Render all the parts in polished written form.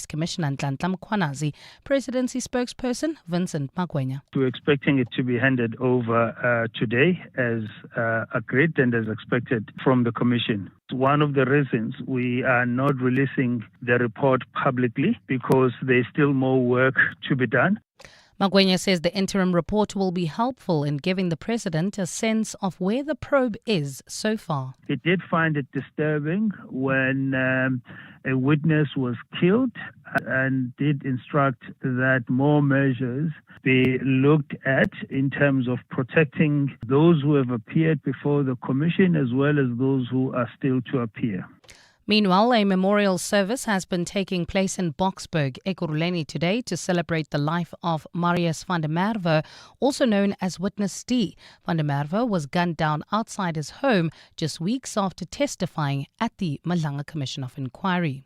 Commissioner Nhlanhla Mkhwanazi, Presidency spokesperson Vincent Magwenya. We're expecting it to be handed over today as agreed and as expected from the Commission. One of the reasons we are not releasing the report publicly because there's still more work to be done. Magwenya says the interim report will be helpful in giving the President a sense of where the probe is so far. He did find it disturbing when a witness was killed and did instruct that more measures be looked at in terms of protecting those who have appeared before the Commission as well as those who are still to appear. Meanwhile, a memorial service has been taking place in Boksburg, Ekurhuleni today to celebrate the life of Marius van der Merwe, also known as Witness D. Van der Merwe was gunned down outside his home just weeks after testifying at the Malanga Commission of Inquiry.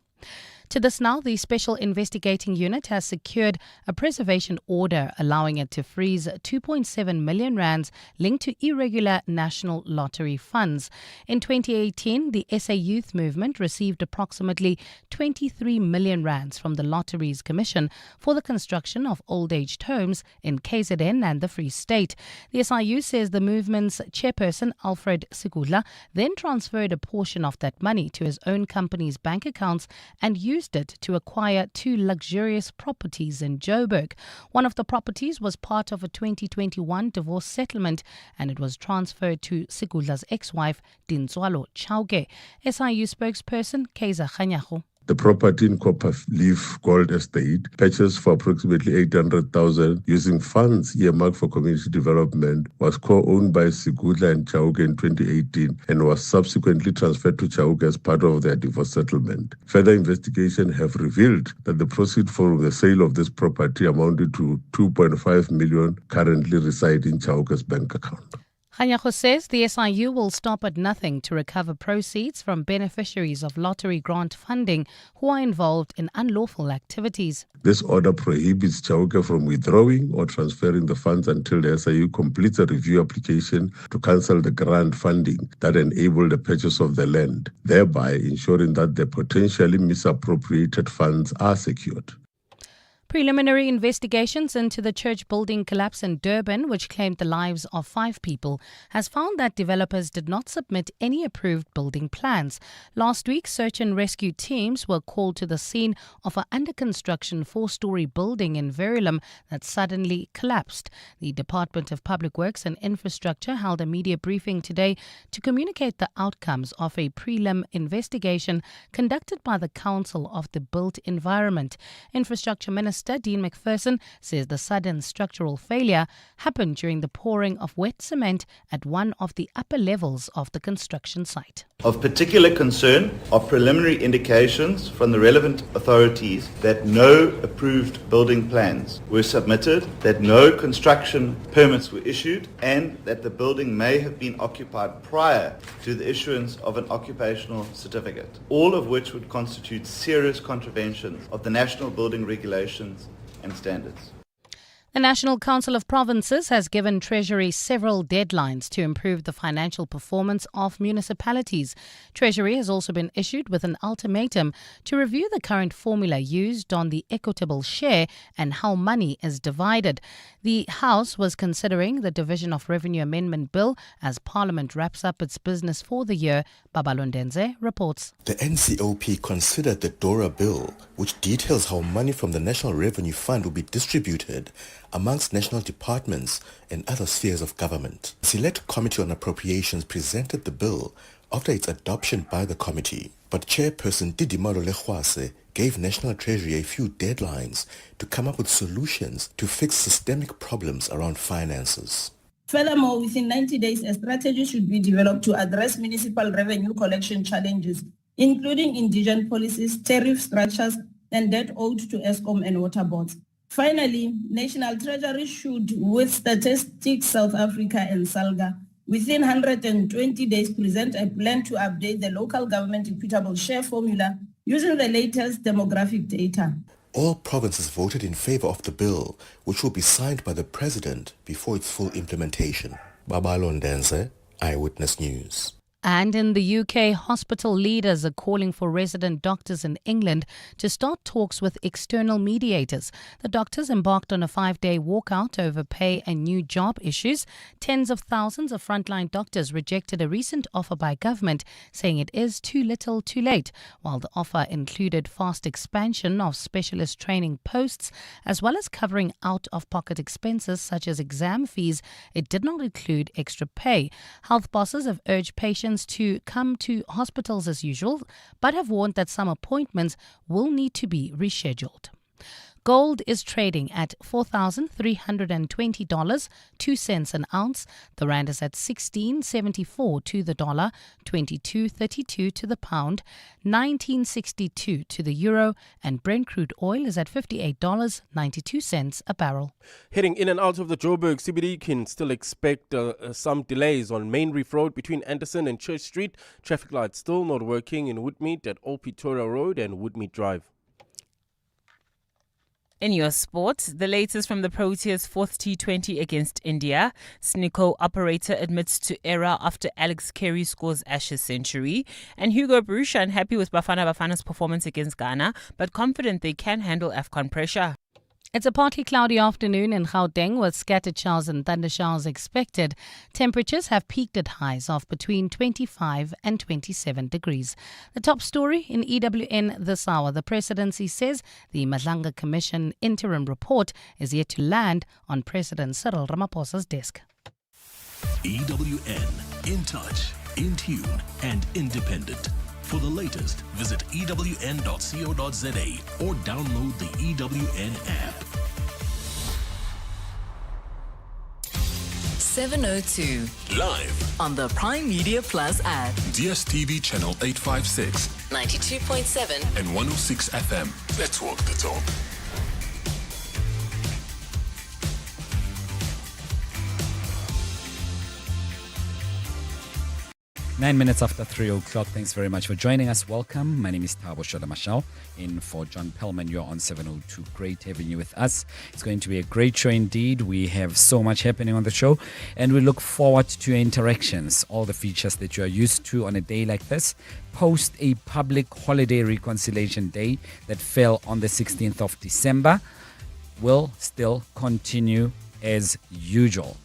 To this now, the Special Investigating Unit has secured a preservation order allowing it to freeze 2.7 million rands linked to irregular national lottery funds. In 2018, the SA Youth Movement received approximately 23 million rands from the Lotteries Commission for the construction of old-aged homes in KZN and the Free State. The SIU says the movement's chairperson, Alfred Sigudla, then transferred a portion of that money to his own company's bank accounts and used it to acquire 2 luxurious properties in Joburg. One of the properties was part of a 2021 divorce settlement and it was transferred to Sigudla's ex-wife, Dintswalo Chauke. SIU spokesperson, Kaiser Khanyago. The property in Copperleaf Gold Estate, purchased for approximately 800,000 using funds earmarked for community development, was co-owned by Sigudla and Chauke in 2018 and was subsequently transferred to Chauke as part of their divorce settlement. Further investigation have revealed that the proceeds from the sale of this property amounted to 2.5 million currently reside in Chauke's bank account. Khanyago says the SIU will stop at nothing to recover proceeds from beneficiaries of lottery grant funding who are involved in unlawful activities. This order prohibits Chauke from withdrawing or transferring the funds until the SIU completes a review application to cancel the grant funding that enabled the purchase of the land, thereby ensuring that the potentially misappropriated funds are secured. Preliminary investigations into the church building collapse in Durban, which claimed the lives of 5 people, has found that developers did not submit any approved building plans. Last week, search and rescue teams were called to the scene of an under-construction 4-story building in Verulam that suddenly collapsed. The Department of Public Works and Infrastructure held a media briefing today to communicate the outcomes of a prelim investigation conducted by the Council of the Built Environment. Infrastructure Minister Dean McPherson says the sudden structural failure happened during the pouring of wet cement at one of the upper levels of the construction site. Of particular concern are preliminary indications from the relevant authorities that no approved building plans were submitted, that no construction permits were issued, and that the building may have been occupied prior to the issuance of an occupational certificate, all of which would constitute serious contraventions of the national building regulations and standards. The National Council of Provinces has given Treasury several deadlines to improve the financial performance of municipalities. Treasury has also been issued with an ultimatum to review the current formula used on the equitable share and how money is divided. The House was considering the Division of Revenue Amendment Bill as Parliament wraps up its business for the year. Babalondenze reports. The NCOP considered the DORA bill, which details how money from the National Revenue Fund will be distributed amongst national departments and other spheres of government. The Select Committee on Appropriations presented the bill after its adoption by the committee. But Chairperson Didimalo Lechwase gave National Treasury a few deadlines to come up with solutions to fix systemic problems around finances. Furthermore, within 90 days, a strategy should be developed to address municipal revenue collection challenges, including indigent policies, tariff structures, and debt owed to Eskom and water boards. Finally, National Treasury should, with Statistics South Africa and SALGA, within 120 days present a plan to update the local government equitable share formula using the latest demographic data. All provinces voted in favor of the bill, which will be signed by the President before its full implementation. Babalondenze, Eyewitness News. And in the UK, hospital leaders are calling for resident doctors in England to start talks with external mediators. The doctors embarked on a 5-day walkout over pay and new job issues. Tens of thousands of frontline doctors rejected a recent offer by government, saying it is too little too late. While the offer included fast expansion of specialist training posts, as well as covering out-of-pocket expenses such as exam fees, it did not include extra pay. Health bosses have urged patients to come to hospitals as usual, but have warned that some appointments will need to be rescheduled. Gold is trading at $4,320, 2 cents an ounce. The rand is at 16.74 to the dollar, 22.32 to the pound, 19.62 to the euro, and Brent crude oil is at $58.92 a barrel. Heading in and out of the Joburg CBD, can still expect some delays on Main Reef Road between Anderson and Church Street. Traffic lights still not working in Woodmead at Old Pretoria Road and Woodmead Drive. In your sport, the latest from the Proteas' fourth T20 against India. Sneeko operator admits to error after Alex Carey scores Ashes century. And Hugo Bruce unhappy with Bafana Bafana's performance against Ghana, but confident they can handle AFCON pressure. It's a partly cloudy afternoon in Gauteng with scattered showers and thundershowers expected. Temperatures have peaked at highs of between 25 and 27 degrees. The top story in EWN this hour. The presidency says the Madlanga Commission interim report is yet to land on President Cyril Ramaphosa's desk. EWN, in touch, in tune and independent. For the latest, visit ewn.co.za or download the EWN app. 702. Live On the Prime Media Plus app. DSTV channel 856, 92.7. and 106 FM. Let's walk the talk. 9 minutes after 3 o'clock. Thanks very much for joining us. Welcome. My name is Thabo Shodamashau. In for John Perlman, you're on 702. Great having you with us. It's going to be a great show indeed. We have so much happening on the show, and we look forward to your interactions. All the features that you are used to on a day like this. Post a public holiday reconciliation day that fell on the 16th of December will still continue as usual.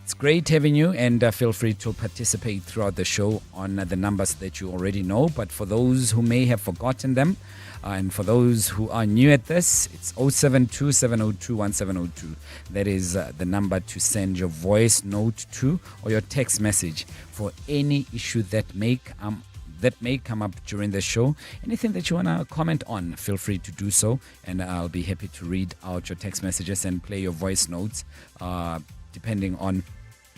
It's great having you, and feel free to participate throughout the show on the numbers that you already know. But for those who may have forgotten them, and for those who are new at this, it's 072 702 1702. That is the number to send your voice note to or your text message for any issue that may come up during the show. Anything that you want to comment on, feel free to do so, and I'll be happy to read out your text messages and play your voice notes depending on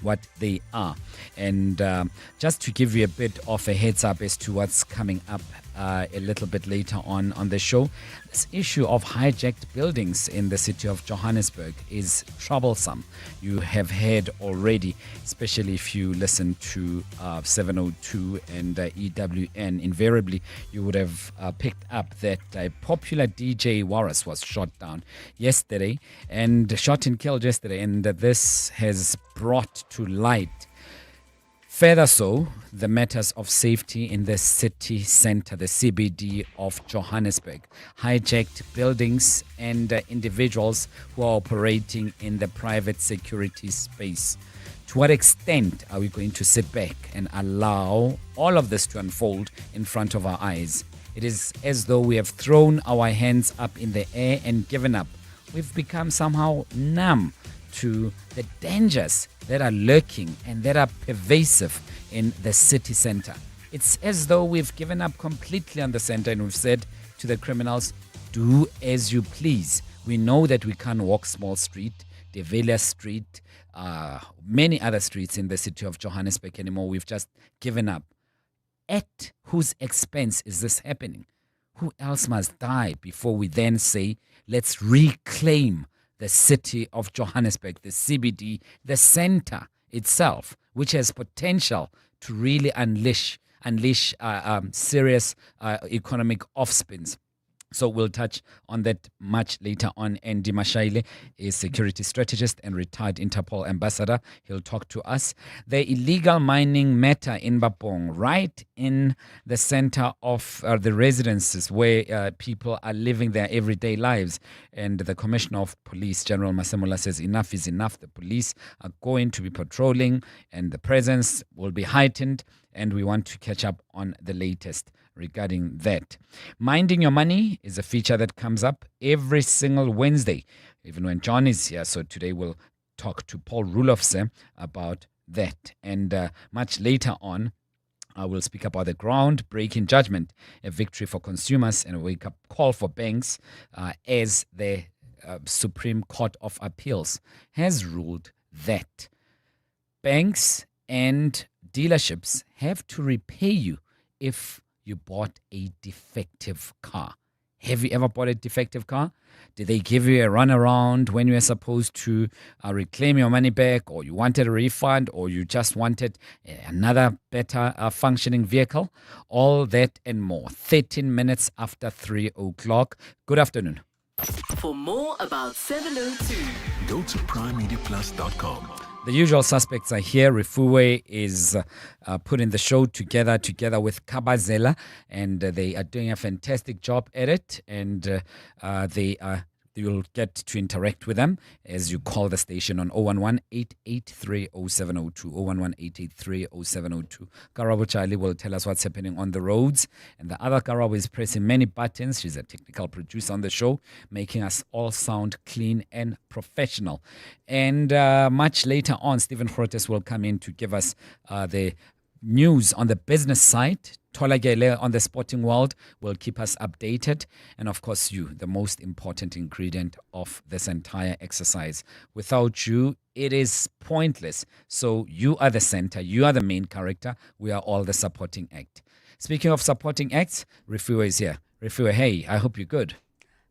what they are. And just to give you a bit of a heads up as to what's coming up a little bit later on the show, this issue of hijacked buildings in the city of Johannesburg is troublesome. You have heard already, especially if you listen to 702 and EWN, invariably you would have picked up that a popular DJ Warras was shot down yesterday and shot and killed yesterday, and this has brought to light further so the matters of safety in the city center, the CBD of Johannesburg. Hijacked buildings and individuals who are operating in the private security space. To what extent are we going to sit back and allow all of this to unfold in front of our eyes? It is as though we have thrown our hands up in the air and given up. We've become somehow numb to the dangers that are lurking and that are pervasive in the city center. It's as though we've given up completely on the center and we've said to the criminals, do as you please. We know that we can't walk Small Street, De Villiers Street, many other streets in the city of Johannesburg anymore. We've just given up. At whose expense is this happening? Who else must die before we then say, let's reclaim the city of Johannesburg, the CBD, the center itself, which has potential to really unleash serious economic offspins. So we'll touch on that much later on. Andy Mashaile is security strategist and retired Interpol ambassador. He'll talk to us. The illegal mining matter in Bapong, right in the center of the residences where people are living their everyday lives. And the Commissioner of Police, General Masemola, says enough is enough. The police are going to be patrolling and the presence will be heightened. And we want to catch up on the latest regarding that. Minding Your Money is a feature that comes up every single Wednesday, even when John is here. So today we'll talk to Paul Rulofse about that. And much later on, I will speak about the groundbreaking judgment, a victory for consumers and a wake-up call for banks as the Supreme Court of Appeals has ruled that banks and dealerships have to repay you if you bought a defective car. Have you ever bought a defective car? Did they give you a runaround when you were supposed to reclaim your money back, or you wanted a refund, or you just wanted another better functioning vehicle? All that and more. 13 minutes after 3 o'clock. Good afternoon. For more about 702, Go to primemediaplus.com. The usual suspects are here. Refuwe is putting the show together with Kabazela, and they are doing a fantastic job at it. And you'll get to interact with them as you call the station on 011-883-0702, 011-883-0702. Karabo Charlie will tell us what's happening on the roads. And the other Karabo is pressing many buttons. She's a technical producer on the show, making us all sound clean and professional. And much later on, Stephen Grotes will come in to give us the news on the business side. Tola Gele on the sporting world will keep us updated. And of course, you, the most important ingredient of this entire exercise. Without you, it is pointless. So you are the center. You are the main character. We are all the supporting act. Speaking of supporting acts, Refuwe is here. Refuwe, hey, I hope you're good.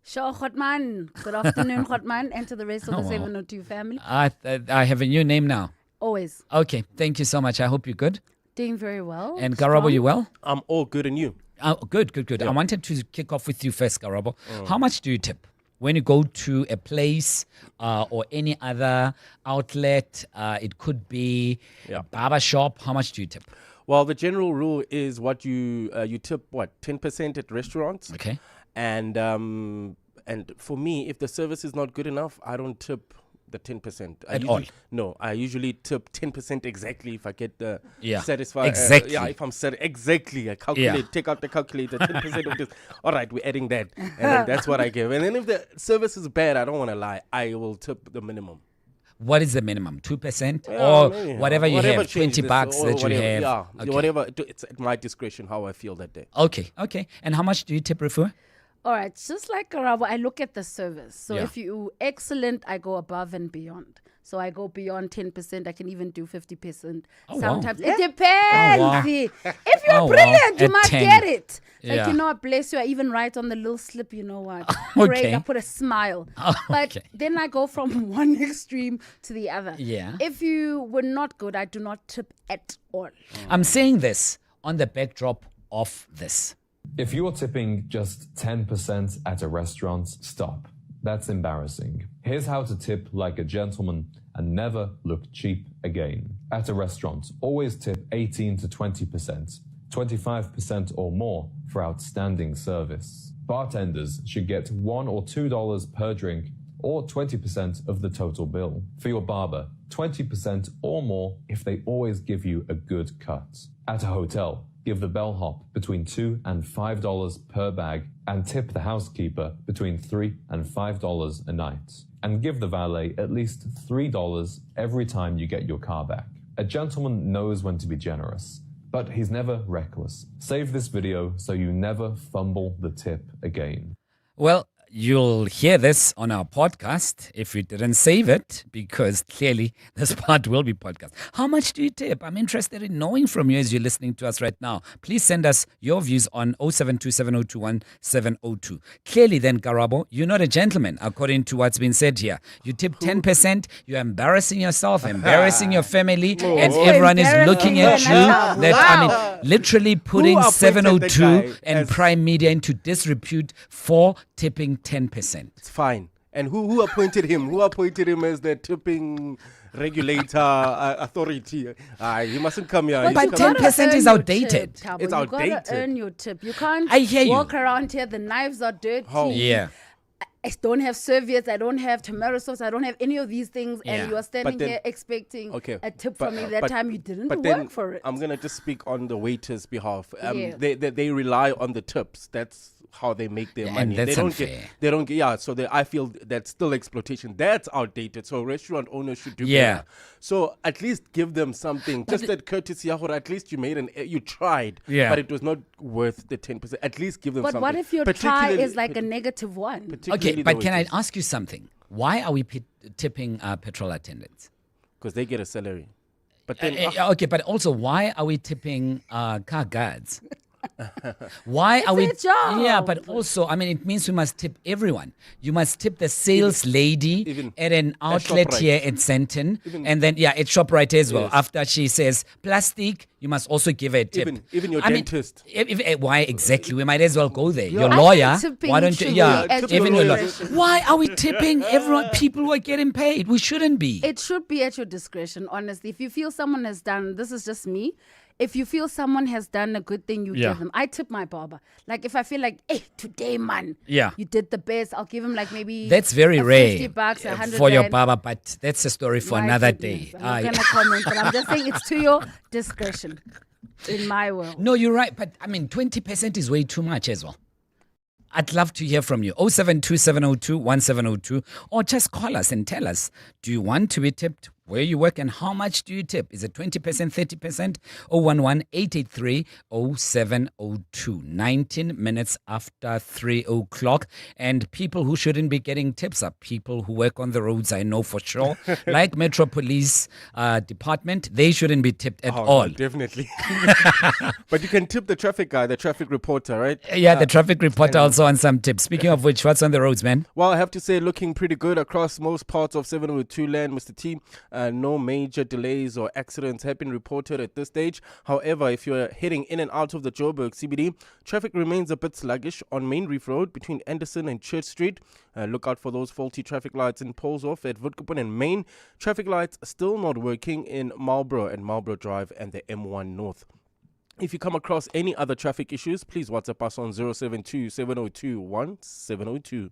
Sure, Khotman. Good afternoon, Khotman, and to the rest of the 702 family. I have a new name now. Always. Okay, thank you so much. I hope you're good. Doing very well. And Garabo, you well? I'm all good, and you? Oh, good. Yeah. I wanted to kick off with you first, Garabo. How much do you tip when you go to a place or any other outlet? It could be a barber shop. How much do you tip? Well, the general rule is what you tip 10% at restaurants. Okay. And for me, if the service is not good enough, I don't tip the 10%. No, I usually tip 10% exactly if I get the satisfied. Exactly. If I'm set exactly, I calculate, take out the calculator, 10% of this. All right, we're adding that. And then that's what I give. And then if the service is bad, I don't want to lie, I will tip the minimum. What is the minimum? 2%? Or whatever you have, 20 bucks that you have? Yeah, okay. Whatever. It's at my discretion how I feel that day. Okay. And how much do you tip, Refu? All right, just like Karabo, I look at the service. So if you excellent, I go above and beyond. So I go beyond 10%. I can even do 50%. Sometimes it depends. If you're brilliant, you might get it. Like, bless you. I even write on the little slip, you know what? Great, I put a smile. But then I go from one extreme to the other. Yeah. If you were not good, I do not tip at all. I'm saying this on the backdrop of this. If you're tipping just 10% at a restaurant, stop. That's embarrassing. Here's how to tip like a gentleman and never look cheap again. At a restaurant, always tip 18 to 20%, 25% or more for outstanding service. Bartenders should get $1 or $2 per drink or 20% of the total bill. For your barber, 20% or more if they always give you a good cut. At a hotel, give the bellhop between $2 and $5 per bag and tip the housekeeper between $3 and $5 a night. And give the valet at least $3 every time you get your car back. A gentleman knows when to be generous, but he's never reckless. Save this video so you never fumble the tip again. Well, you'll hear this on our podcast if we didn't save it, because clearly this part will be podcast. How much do you tip? I'm interested in knowing from you as you're listening to us right now. Please send us your views on 0727021702. Clearly then, Karabo, you're not a gentleman, according to what's been said here. You tip 10%, you're embarrassing yourself, embarrassing your family, and everyone is looking at you. Literally putting 702 and Prime Media into disrepute for tipping 10%. It's fine. And who appointed him? Who appointed him as the tipping regulator authority? He mustn't come here. But 10% is outdated. It's outdated. You gotta earn your tip. You can't walk around here. The knives are dirty. Yeah. I don't have serviettes, I don't have tomato sauce, I don't have any of these things, and you are standing here expecting a tip from me that time you didn't work for it. I'm going to just speak on the waiters' behalf. They rely on the tips. That's how they make their money. That's I feel that's still exploitation. That's outdated. So restaurant owners should do better. So at least give them something. Just that courtesy, at least you tried, but it was not worth the 10%. At least give them something. But what if your try is like a negative one? Okay, but can I ask you something? Why are we tipping petrol attendants? Because they get a salary. But then, okay, but also why are we tipping car guards? Why are we? Yeah, but also, it means we must tip everyone. You must tip the sales lady at an outlet here at Senton, and then at ShopRite as well. After she says plastic, you must also give her a tip. Even your dentist. Why exactly? We might as well go there. Your lawyer. Why don't you? Even your lawyer. Why are we tipping everyone? People who are getting paid. We shouldn't be. It should be at your discretion. Honestly, if you feel someone has done, this is just me. If you feel someone has done a good thing, you give them. I tip my barber. Like if I feel like, hey, today, man, you did the best, I'll give him like maybe that's very rare $50, 100 for your barber, but that's a story for another day. I'm not gonna comment, but I'm just saying it's to your discretion. In my world. No, you're right, but 20% is way too much as well. I'd love to hear from you. 0727021702, or just call us and tell us, do you want to be tipped where you work and how much do you tip? Is it 20%, 30%? 011-883-0702. 19 minutes after 3 o'clock. And people who shouldn't be getting tips are people who work on the roads, I know for sure. Like Metro Police Department, they shouldn't be tipped at all. No, definitely. But you can tip the traffic guy, the traffic reporter, right? Yeah, the traffic reporter also on some tips. Speaking of which, what's on the roads, man? Well, I have to say, looking pretty good across most parts of 702 land, Mr. T. No major delays or accidents have been reported at this stage. However, if you're heading in and out of the Joburg CBD, traffic remains a bit sluggish on Main Reef Road between Anderson and Church Street. Look out for those faulty traffic lights in poles off at Woodkoppen and Main. Traffic lights still not working in Marlborough and Marlborough Drive and the M1 North. If you come across any other traffic issues, please WhatsApp us on 072-702-1702.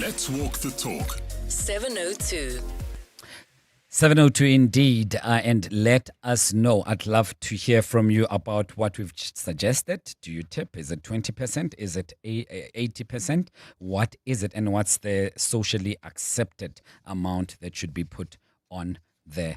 Let's walk the talk. 702. 702 indeed, and let us know. I'd love to hear from you about what we've suggested. Do you tip? Is it 20%? Is it 80%? What is it? And what's the socially accepted amount that should be put on the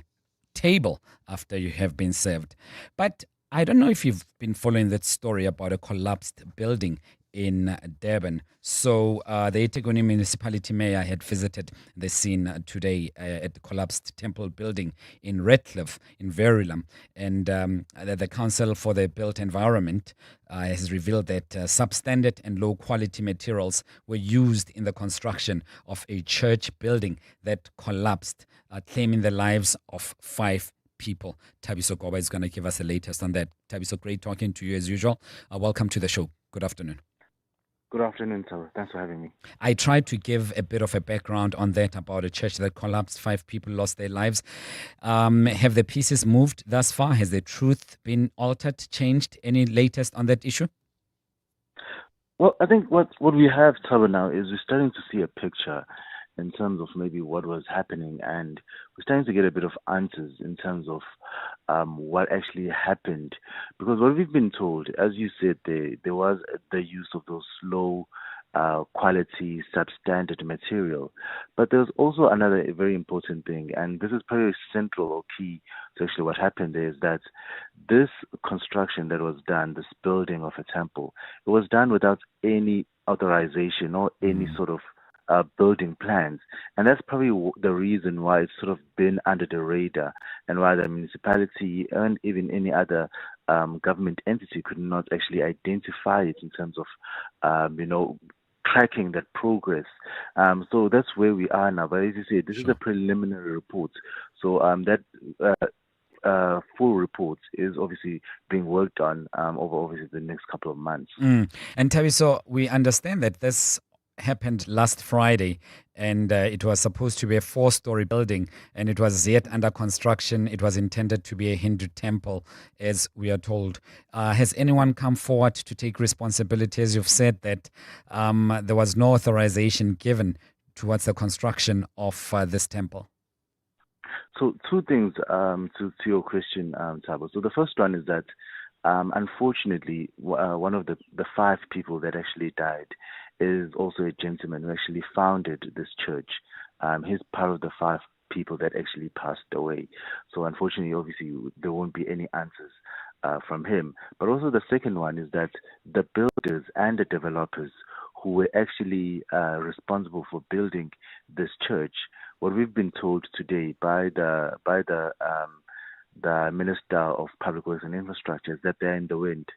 table after you have been served? But I don't know if you've been following that story about a collapsed building in Durban. So the eThekwini municipality mayor had visited the scene today at the collapsed temple building in Redcliffe in Verulam. And the Council for the Built Environment has revealed that substandard and low quality materials were used in the construction of a church building that collapsed, claiming the lives of 5 people. Thabiso Goba is going to give us the latest on that. Thabiso, great talking to you as usual. Welcome to the show. Good afternoon. Good afternoon, sir. Thanks for having me. I tried to give a bit of a background on that about a church that collapsed. 5 people lost their lives. Have the pieces moved thus far? Has the truth been altered, changed? Any latest on that issue? Well, I think what we have, Taba, now is we're starting to see a picture in terms of maybe what was happening, and we're starting to get a bit of answers in terms of what actually happened. Because what we've been told, as you said, there was the use of those low quality, substandard material. But there's also another very important thing, and this is probably central or key to actually what happened, is that this construction that was done, this building of a temple, it was done without any authorization or any sort of building plans. And that's probably the reason why it's sort of been under the radar and why the municipality and even any other government entity could not actually identify it in terms of, tracking that progress. So that's where we are now. But as you say, this is a preliminary report. So that full report is obviously being worked on over obviously the next couple of months. And Tabiso, we understand that this happened last Friday, and it was supposed to be a 4-story building, and it was yet under construction. It was intended to be a Hindu temple, as we are told. Has anyone come forward to take responsibility? As you've said that there was no authorization given towards the construction of this temple. So 2 things to your question, Thabo. So the first one is that unfortunately, one of the 5 people that actually died is also a gentleman who actually founded this church. He's part of the 5 people that actually passed away. So unfortunately, obviously, there won't be any answers from him. But also the second one is that the builders and the developers who were actually responsible for building this church, what we've been told today by the Minister of Public Works and Infrastructure is that they're in the wind.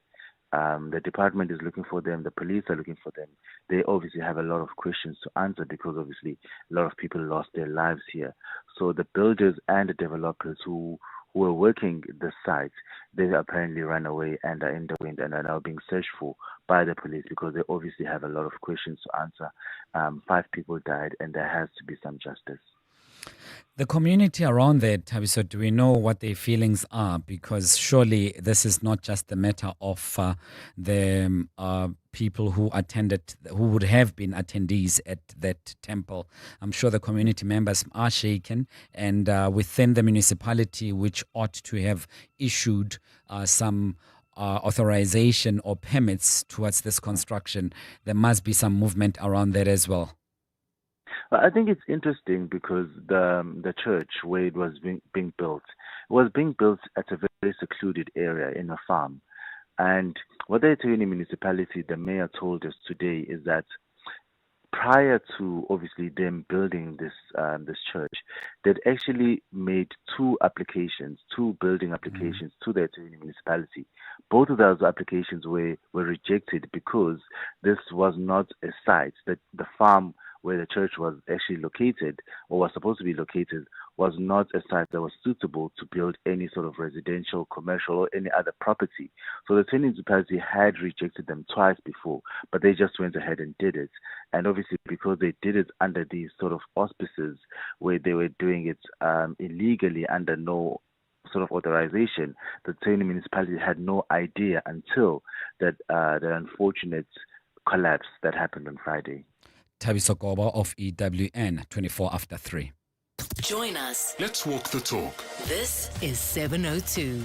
The department is looking for them. The police are looking for them. They obviously have a lot of questions to answer because obviously a lot of people lost their lives here. So the builders and the developers who were working the site, they apparently ran away and are in the wind and are now being searched for by the police because they obviously have a lot of questions to answer. 5 people died and there has to be some justice. The community around there, Tabiso, do we know what their feelings are? Because surely this is not just the matter of the people who would have been attendees at that temple. I'm sure the community members are shaken, and within the municipality, which ought to have issued some authorization or permits towards this construction, there must be some movement around that as well. I think it's interesting because the church where it was being built was being built at a very secluded area in a farm. And what the Ethekwini municipality, the mayor told us today is that prior to obviously them building this church, they'd actually made 2 building applications to the Ethekwini municipality. Both of those applications were rejected because this was not a site that the farm where the church was actually located or was supposed to be located was not a site that was suitable to build any sort of residential, commercial, or any other property. So the Ethekwini municipality had rejected them twice before, but they just went ahead and did it. And obviously because they did it under these sort of auspices where they were doing it illegally under no sort of authorization, the Ethekwini municipality had no idea until that the unfortunate collapse that happened on Friday. Tabiso Koba of EWN, 24 after 3. Join us. Let's walk the talk. This is 702.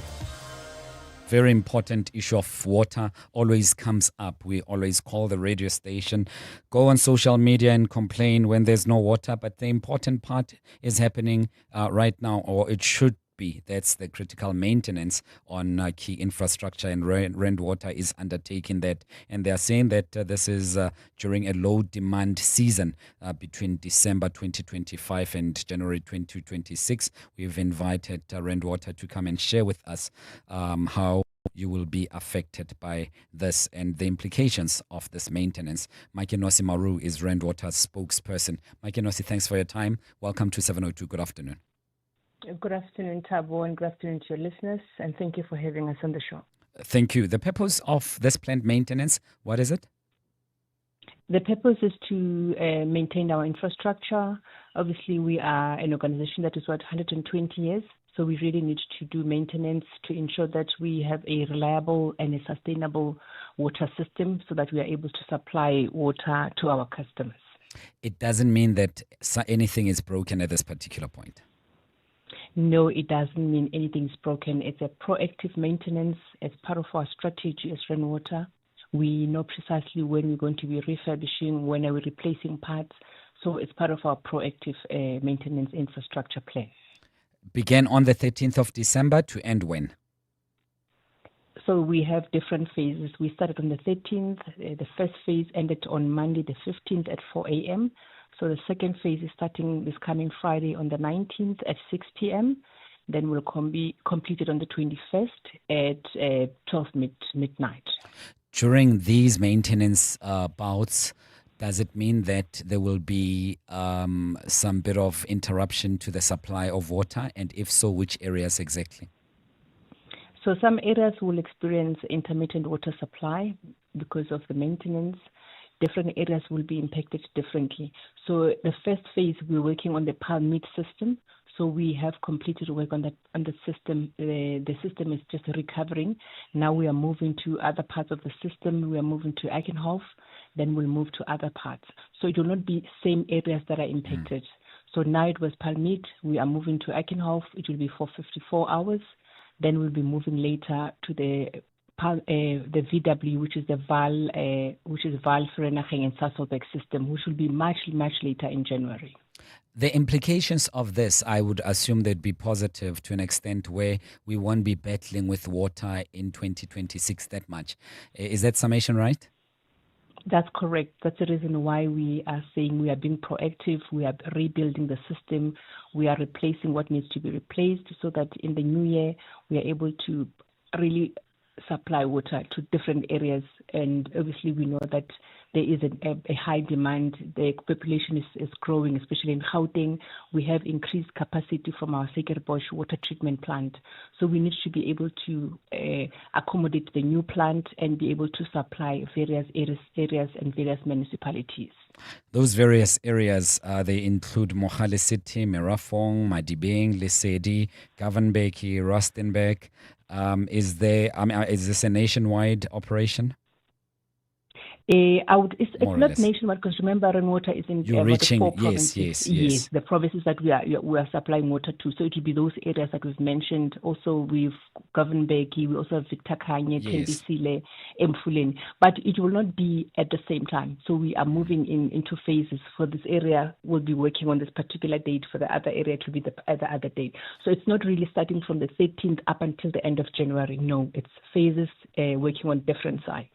Very important issue of water always comes up. We always call the radio station, go on social media and complain when there's no water. But the important part is happening right now, or it should be. That's the critical maintenance on key infrastructure, and Rand Water is undertaking that. And they are saying that this is during a low demand season between December 2025 and January 2026. We've invited Rand Water to come and share with us how you will be affected by this and the implications of this maintenance. Maikenosi Maru is Rand Water's spokesperson. Maikenosi, thanks for your time. Welcome to 702. Good afternoon. Good afternoon, Tabo, and good afternoon to your listeners, and thank you for having us on the show. Thank you. The purpose of this planned maintenance, what is it? The purpose is to maintain our infrastructure. Obviously, we are an organization that is 120 years, so we really need to do maintenance to ensure that we have a reliable and a sustainable water system so that we are able to supply water to our customers. It doesn't mean that anything is broken at this particular point. No, it doesn't mean anything's broken. It's a proactive maintenance as part of our strategy as Rand Water. We know precisely when we're going to be refurbishing, when are we replacing parts. So it's part of our proactive maintenance infrastructure plan. Began on the 13th of December to end when? So we have different phases. We started on the 13th. The first phase ended on Monday, the 15th at 4 a.m. So the second phase is starting this coming Friday on the 19th at 6 p.m. Then will be completed on the 21st at 12 midnight. During these maintenance bouts, does it mean that there will be some bit of interruption to the supply of water? And if so, which areas exactly? So some areas will experience intermittent water supply because of the maintenance. Different areas will be impacted differently. So the first phase, we're working on the Palmit system. So we have completed work on the system. The system is just recovering. Now we are moving to other parts of the system. We are moving to Eichenhof. Then we'll move to other parts. So it will not be same areas that are impacted. So now it was Palmit. We are moving to Eichenhof. It will be for 54 hours. Then we'll be moving later to the VW, which is the Val Vereeniging and Sasolburg system, which will be much later in January. The implications of this, I would assume they'd be positive to an extent where we won't be battling with water in 2026 that much. Is that summation right? That's correct. That's the reason why we are saying we are being proactive. We are rebuilding the system. We are replacing what needs to be replaced so that in the new year we are able to really supply water to different areas. And obviously we know that there is a high demand. The population is growing, especially in Gauteng. We have increased capacity from our Sekerbosch water treatment plant. So we need to be able to accommodate the new plant and be able to supply various areas and various municipalities. Those various areas, they include Mohale City, Merafong, Madibeng, Lesedi, Govenbeki, Rustenburg. Is this a nationwide operation? It's not nationwide because remember, rainwater is in the 4 provinces. Yes, the provinces that we are supplying water to. So it will be those areas that we've mentioned. Also, we've Govenbeki, we also have Victor Kanye, Tembisile, Emfuleni. But it will not be at the same time. So we are moving into phases. For this area, we'll be working on this particular date. For the other area, to be the other date. So it's not really starting from the 13th up until the end of January. No, it's phases working on different sides.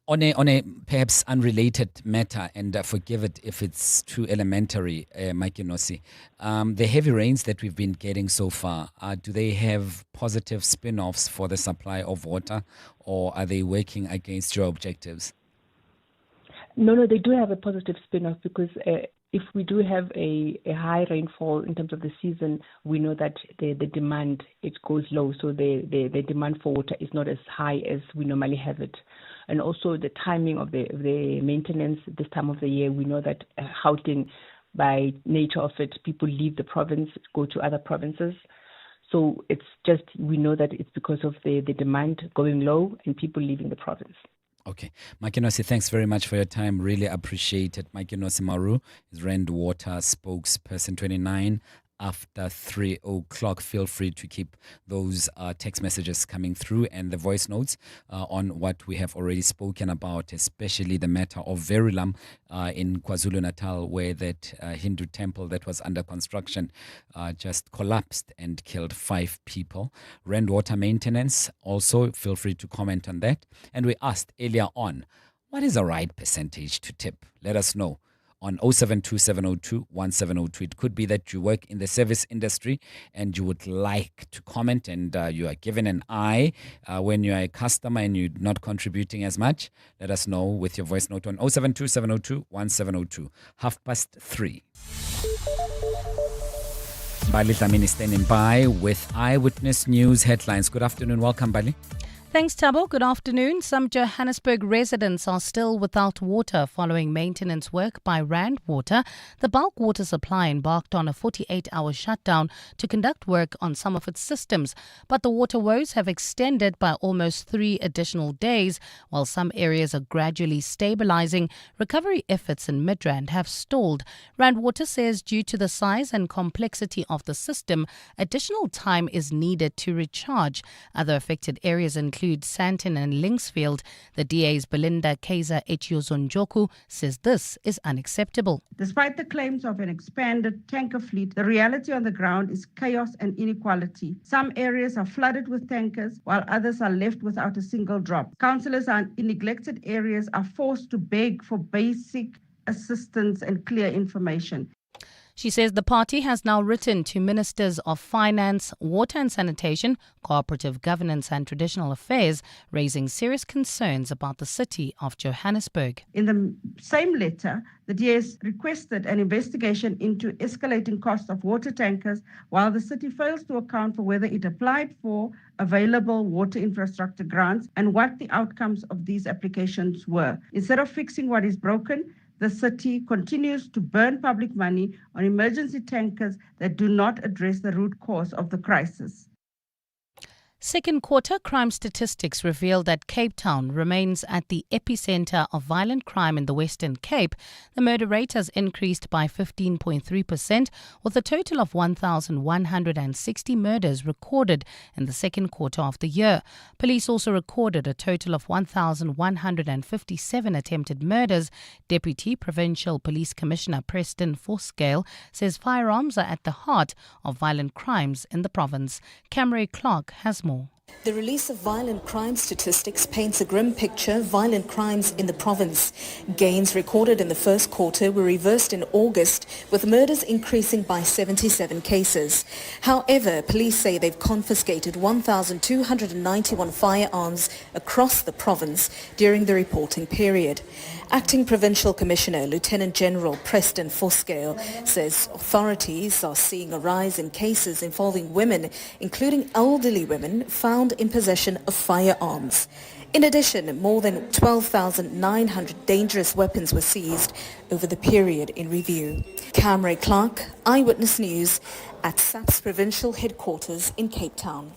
On a perhaps unrelated matter, and forgive it if it's too elementary, Mike Inosi, the heavy rains that we've been getting so far, do they have positive spin-offs for the supply of water, or are they working against your objectives? No, they do have a positive spin-off because if we do have a high rainfall in terms of the season, we know that the demand, it goes low. So the demand for water is not as high as we normally have it. And also the timing of the maintenance this time of the year, we know that Gauteng, by nature of it, people leave the province, go to other provinces. So it's just, we know that it's because of the demand going low and people leaving the province. Okay. Mike Inosi, thanks very much for your time. Really appreciate it. Mike Inosi Maru is Rand Water spokesperson 29. After 3 o'clock, feel free to keep those text messages coming through and the voice notes on what we have already spoken about, especially the matter of Verulam in KwaZulu-Natal, where that Hindu temple that was under construction just collapsed and killed 5 people. Rand Water maintenance, also feel free to comment on that. And we asked earlier on, what is the right percentage to tip? Let us know on 0727021702. It could be that you work in the service industry and you would like to comment and you are given an eye when you are a customer and you're not contributing as much. Let us know with your voice note on 0727021702. 3:30. Bali Dlamini standing by with Eyewitness News headlines. Good afternoon. Welcome, Bali. Thanks, Tabo. Good afternoon. Some Johannesburg residents are still without water following maintenance work by Rand Water. The bulk water supply embarked on a 48-hour shutdown to conduct work on some of its systems. But the water woes have extended by almost 3 additional days. While some areas are gradually stabilizing, recovery efforts in Midrand have stalled. Rand Water says due to the size and complexity of the system, additional time is needed to recharge. Other affected areas include include Sandton and Linksfield. The DA's Belinda Kaiser Echiozonjoku says this is unacceptable. Despite the claims of an expanded tanker fleet, the reality on the ground is chaos and inequality. Some areas are flooded with tankers, while others are left without a single drop. Councillors in neglected areas are forced to beg for basic assistance and clear information. She says the party has now written to Ministers of Finance, Water and Sanitation, Cooperative Governance and Traditional Affairs, raising serious concerns about the city of Johannesburg. In the same letter, the DS requested an investigation into escalating costs of water tankers, while the city fails to account for whether it applied for available water infrastructure grants and what the outcomes of these applications were. Instead of fixing what is broken, the city continues to burn public money on emergency tankers that do not address the root cause of the crisis. Second quarter crime statistics reveal that Cape Town remains at the epicenter of violent crime in the Western Cape. The murder rate has increased by 15.3%, with a total of 1,160 murders recorded in the second quarter of the year. Police also recorded a total of 1,157 attempted murders. Deputy Provincial Police Commissioner Preston Forscale says firearms are at the heart of violent crimes in the province. Camry Clark has more. The release of violent crime statistics paints a grim picture of violent crimes in the province. Gains recorded in the first quarter were reversed in August, with murders increasing by 77 cases. However, police say they've confiscated 1,291 firearms across the province during the reporting period. Acting Provincial Commissioner Lieutenant General Preston Forscale says authorities are seeing a rise in cases involving women, including elderly women, found in possession of firearms. In addition, more than 12,900 dangerous weapons were seized over the period in review. Camry Clark, Eyewitness News, at SAP's Provincial Headquarters in Cape Town.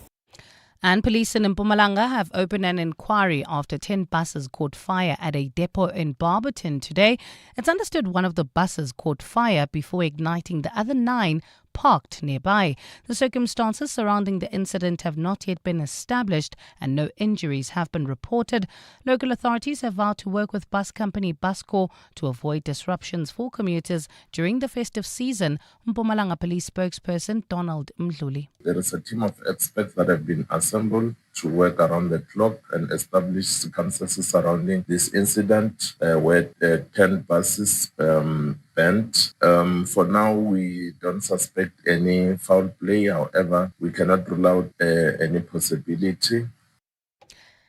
And police in Mpumalanga have opened an inquiry after 10 buses caught fire at a depot in Barberton today. It's understood one of the buses caught fire before igniting the other 9 parked nearby. The circumstances surrounding the incident have not yet been established and no injuries have been reported. Local authorities have vowed to work with bus company Busco to avoid disruptions for commuters during the festive season. Mpumalanga Police spokesperson Donald Mdluli. There is a team of experts that have been assembled to work around the clock and establish circumstances surrounding this incident where 10 buses bent. For now, we don't suspect any foul play. However, we cannot rule out any possibility.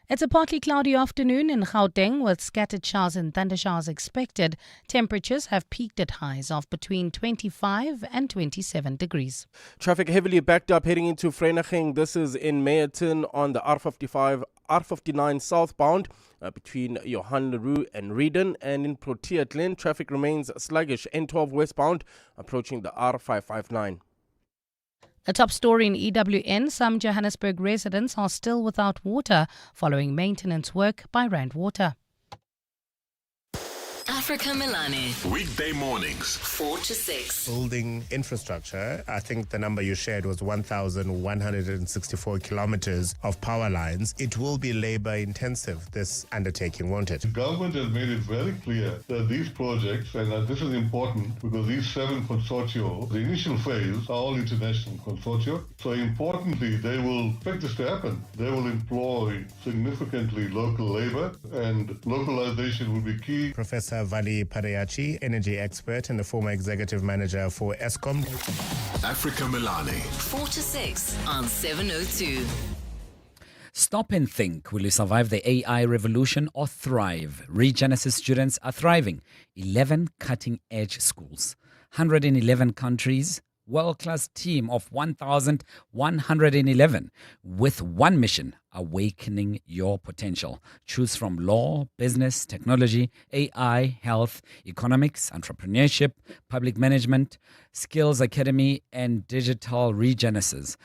It's a partly cloudy afternoon in Gauteng with scattered showers and thundershowers expected. Temperatures have peaked at highs of between 25 and 27 degrees. Traffic heavily backed up heading into Vereeniging. This is in Meyerton on the R59 southbound between Johan Leroux and Reedon, and in Protea Glen, traffic remains sluggish. N12 westbound approaching the R559. A top story in EWN, some Johannesburg residents are still without water following maintenance work by Rand Water. Africa Milani. Weekday mornings, 4 to 6. Building infrastructure, I think the number you shared was 1,164 kilometers of power lines. It will be labor intensive, this undertaking, won't it? The government has made it very clear that these projects, and this is important because these 7 consortia, the initial phase are all international consortia. So importantly, they will expect this to happen. They will employ significantly local labor, and localization will be key. Professor Vali Parayachi, energy expert and the former executive manager for Eskom. Africa Milani. 4 to 6 on 702. Stop and think. Will you survive the AI revolution or thrive? Regenesis students are thriving. 11 cutting-edge schools. 111 countries. World-class team of 1,111 with one mission, awakening your potential. Choose from law, business, technology, AI, health, economics, entrepreneurship, public management, skills academy, and digital Regenesis.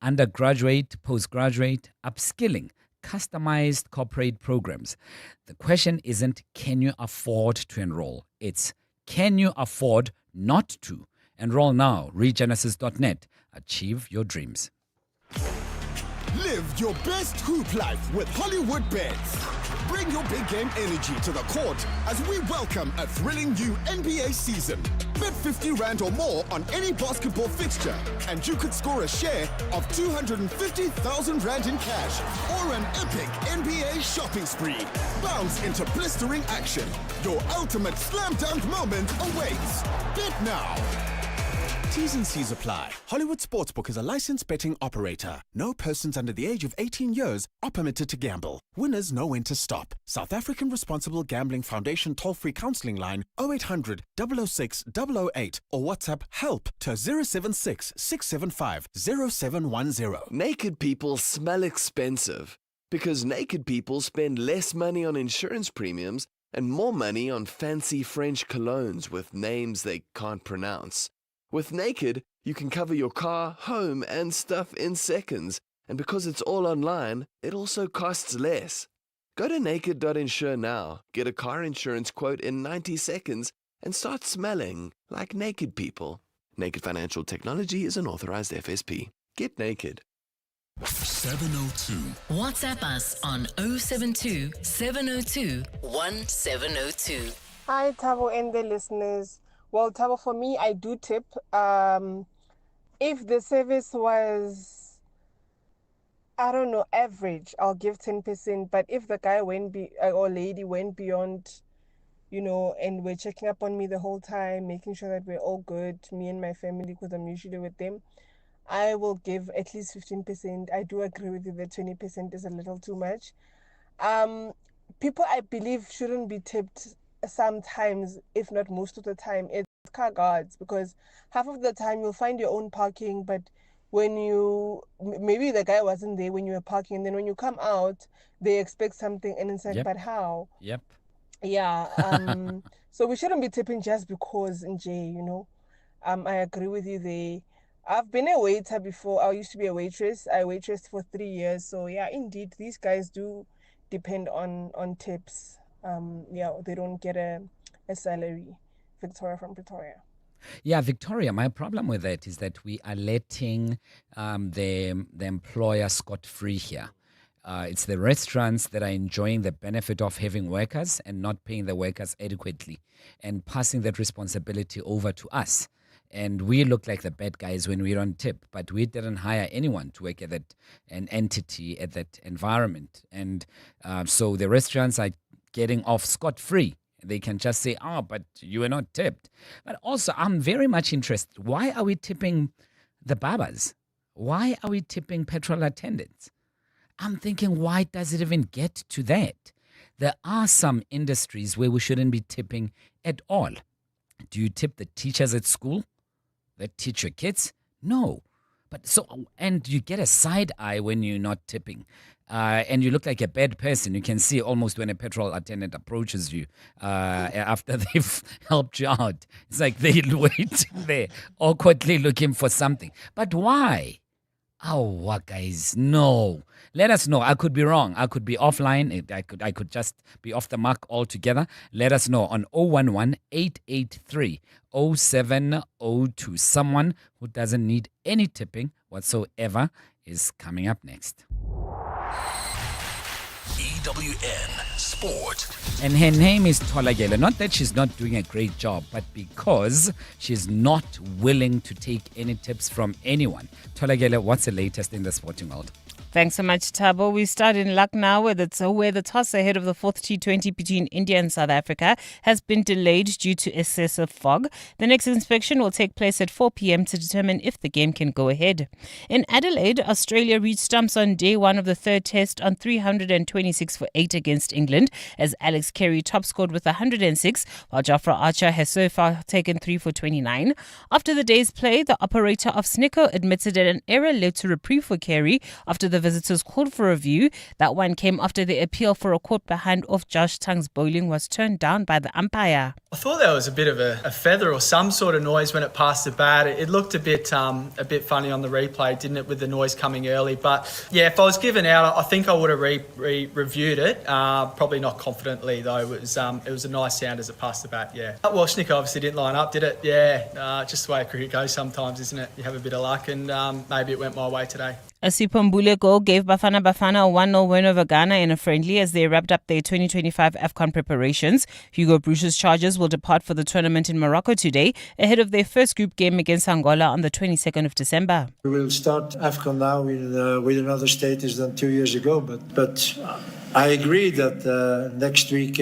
Undergraduate, postgraduate, upskilling, customized corporate programs. The question isn't, can you afford to enroll? It's, can you afford not to? Enroll now, regenesis.net. Achieve your dreams. Live your best hoop life with Hollywood Bets. Bring your big game energy to the court as we welcome a thrilling new NBA season. Bet 50 Rand or more on any basketball fixture, and you could score a share of 250,000 Rand in cash or an epic NBA shopping spree. Bounce into blistering action. Your ultimate slam dunk moment awaits. Bet now. T's and C's apply. Hollywood Sportsbook is a licensed betting operator. No persons under the age of 18 years are permitted to gamble. Winners know when to stop. South African Responsible Gambling Foundation toll-free counselling line 0800 006 008 or WhatsApp help to 076 675 0710. Naked people smell expensive because naked people spend less money on insurance premiums and more money on fancy French colognes with names they can't pronounce. With Naked, you can cover your car, home, and stuff in seconds. And because it's all online, it also costs less. Go to naked.insure now, get a car insurance quote in 90 seconds, and start smelling like naked people. Naked Financial Technology is an authorized FSP. Get naked. 702. WhatsApp us on 072 702 1702. Hi, Tabo and the listeners. Well, Tabo, for me, I do tip. If the service was, I don't know, average, I'll give 10%. But if the guy or lady went beyond, and we're checking up on me the whole time, making sure that we're all good, me and my family, because I'm usually with them, I will give at least 15%. I do agree with you that 20% is a little too much. People, I believe, shouldn't be tipped sometimes, if not most of the time. It's car guards, because half of the time you'll find your own parking, but when maybe the guy wasn't there when you were parking, and then when you come out, they expect something, and it's like, but how? Yep. Yeah. So we shouldn't be tipping just because, I agree with you there. I've been a waiter before. I used to be a waitress. I waitressed for 3 years. So yeah, indeed, these guys do depend on tips. They don't get a salary. Victoria from Pretoria. Yeah, Victoria, my problem with that is that we are letting the employer scot-free here. It's the restaurants that are enjoying the benefit of having workers and not paying the workers adequately and passing that responsibility over to us. And we look like the bad guys when we don't tip, but we didn't hire anyone to work at an entity, at that environment. And so the restaurants are getting off scot-free. They can just say, but you were not tipped. But also, I'm very much interested. Why are we tipping the barbers? Why are we tipping petrol attendants? I'm thinking, why does it even get to that? There are some industries where we shouldn't be tipping at all. Do you tip the teachers at school that teach your kids? No. And you get a side eye when you're not tipping. And you look like a bad person. You can see almost when a petrol attendant approaches you after they've helped you out. It's like they're waiting there, awkwardly looking for something. But why? What, guys? No. Let us know. I could be wrong. I could be offline. I could just be off the mark altogether. Let us know on 011-883-0702. Someone who doesn't need any tipping whatsoever is coming up next. EWN Sport. And her name is Tolagele. Not that she's not doing a great job, but because she's not willing to take any tips from anyone. Tolagele, what's the latest in the sporting world? Thanks so much, Tabo. We start in Lucknow, where the toss ahead of the fourth T20 between India and South Africa has been delayed due to excessive fog. The next inspection will take place at 4 p.m. to determine if the game can go ahead. In Adelaide, Australia reached stumps on day one of the third test on 326 for 8 against England, as Alex Carey top scored with 106, while Jofra Archer has so far taken 3 for 29. After the day's play, the operator of snooker admitted that an error led to reprieve for Carey after the visitors called for review. That one came after the appeal for a court behind off Josh Tang's bowling was turned down by the umpire. I thought there was a bit of a feather or some sort of noise when it passed the bat. It looked a bit funny on the replay, didn't it, with the noise coming early? But yeah, if I was given out, I think I would have reviewed it. Probably not confidently though. It was a nice sound as it passed the bat. Yeah. Well, Schnicker obviously didn't line up, did it? Yeah. Just the way cricket goes sometimes, isn't it? You have a bit of luck, and maybe it went my way today. Asipho Mbuleko gave Bafana Bafana a 1-0 win over Ghana in a friendly as they wrapped up their 2025 AFCON preparations. Hugo Broos's Chargers will depart for the tournament in Morocco today ahead of their first group game against Angola on the 22nd of December. We will start AFCON now with another status than 2 years ago, but I agree that next week,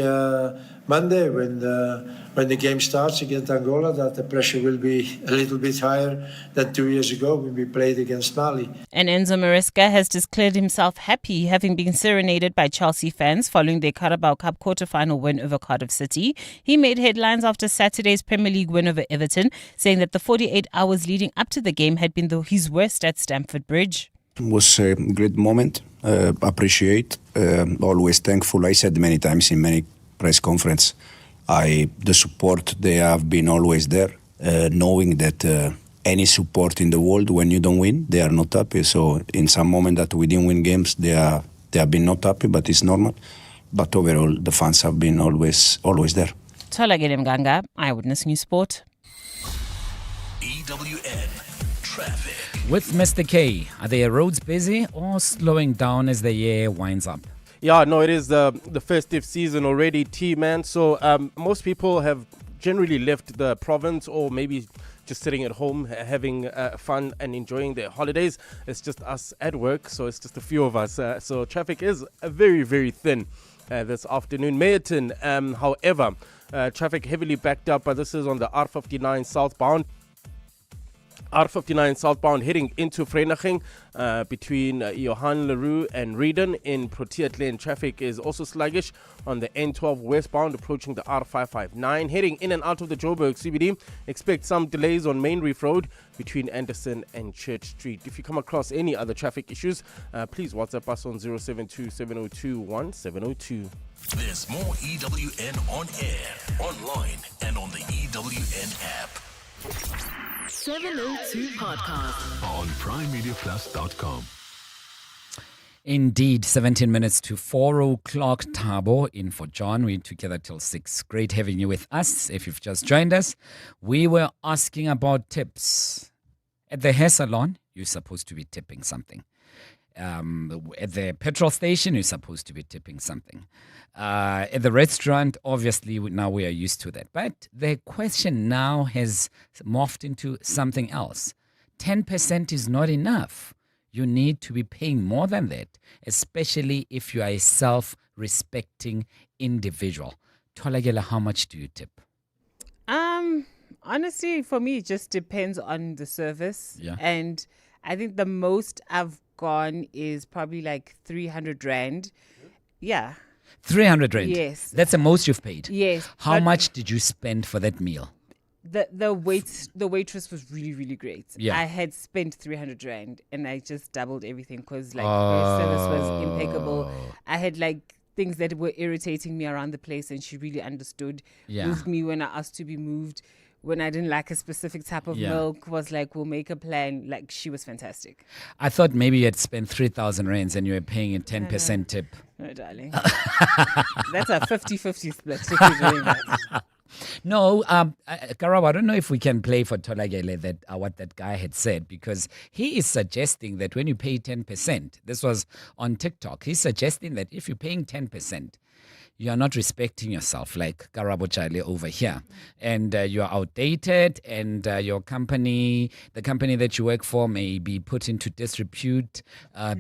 Monday, when the game starts against Angola, that the pressure will be a little bit higher than 2 years ago when we played against Mali. And Enzo Maresca has declared himself happy, having been serenaded by Chelsea fans following their Carabao Cup quarter-final win over Cardiff City. He made headlines after Saturday's Premier League win over Everton, saying that the 48 hours leading up to the game had been his worst at Stamford Bridge. It was a great moment. Appreciate. Always thankful. I said many times in many press conference, the support, they have been always there, knowing that any support in the world, when you don't win, they are not happy. So in some moment that we didn't win games, they have been not happy, but it's normal. But overall, the fans have been always there. Tolagele Mganga, Eyewitness News Sport. EWN Traffic. With Mr. K, are their roads busy or slowing down as the year winds up? Yeah, no, it is the festive season already, T-man. So most people have generally left the province or maybe just sitting at home having fun and enjoying their holidays. It's just us at work, so it's just a few of us. So traffic is very, very thin this afternoon. Meyerton, however, traffic heavily backed up, but this is on the R59 southbound. R59 southbound heading into Vereeniging between Johan Leroux and Reeden in Protea Lane. Traffic is also sluggish on the N12 westbound approaching the R559. Heading in and out of the Joburg CBD, expect some delays on Main Reef Road between Anderson and Church Street. If you come across any other traffic issues, please WhatsApp us on 072 702 1702. There's more EWN on air, online, and on the EWN app. 702 Podcast on primemediaplus.com. Indeed, 17 minutes to 4 o'clock. Tabo in for John. We're together till 6. Great having you with us. If you've just joined us, we were asking about tips. At the hair salon, you're supposed to be tipping something. At the petrol station, you're supposed to be tipping something. At the restaurant, obviously, now we are used to that. But the question now has morphed into something else. 10% is not enough. You need to be paying more than that, especially if you are a self-respecting individual. Tolagela, how much do you tip? Honestly, for me, it just depends on the service. Yeah. And I think the most I've gone is probably like 300 Rand. Yeah. 300 Rand? Yes. That's the most you've paid? Yes. How much did you spend for that meal? The waitress was really, really great. Yeah. I had spent 300 Rand and I just doubled everything because her service was impeccable. I had like things that were irritating me around the place and she really understood. Yeah. Moved me when I asked to be moved. When I didn't like a specific type of milk, was like, we'll make a plan. Like, she was fantastic. I thought maybe you had spent 3,000 rands and you were paying a 10% tip. No, darling. That's a 50-50 split if you're doing that. No, Karabo, I don't know if we can play for Tolagele that what that guy had said, because he is suggesting that when you pay 10%, this was on TikTok, he's suggesting that if you're paying 10%, you are not respecting yourself like Karabo Chale over here. And you are outdated and your company, the company that you work for may be put into disrepute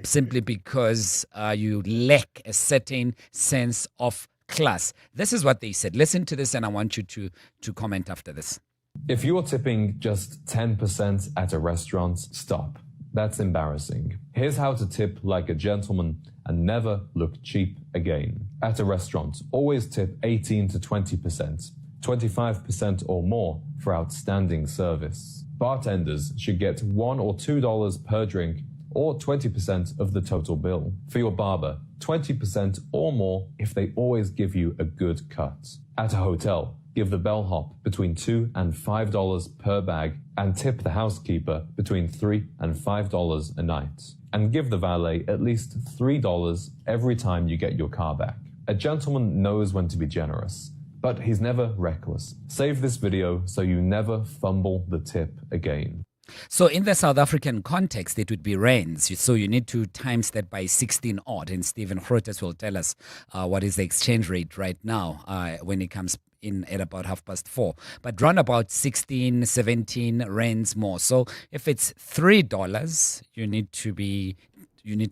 simply because you lack a certain sense of class. This is what they said. Listen to this and I want you to comment after this. If you're tipping just 10% at a restaurant, stop. That's embarrassing. Here's how to tip like a gentleman and never look cheap again. At a restaurant, always tip 18 to 20%, 25% or more for outstanding service. Bartenders should get $1 or $2 per drink or 20% of the total bill. For your barber, 20% or more if they always give you a good cut. At a hotel, give the bellhop between $2 and $5 per bag and tip the housekeeper between $3 and $5 a night. And give the valet at least $3 every time you get your car back. A gentleman knows when to be generous, but he's never reckless. Save this video so you never fumble the tip again. So in the South African context, it would be rands. So you need to times that by 16 odd. And Stephen Grotes will tell us what is the exchange rate right now when it comes in at about 4:30. But round about 16, 17 rands more. So if it's $3, you need to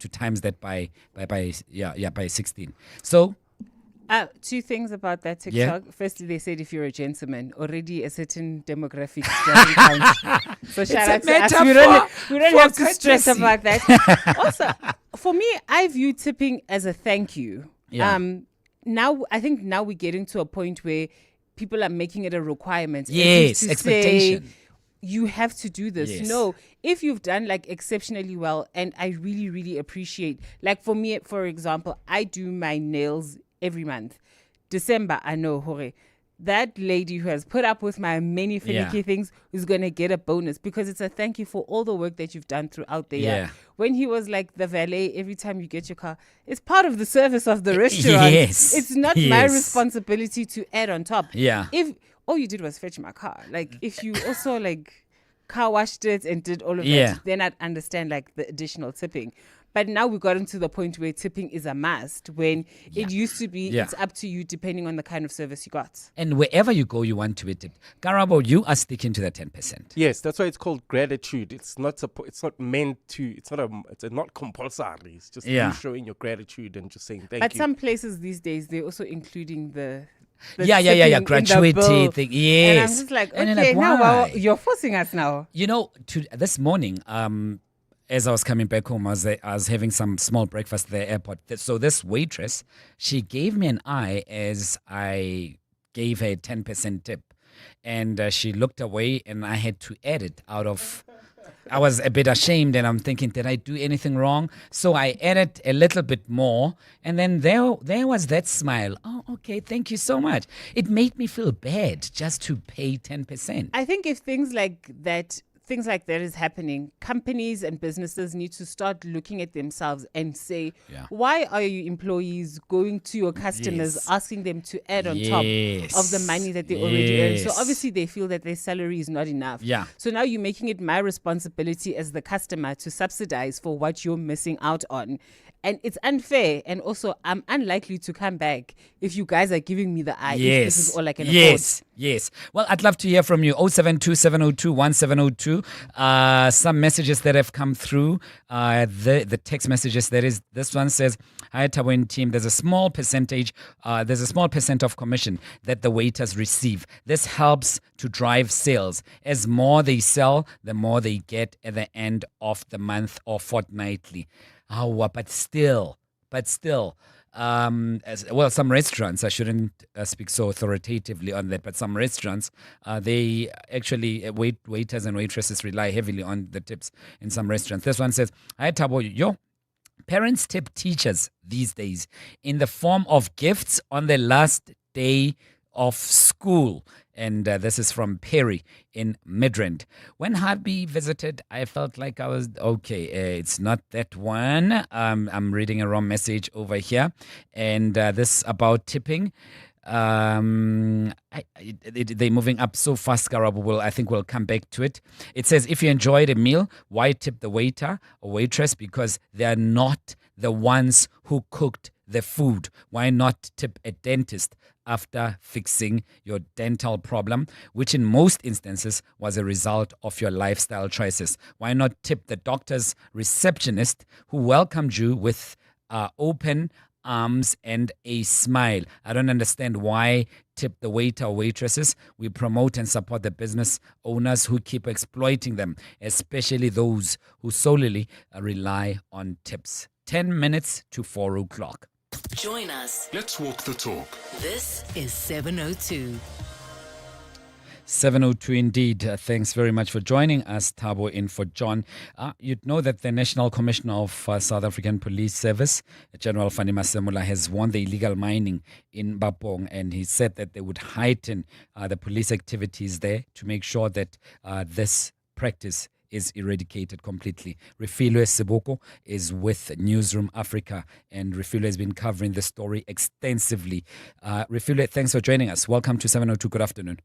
times that by 16. So two things about that TikTok. Yeah. Firstly, they said if you're a gentleman, already a certain demographic doesn't count. So shout out to us. We don't have to stress about that. Also, for me, I view tipping as a thank you. Yeah. Now, I think now we're getting to a point where people are making it a requirement. Yes, as if to expectation. say, you have to do this. Yes. No, if you've done like exceptionally well, and I really, really appreciate, like for me, for example, I do my nails every month. December, I know, hore, that lady who has put up with my many finicky things is going to get a bonus because it's a thank you for all the work that you've done throughout the year. When he was like the valet, every time you get your car, it's part of the service of the restaurant. Yes. It's not my responsibility to add on top. Yeah. If all you did was fetch my car, like if you also like car washed it and did all of Yeah. that, then I'd understand like the additional tipping. But now we've gotten to the point where tipping is a must when it used to be it's up to you depending on the kind of service you got. And wherever you go, you want to be tipped. Garabo, you are sticking to the 10%. Yes, that's why it's called gratitude. It's not meant to. It's not compulsory. It's just you showing your gratitude and just saying thank But you. some places these days they're also including the gratuity thing. Yes. And I'm just like, And okay, then now why? you're forcing us now. You know, this morning, as I was coming back home, I was having some small breakfast at the airport. So this waitress, she gave me an eye as I gave her a 10% tip. And she looked away and I had to add it out of... I was a bit ashamed and I'm thinking, did I do anything wrong? So I added a little bit more. And then there was that smile. Oh, okay, thank you so much. It made me feel bad just to pay 10%. I think if things like that is happening, companies and businesses need to start looking at themselves and say, why are you employees going to your customers asking them to add on top of the money that they already earn? So obviously they feel that their salary is not enough. Yeah. So now you're making it my responsibility as the customer to subsidize for what you're missing out on. And it's unfair. And also, I'm unlikely to come back if you guys are giving me the eye. If this is all I can afford. Yes. Well, I'd love to hear from you. 072-702-1702. Some messages that have come through. The text messages. This one says, "Hi, Tawin team. There's a small percent of commission that the waiters receive. This helps to drive sales. As more they sell, the more they get at the end of the month or fortnightly." But still, some restaurants, I shouldn't speak so authoritatively on that, but some restaurants, they actually, waiters and waitresses rely heavily on the tips in some restaurants. This one says, "Hi, Tabo, parents tip teachers these days in the form of gifts on the last day of school." And this is from Perry in Midrand. When Harvey visited, I felt like I was, it's not that one. I'm reading a wrong message over here. And this about tipping. They're moving up so fast, Garabu. I think we'll come back to it. It says, if you enjoyed a meal, why tip the waiter or waitress? Because they're not the ones who cooked the food. Why not tip a dentist after fixing your dental problem, which in most instances was a result of your lifestyle choices? Why not tip the doctor's receptionist who welcomed you with open arms and a smile? I don't understand why tip the waiter or waitresses. We promote and support the business owners who keep exploiting them, especially those who solely rely on tips. 10 minutes to 4 o'clock. Join us. Let's walk the talk. This is 702. 702 indeed. Thanks very much for joining us, Thabo, in for John. You'd know that the National Commissioner of South African Police Service, General Fani Masemola, has warned the illegal mining in Bapong, and he said that they would heighten the police activities there to make sure that this practice is eradicated completely. Refilwe Seboko is with Newsroom Africa, and Refilwe has been covering the story extensively. Refilwe, thanks for joining us. Welcome to 702. Good afternoon.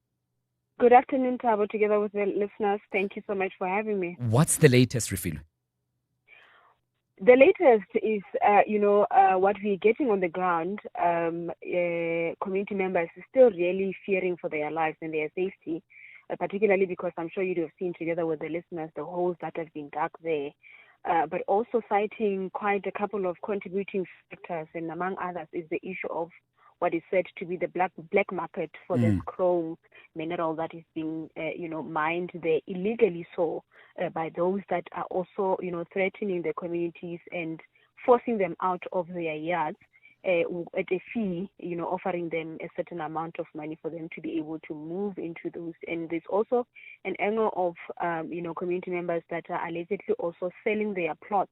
Good afternoon, Tabo, together with the listeners. Thank you so much for having me. What's the latest, Refilwe? The latest is, what we're getting on the ground. Community members are still really fearing for their lives and their safety, particularly because I'm sure you'd have seen together with the listeners the holes that have been dug there. But also citing quite a couple of contributing factors, and among others is the issue of what is said to be the black market for this chrome mineral that is being, mined there illegally, so by those that are also, threatening the communities and forcing them out of their yards at a fee, offering them a certain amount of money for them to be able to move into those. And there's also an angle of, community members that are allegedly also selling their plots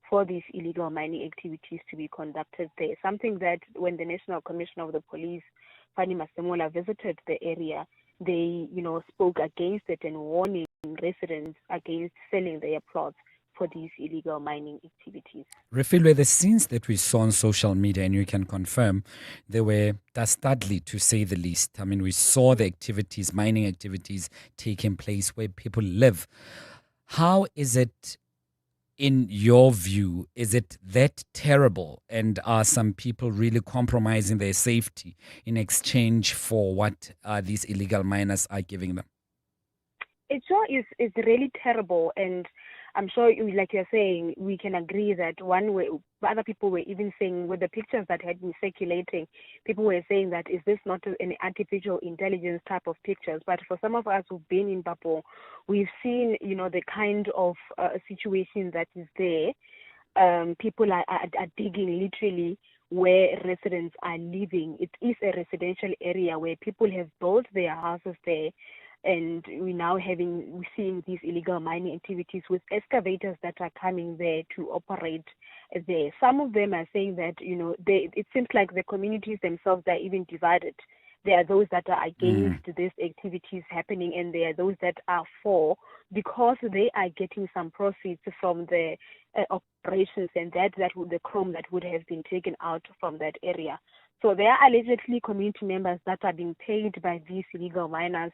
for these illegal mining activities to be conducted there. Something that when the National Commissioner of the Police, Fanny Masemola, visited the area, they, spoke against it and warning residents against selling their plots for these illegal mining activities. Refilwe, the scenes that we saw on social media, and you can confirm, they were dastardly to say the least. I mean, we saw the activities, mining activities taking place where people live. How is it, in your view, is it that terrible? And are some people really compromising their safety in exchange for what these illegal miners are giving them? It sure is really terrible, and I'm sure, like you're saying, we can agree that one way, other people were even saying with the pictures that had been circulating, people were saying that is this not an artificial intelligence type of pictures? But for some of us who've been in Bapong, we've seen, the kind of situation that is there. People are digging literally where residents are living. It is a residential area where people have built their houses there. And we're now seeing these illegal mining activities with excavators that are coming there to operate there. Some of them are saying that, it seems like the communities themselves are even divided. There are those that are against these activities happening, and there are those that are for, because they are getting some profits from the operations, and the chrome that would have been taken out from that area. So there are allegedly community members that are being paid by these illegal miners,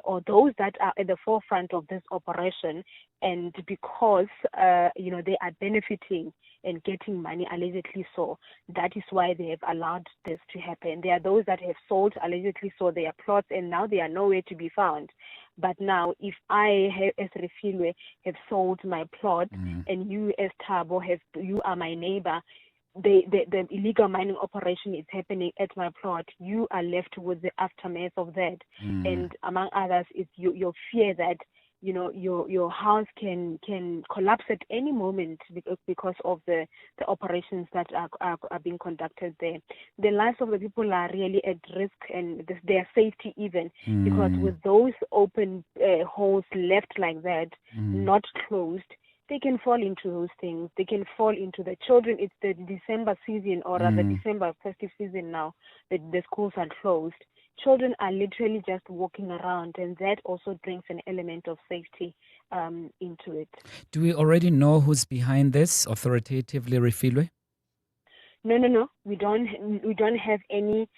or those that are at the forefront of this operation, and because they are benefiting and getting money, allegedly so, that is why they have allowed this to happen. There are those that have sold, allegedly so, their plots, and now they are nowhere to be found. But now, if I, as Refilwe, have sold my plot, and you, as Tabo, you are my neighbor, the illegal mining operation is happening at my plot, you are left with the aftermath of that. And among others is your fear that your house can collapse at any moment because of the operations that are being conducted there. The lives of the people are really at risk, and their safety even, because with those open holes left like that, not closed, they can fall into those things. They can fall into the children. It's the December season, or rather December festive season now, that the schools are closed. Children are literally just walking around, and that also brings an element of safety into it. Do we already know who's behind this authoritatively, Refilwe? No. We don't have any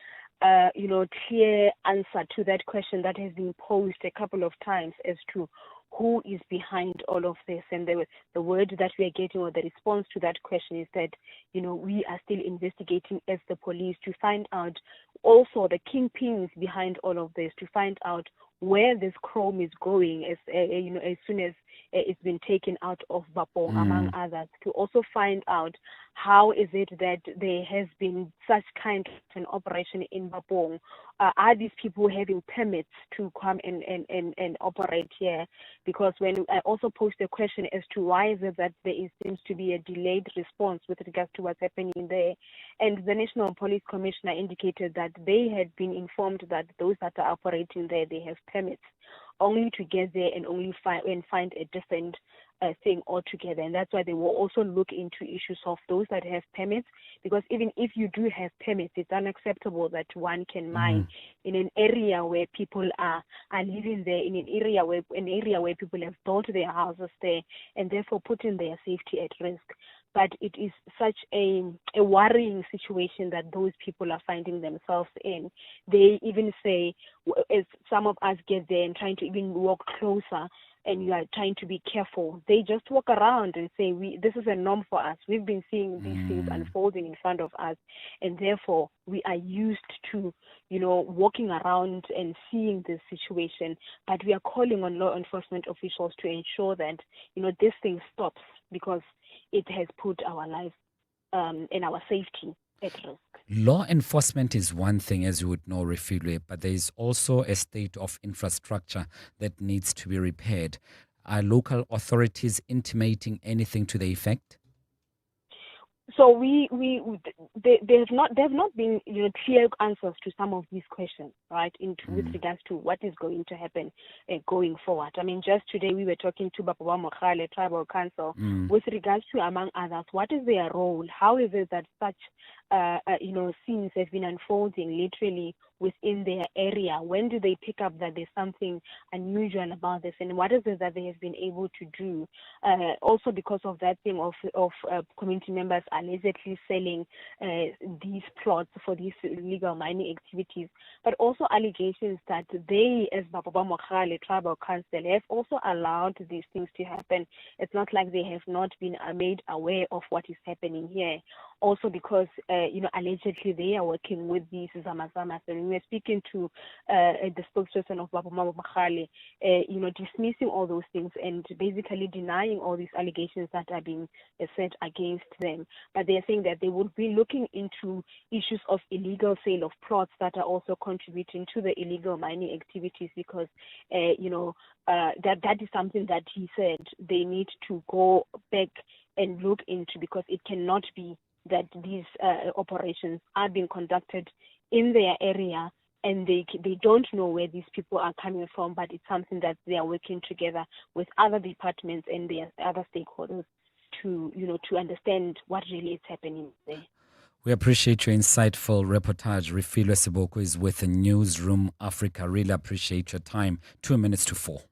clear answer to that question that has been posed a couple of times as to who is behind all of this. And the word that we are getting, or the response to that question, is that, we are still investigating as the police to find out also the kingpins behind all of this, to find out where this chrome is going as soon as it's been taken out of Bapong, among others, to also find out how is it that there has been such kind of an operation in Bapong. Are these people having permits to come and operate here? Because when I also posed a question as to why is it that there seems to be a delayed response with regards to what's happening there, and the National Police Commissioner indicated that they had been informed that those that are operating there, they have permits, only to get there and only find a different thing altogether. And that's why they will also look into issues of those that have permits, because even if you do have permits, it's unacceptable that one can mine in an area where people are living there, in an area where people have built their houses there, and therefore putting their safety at risk. but it is such a worrying situation that those people are finding themselves in. They even say, as some of us get there and trying to even walk closer, and you are trying to be careful, they just walk around and say, this is a norm for us. We've been seeing these things unfolding in front of us, and therefore we are used to, walking around and seeing this situation. But we are calling on law enforcement officials to ensure that, this thing stops, because it has put our lives and our safety at risk. Law enforcement is one thing, as you would know, Refilwe, but there is also a state of infrastructure that needs to be repaired. Are local authorities intimating anything to the effect? So there have not been clear answers to some of these questions, right? With regards to what is going to happen going forward. I mean, just today we were talking to Baba Mokhale Tribal Council with regards to, among others, what is their role? How is it that such scenes have been unfolding literally within their area? When do they pick up that there's something unusual about this, and what is it that they have been able to do? Also, because of that thing of community members allegedly selling these plots for these illegal mining activities, but also allegations that they, as Baba Mokhale Tribal Council, have also allowed these things to happen. It's not like they have not been made aware of what is happening here. Also because, allegedly they are working with these Zamazamas. And we were speaking to the spokesperson of Baba Mokhale, dismissing all those things and basically denying all these allegations that are being said against them. But they are saying that they would be looking into issues of illegal sale of plots that are also contributing to the illegal mining activities, because, that is something that he said they need to go back and look into, because it cannot be that these operations are being conducted in their area and they don't know where these people are coming from, but it's something that they are working together with other departments and their other stakeholders to understand what really is happening there. We appreciate your insightful reportage. Refilwe Seboko is with the Newsroom Africa. Really appreciate your time. 2 minutes to 4.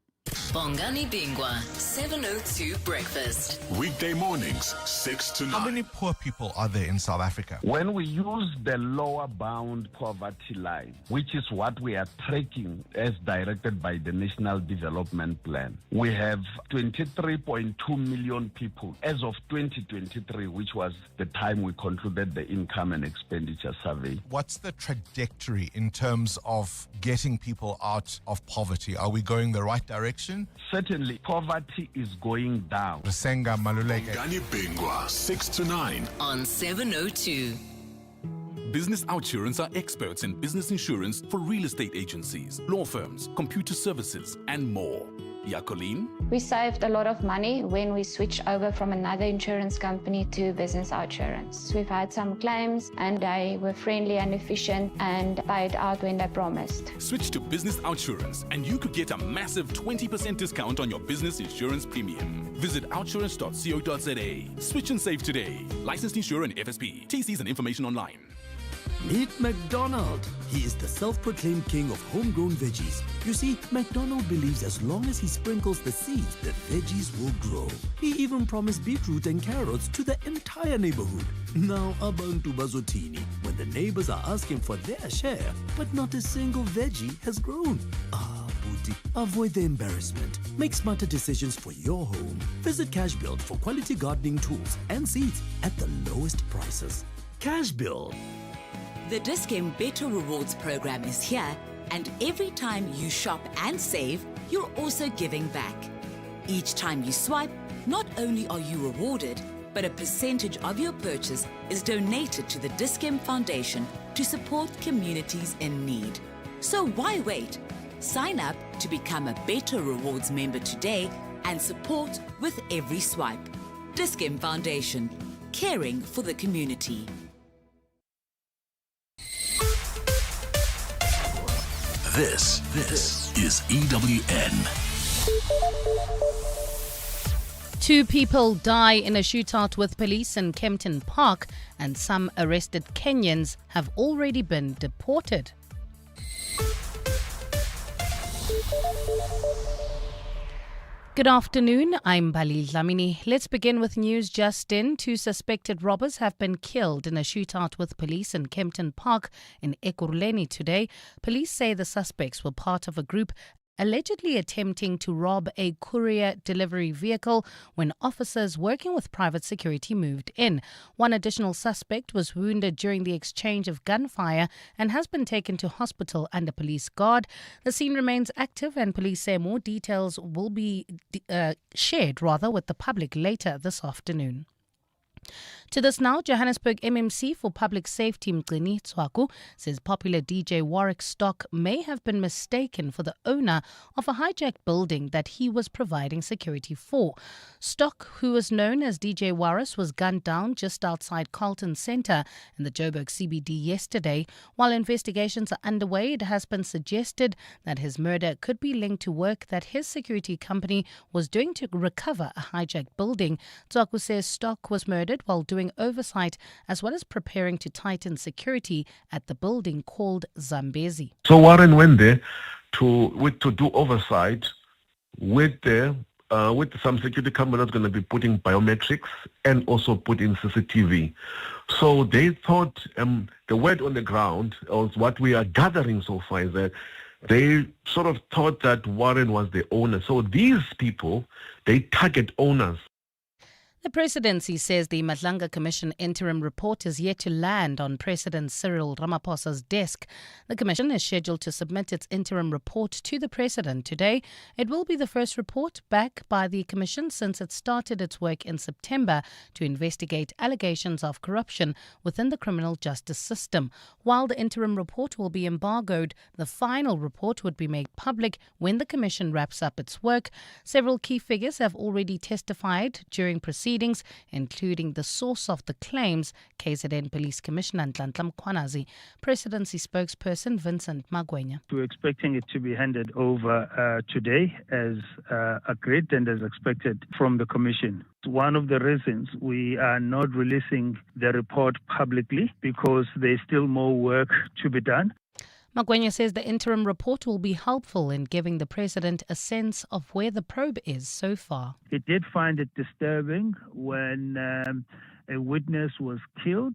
Bongani Bingwa, 702 Breakfast. Weekday mornings, 6 to 9. How many poor people are there in South Africa? When we use the lower bound poverty line, which is what we are tracking as directed by the National Development Plan, we have 23.2 million people as of 2023, which was the time we concluded the income and expenditure survey. What's the trajectory in terms of getting people out of poverty? Are we going the right direction? Certainly, poverty is going down. Rasenga Maluleke. Bongani Bingwa, 6 to 9. On 702. Business Outsurance are experts in business insurance for real estate agencies, law firms, computer services, and more. Yakolin? We saved a lot of money when we switched over from another insurance company to Business Outsurance. We've had some claims and they were friendly and efficient and paid out when they promised. Switch to Business Outsurance and you could get a massive 20% discount on your business insurance premium. Visit outsurance.co.za. Switch and save today. Licensed insurer and FSP. TCs and information online. Meet McDonald. He is the self-proclaimed king of homegrown veggies. You see, McDonald believes as long as he sprinkles the seeds, the veggies will grow. He even promised beetroot and carrots to the entire neighborhood. Now, abantu bazotini, when the neighbors are asking for their share, but not a single veggie has grown. Booty, avoid the embarrassment. Make smarter decisions for your home. Visit Cashbuild for quality gardening tools and seeds at the lowest prices. Cashbuild. The Dis-Chem Better Rewards program is here, and every time you shop and save, you're also giving back. Each time you swipe, not only are you rewarded, but a percentage of your purchase is donated to the Dis-Chem Foundation to support communities in need. So why wait? Sign up to become a Better Rewards member today and support with every swipe. Dis-Chem Foundation, caring for the community. This is EWN. 2 people die in a shootout with police in Kempton Park, and some arrested Kenyans have already been deported. Good afternoon, I'm Bali Dlamini. Let's begin with news just in. 2 suspected robbers have been killed in a shootout with police in Kempton Park in Ekurhuleni today. Police say the suspects were part of a group allegedly attempting to rob a courier delivery vehicle when officers working with private security moved in. One additional suspect was wounded during the exchange of gunfire and has been taken to hospital under police guard. The scene remains active and police say more details will be shared with the public later this afternoon. To this now, Johannesburg MMC for Public Safety Mgcini Tswaku says popular DJ Warras stock may have been mistaken for the owner of a hijacked building that he was providing security for. Stock, who was known as DJ Warras, was gunned down just outside Carlton Centre in the Joburg CBD yesterday. While investigations are underway, it has been suggested that his murder could be linked to work that his security company was doing to recover a hijacked building. Tswaku says Stock was murdered while doing oversight as well as preparing to tighten security at the building called Zambezi. So Warren went there to do oversight with some security company that's going to be putting biometrics and also put in CCTV. So they thought the word on the ground, or what we are gathering so far, is that they sort of thought that Warren was the owner. So these people, they target owners. The presidency says the Madlanga Commission interim report is yet to land on President Cyril Ramaphosa's desk. The commission is scheduled to submit its interim report to the president today. It will be the first report back by the commission since it started its work in September to investigate allegations of corruption within the criminal justice system. While the interim report will be embargoed, the final report would be made public when the commission wraps up its work. Several key figures have already testified during proceedings, including the source of the claims, KZN Police Commissioner Nhlanhla Mkhwanazi. Presidency spokesperson Vincent Magwenya. We're expecting it to be handed over today as agreed and as expected from the Commission. One of the reasons we are not releasing the report publicly because there's still more work to be done. Magwenya says the interim report will be helpful in giving the president a sense of where the probe is so far. It did find it disturbing when a witness was killed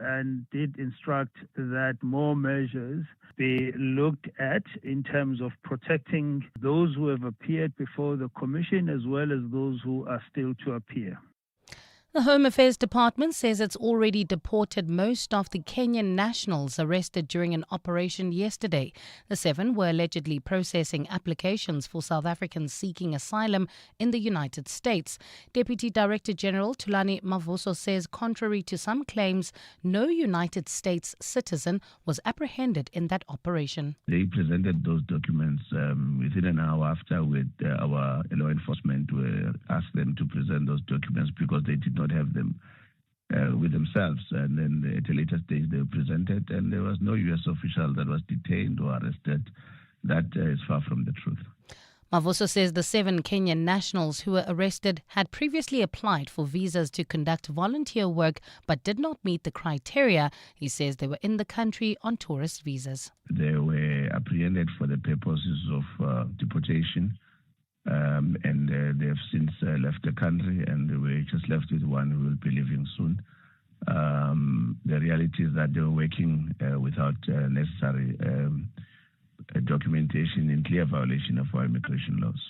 and did instruct that more measures be looked at in terms of protecting those who have appeared before the commission as well as those who are still to appear. The Home Affairs Department says it's already deported most of the Kenyan nationals arrested during an operation yesterday. The 7 were allegedly processing applications for South Africans seeking asylum in the United States. Deputy Director General Thulani Mavuso says contrary to some claims, no United States citizen was apprehended in that operation. They presented those documents within an hour after our law enforcement asked them to present those documents because they did not have them with themselves, and then at a later stage they were presented, and there was no U.S. official that was detained or arrested. That is far from the truth. Mavuso says the 7 Kenyan nationals who were arrested had previously applied for visas to conduct volunteer work but did not meet the criteria. He says they were in the country on tourist visas. They were apprehended for the purposes of deportation. And they have since left the country, and we're just left with one who will be leaving soon. The reality is that they were working without necessary documentation in clear violation of our immigration laws.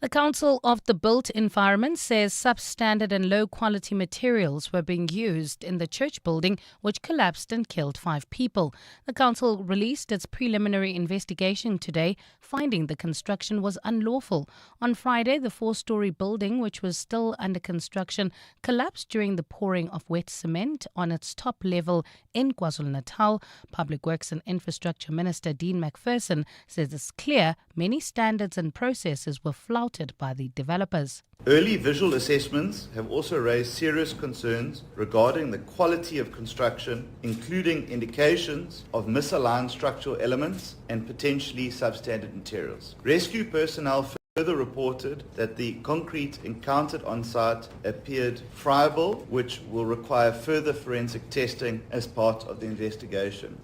The Council of the Built Environment says substandard and low-quality materials were being used in the church building, which collapsed and killed 5 people. The council released its preliminary investigation today, finding the construction was unlawful. On Friday, the 4-story building, which was still under construction, collapsed during the pouring of wet cement on its top level in KwaZulu-Natal. Public Works and Infrastructure Minister Dean McPherson says it's clear many standards and processes were flouted by the developers. Early visual assessments have also raised serious concerns regarding the quality of construction, including indications of misaligned structural elements and potentially substandard materials. Rescue personnel further reported that the concrete encountered on site appeared friable, which will require further forensic testing as part of the investigation.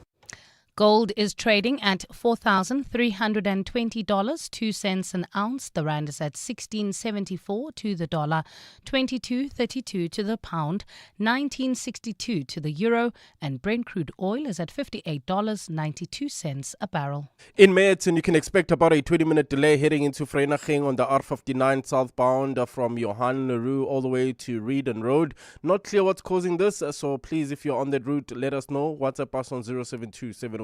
Gold is trading at $4,320, 2 cents an ounce. The rand is at 16.74 to the dollar, 22.32 to the pound, 19.62 to the euro, and Brent crude oil is at $58.92 a barrel. In Meyerton, you can expect about a 20-minute delay heading into Vereeniging on the R59 southbound from Johan Leroux all the way to Reedon Road. Not clear what's causing this, so please, if you're on that route, let us know. WhatsApp us on 072-702-1702.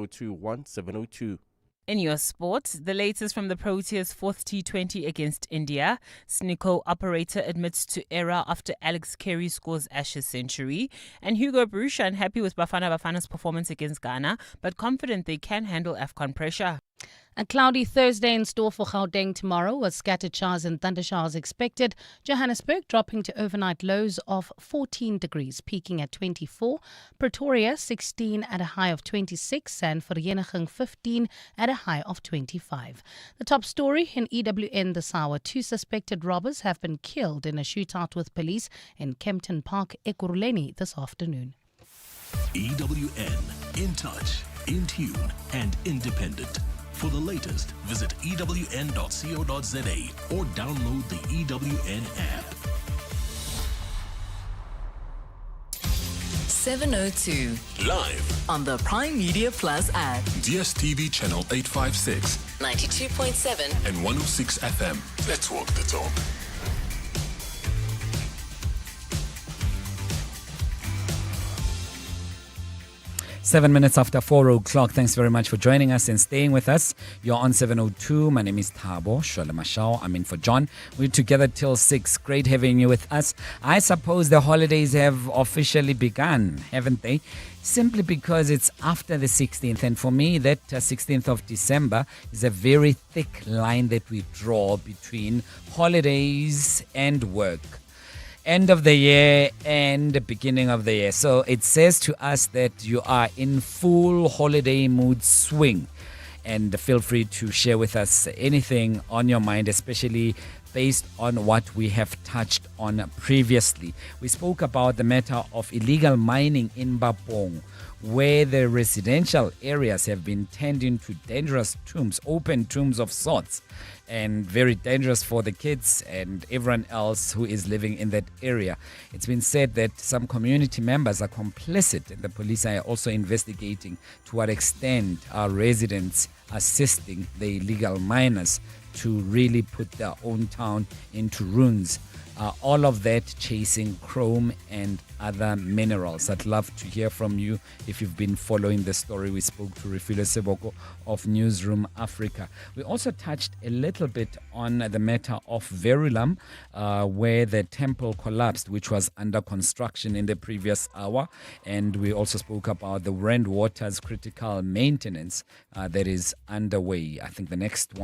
In your sport, the latest from the Proteas' fourth T20 against India. Snooker operator admits to error after Alex Carey scores Ashes century. And Hugo Broos unhappy with Bafana Bafana's performance against Ghana, but confident they can handle AFCON pressure. A cloudy Thursday in store for Gauteng tomorrow, with scattered showers and thundershowers expected. Johannesburg dropping to overnight lows of 14 degrees, peaking at 24. Pretoria 16 at a high of 26, and Vereeniging 15 at a high of 25. The top story in EWN this hour: 2 suspected robbers have been killed in a shootout with police in Kempton Park, Ekurhuleni this afternoon. EWN, in touch, in tune, and independent. For the latest, visit ewn.co.za or download the EWN app. 702. Live On the Prime Media Plus app. DSTV channel 856 92.7 and 106 FM. Let's walk the talk. 7 minutes after 4 o'clock. Thanks very much for joining us and staying with us. You're on 702. My name is Thabo Sholemashao. I'm in for John. We're together till 6. Great having you with us. I suppose the holidays have officially begun, haven't they? Simply because it's after the 16th. And for me, that 16th of December is a very thick line that we draw between holidays and work. End of the year and the beginning of the year. So it says to us that you are in full holiday mood swing. And feel free to share with us anything on your mind, especially based on what we have touched on previously. We spoke about the matter of illegal mining in Bapong, where the residential areas have been turned into dangerous tombs, open tombs of sorts, and very dangerous for the kids and everyone else who is living in that area. It's been said that some community members are complicit, and the police are also investigating to what extent are residents assisting the illegal miners to really put their own town into ruins. All of that chasing chrome and other minerals. I'd love to hear from you if you've been following the story. We spoke to Refilwe Seboko of Newsroom Africa. We also touched a little bit on the matter of Verulam, where the temple collapsed, which was under construction in the previous hour. And we also spoke about the Rand Water's critical maintenance that is underway. I think the next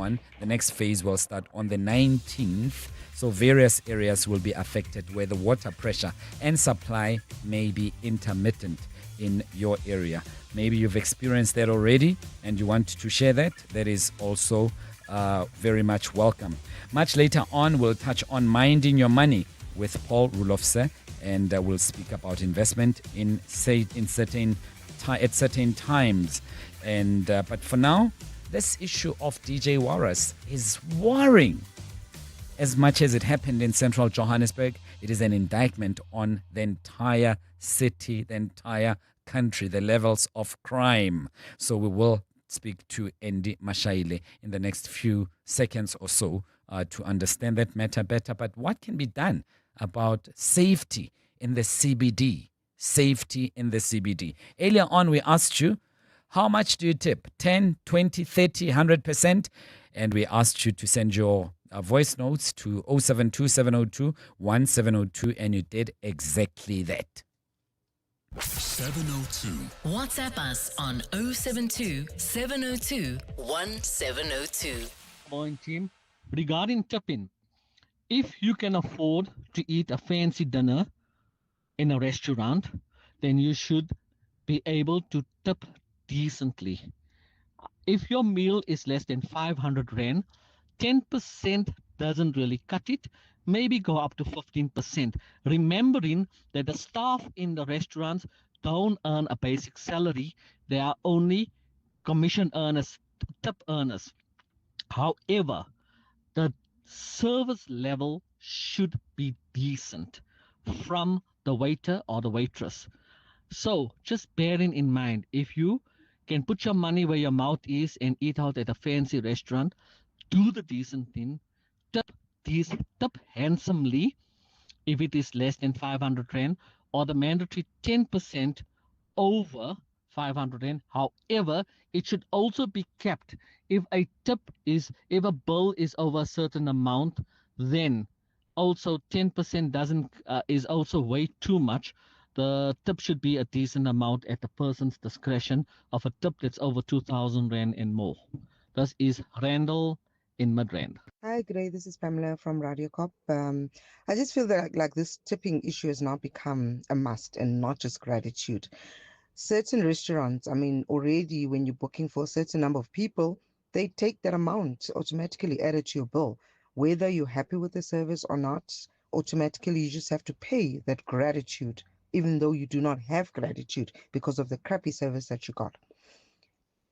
phase will start on the 19th. So various areas will be affected where the water pressure and supply may be intermittent in your area. Maybe you've experienced that already and you want to share that. That is also very much welcome. Much later on, we'll touch on minding your money with Paul Rulofse, and we'll speak about investment at certain times. And but for now, this issue of DJ Warras is worrying. As much as it happened in central Johannesburg, it is an indictment on the entire city, the entire country, the levels of crime. So we will speak to Andy Mashaile in the next few seconds or so to understand that matter better. But what can be done about safety in the CBD? Safety in the CBD. Earlier on, we asked you, how much do you tip? 10, 20, 30, 100%? And we asked you to send your voice notes to 072-702-1702, and you did exactly that. 702. WhatsApp us on 072-702-1702. Morning, team. Regarding tipping, if you can afford to eat a fancy dinner in a restaurant, then you should be able to tip decently. If your meal is less than 500 Rand, 10% doesn't really cut it. Maybe go up to 15%. Remembering that the staff in the restaurants don't earn a basic salary. They are only commission earners, tip earners. However, the service level should be decent from the waiter or the waitress. So just bearing in mind, if you can put your money where your mouth is and eat out at a fancy restaurant, do the decent thing, tip handsomely if it is less than 500 rand, or the mandatory 10% over 500 rand. However, it should also be kept. If a bill is over a certain amount, then also 10% is also way too much. The tip should be a decent amount at the person's discretion of a tip that's over 2,000 rand and more. This is Randall in Midrand. Hi, Gray. This is Pamela from Radio Cop. I just feel that like this tipping issue has now become a must and not just gratitude. Certain restaurants, I mean, already when you're booking for a certain number of people, they take that amount automatically added to your bill. Whether you're happy with the service or not, automatically you just have to pay that gratitude, even though you do not have gratitude because of the crappy service that you got.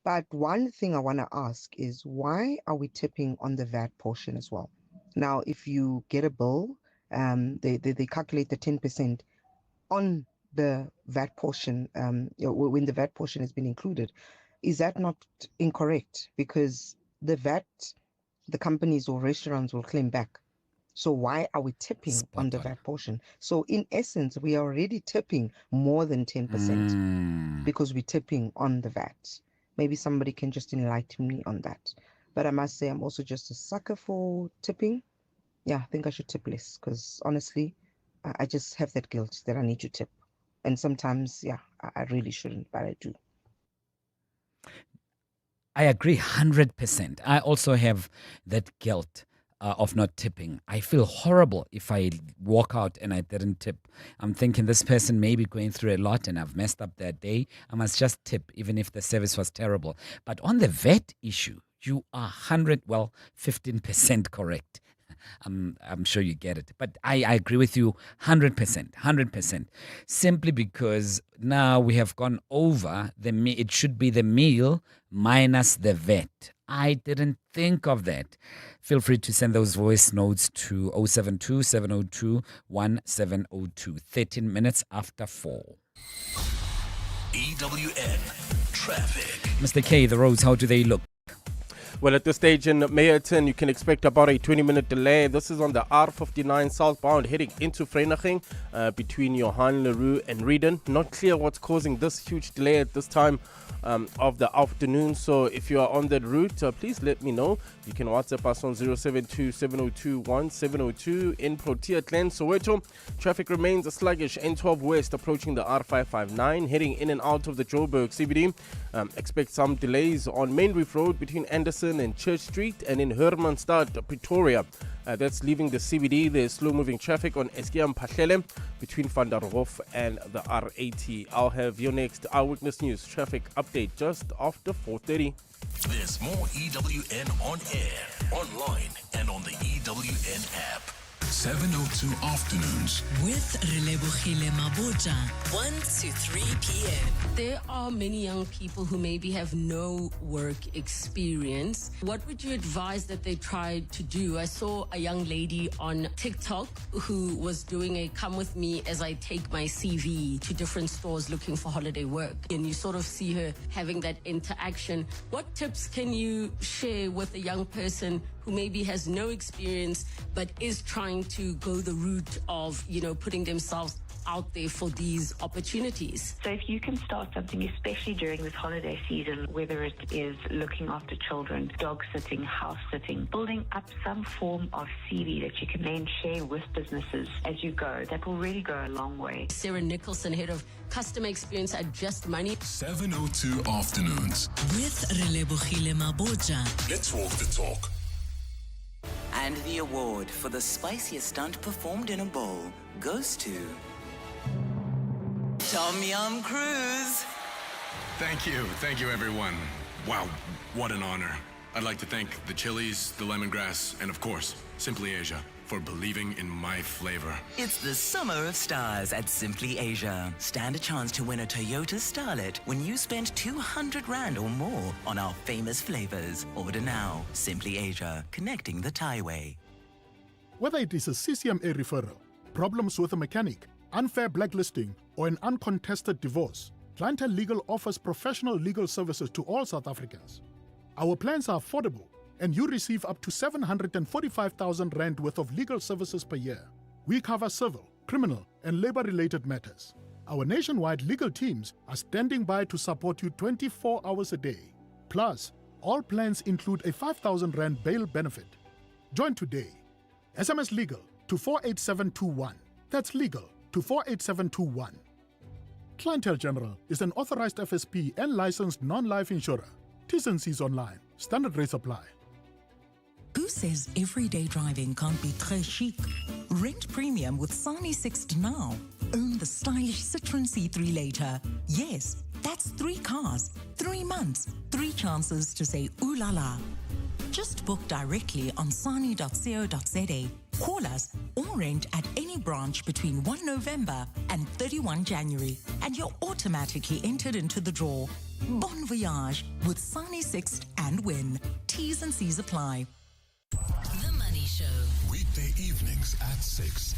But one thing I want to ask is, why are we tipping on the VAT portion as well? Now, if you get a bill, they calculate the 10% on the VAT portion, when the VAT portion has been included. Is that not incorrect? Because the VAT, the companies or restaurants will claim back. So why are we tipping on the VAT portion? So in essence, we are already tipping more than 10% because we're tipping on the VAT. Maybe somebody can just enlighten me on that. But I must say, I'm also just a sucker for tipping. Yeah, I think I should tip less because honestly, I just have that guilt that I need to tip. And sometimes, yeah, I really shouldn't, but I do. I agree 100%. I also have that guilt of not tipping. I feel horrible if I walk out and I didn't tip. I'm thinking this person may be going through a lot and I've messed up their day. I must just tip even if the service was terrible. But on the VAT issue, you are 15% correct. I'm sure you get it. But I agree with you 100%. Simply because now we have gone over it should be the meal minus the VAT. I didn't think of that. Feel free to send those voice notes to 072 702 1702. 13 minutes after 4. EWN Traffic. Mr. K, the roads, how do they look? Well, at this stage in Meyerton, you can expect about a 20-minute delay. This is on the R59 southbound heading into Vereeniging between Johan Leroux and Reeden. Not clear what's causing this huge delay at this time of the afternoon. So if you are on that route, please let me know. You can WhatsApp us on 072-702-1702 in Protea Clan, Soweto. Traffic remains sluggish. N12 West approaching the R559, heading in and out of the Joburg CBD. Expect some delays on Main Reef Road between Anderson and Church Street, and in Hermanstad, Pretoria. That's leaving the CBD. There's slow-moving traffic on Eskiam Pahlele between Van der Hof and the R80. I'll have your next Eyewitness News traffic update just after 4:30. There's more EWN on air, online, and on the EWN app. 702 Afternoons. With Relebohile Maboja, 1 to 3 p.m. There are many young people who maybe have no work experience. What would you advise that they try to do? I saw a young lady on TikTok who was doing a come with me as I take my CV to different stores looking for holiday work. And you sort of see her having that interaction. What tips can you share with a young person who maybe has no experience but is trying to go the route of, putting themselves out there for these opportunities? So if you can start something, especially during this holiday season, whether it is looking after children, dog sitting, house sitting, building up some form of CV that you can then share with businesses as you go, that will really go a long way. Sarah Nicholson, head of customer experience at Just Money. 702 Afternoons. With Relebohile Maboja. Let's walk the talk. And the award for the spiciest stunt performed in a bowl goes to Tom Yum Cruise. Thank you everyone. Wow, what an honor. I'd like to thank the chilies, the lemongrass, and of course, Simply Asia for for believing in my flavor. It's the summer of stars at Simply Asia. Stand a chance to win a Toyota Starlet when you spend 200 Rand or more on our famous flavors. Order now. Simply Asia, connecting the Thaiway. Whether it is a CCMA referral, problems with a mechanic, unfair blacklisting, or an uncontested divorce, Clientele Legal offers professional legal services to all South Africans. Our plans are affordable, and you receive up to 745,000 Rand worth of legal services per year. We cover civil, criminal, and labor-related matters. Our nationwide legal teams are standing by to support you 24 hours a day. Plus, all plans include a 5,000 Rand bail benefit. Join today. SMS LEGAL to 48721. That's legal to 48721. Clientele General is an authorized FSP and licensed non-life insurer. T's and C's online. Standard rates apply. Who says everyday driving can't be très chic? Rent premium with Sani Sixt now. Own the stylish Citroen C3 later. Yes, that's 3 cars, 3 months, 3 chances to say ooh la la. Just book directly on sani.co.za. Call us or rent at any branch between 1 November and 31 January, and you're automatically entered into the draw. Bon voyage with Sani Sixt and win. T's and C's apply. The Money Show. Weekday evenings at 6.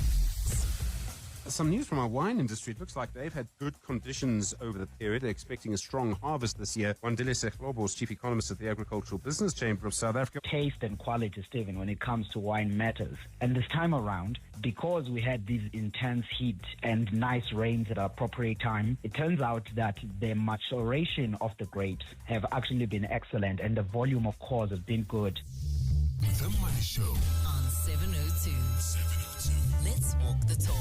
Some news from our wine industry. It looks like they've had good conditions over the period. They're expecting a strong harvest this year. Wandile Sekhlobos, Chief Economist at the Agricultural Business Chamber of South Africa. Taste and quality, Stephen, when it comes to wine matters. And this time around, because we had these intense heat and nice rains at an appropriate time, it turns out that the maturation of the grapes have actually been excellent, and the volume of cores has been good. The Money Show on 702. Let's walk the talk.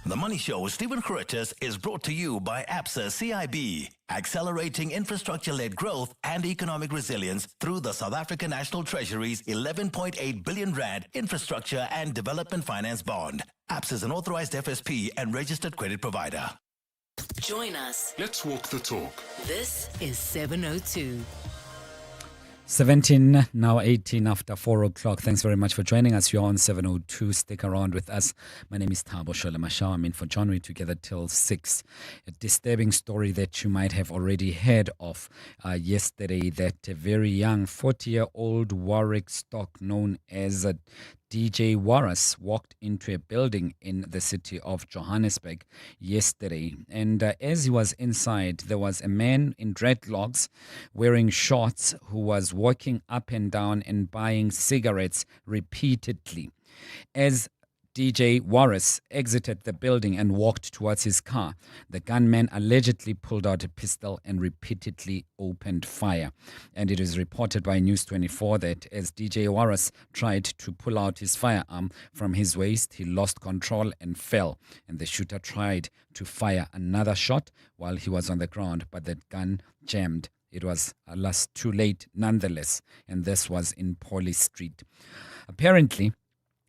The Money Show with Stephen Khuritis is brought to you by ABSA CIB, accelerating infrastructure-led growth and economic resilience through the South African National Treasury's 11.8 billion Rand Infrastructure and Development Finance Bond. ABSA is an authorized FSP and registered credit provider. Join us. Let's walk the talk. This is 702. 17, now 18 after 4 o'clock. Thanks very much for joining us. You're on 702. Stick around with us. My name is Thabo Sholemashao. I'm in for John. We're together till 6. A disturbing story that you might have already heard of yesterday, that a very young 40-year-old Warwick stock known as DJ Warras walked into a building in the city of Johannesburg yesterday. And as he was inside, there was a man in dreadlocks wearing shorts who was walking up and down and buying cigarettes repeatedly. As DJ Warras exited the building and walked towards his car, the gunman allegedly pulled out a pistol and repeatedly opened fire. And it is reported by News 24 that as DJ Warras tried to pull out his firearm from his waist, he lost control and fell. And the shooter tried to fire another shot while he was on the ground, but the gun jammed. It was, alas, too late nonetheless. And this was in Pauly Street. Apparently,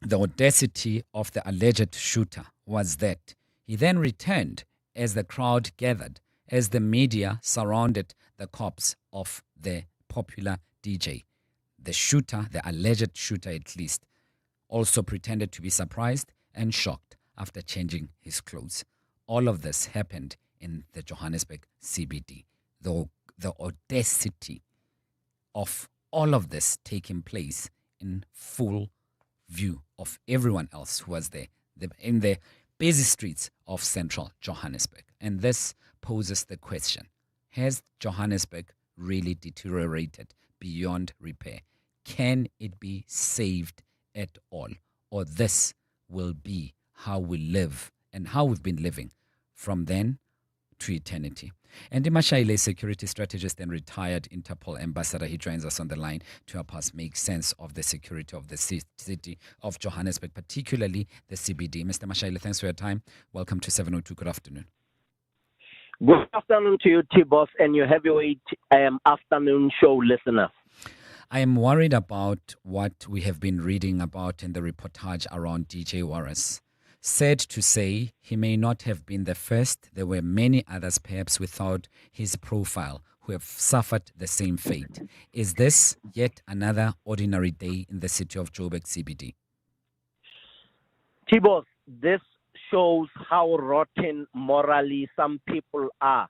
the audacity of the alleged shooter was that he then returned as the crowd gathered, as the media surrounded the corpse of the popular DJ. The shooter, the alleged shooter at least, also pretended to be surprised and shocked after changing his clothes. All of this happened in the Johannesburg CBD. The audacity of all of this taking place in full view of everyone else who was there in the busy streets of central Johannesburg. And this poses the question, has Johannesburg really deteriorated beyond repair? Can it be saved at all? Or this will be how we live and how we've been living from then to eternity? Andy Mashaile, security strategist and retired Interpol ambassador, he joins us on the line to help us make sense of the security of the city of Johannesburg, particularly the CBD. Mr. Mashaile, thanks for your time. Welcome to 702. Good afternoon. Good afternoon to you, T-Boss, and your heavyweight afternoon show listeners. I am worried about what we have been reading about in the reportage around DJ Warras. Sad to say, he may not have been the first. There were many others, perhaps without his profile, who have suffered the same fate. Is this yet another ordinary day in the city of Joburg CBD? Tibos, this shows how rotten morally some people are.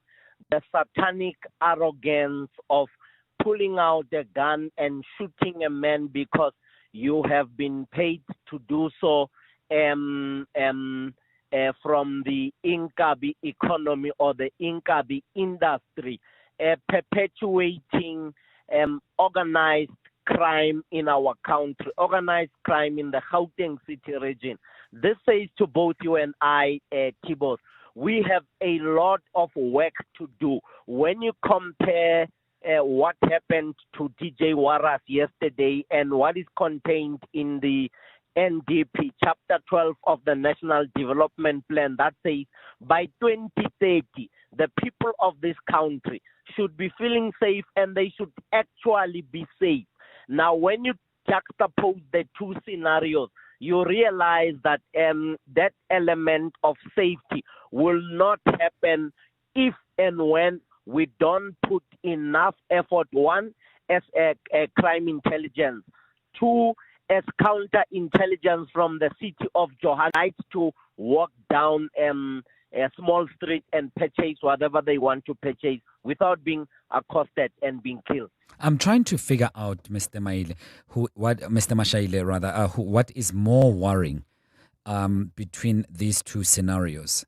The satanic arrogance of pulling out a gun and shooting a man because you have been paid to do so from the Inkabi economy or the Inkabi industry, perpetuating organized crime in our country, organized crime in the Gauteng City region. This says to both you and I, Tibos, we have a lot of work to do. When you compare what happened to DJ Warras yesterday and what is contained in the NDP Chapter 12 of the National Development Plan that says by 2030, the people of this country should be feeling safe and they should actually be safe. Now, when you juxtapose the two scenarios, you realize that that element of safety will not happen if and when we don't put enough effort, one, as a crime intelligence, two, as counterintelligence from the city of Johannesburg to walk down a small street and purchase whatever they want to purchase without being accosted and being killed. I'm trying to figure out, Mr. Mashaile, what is more worrying between these two scenarios.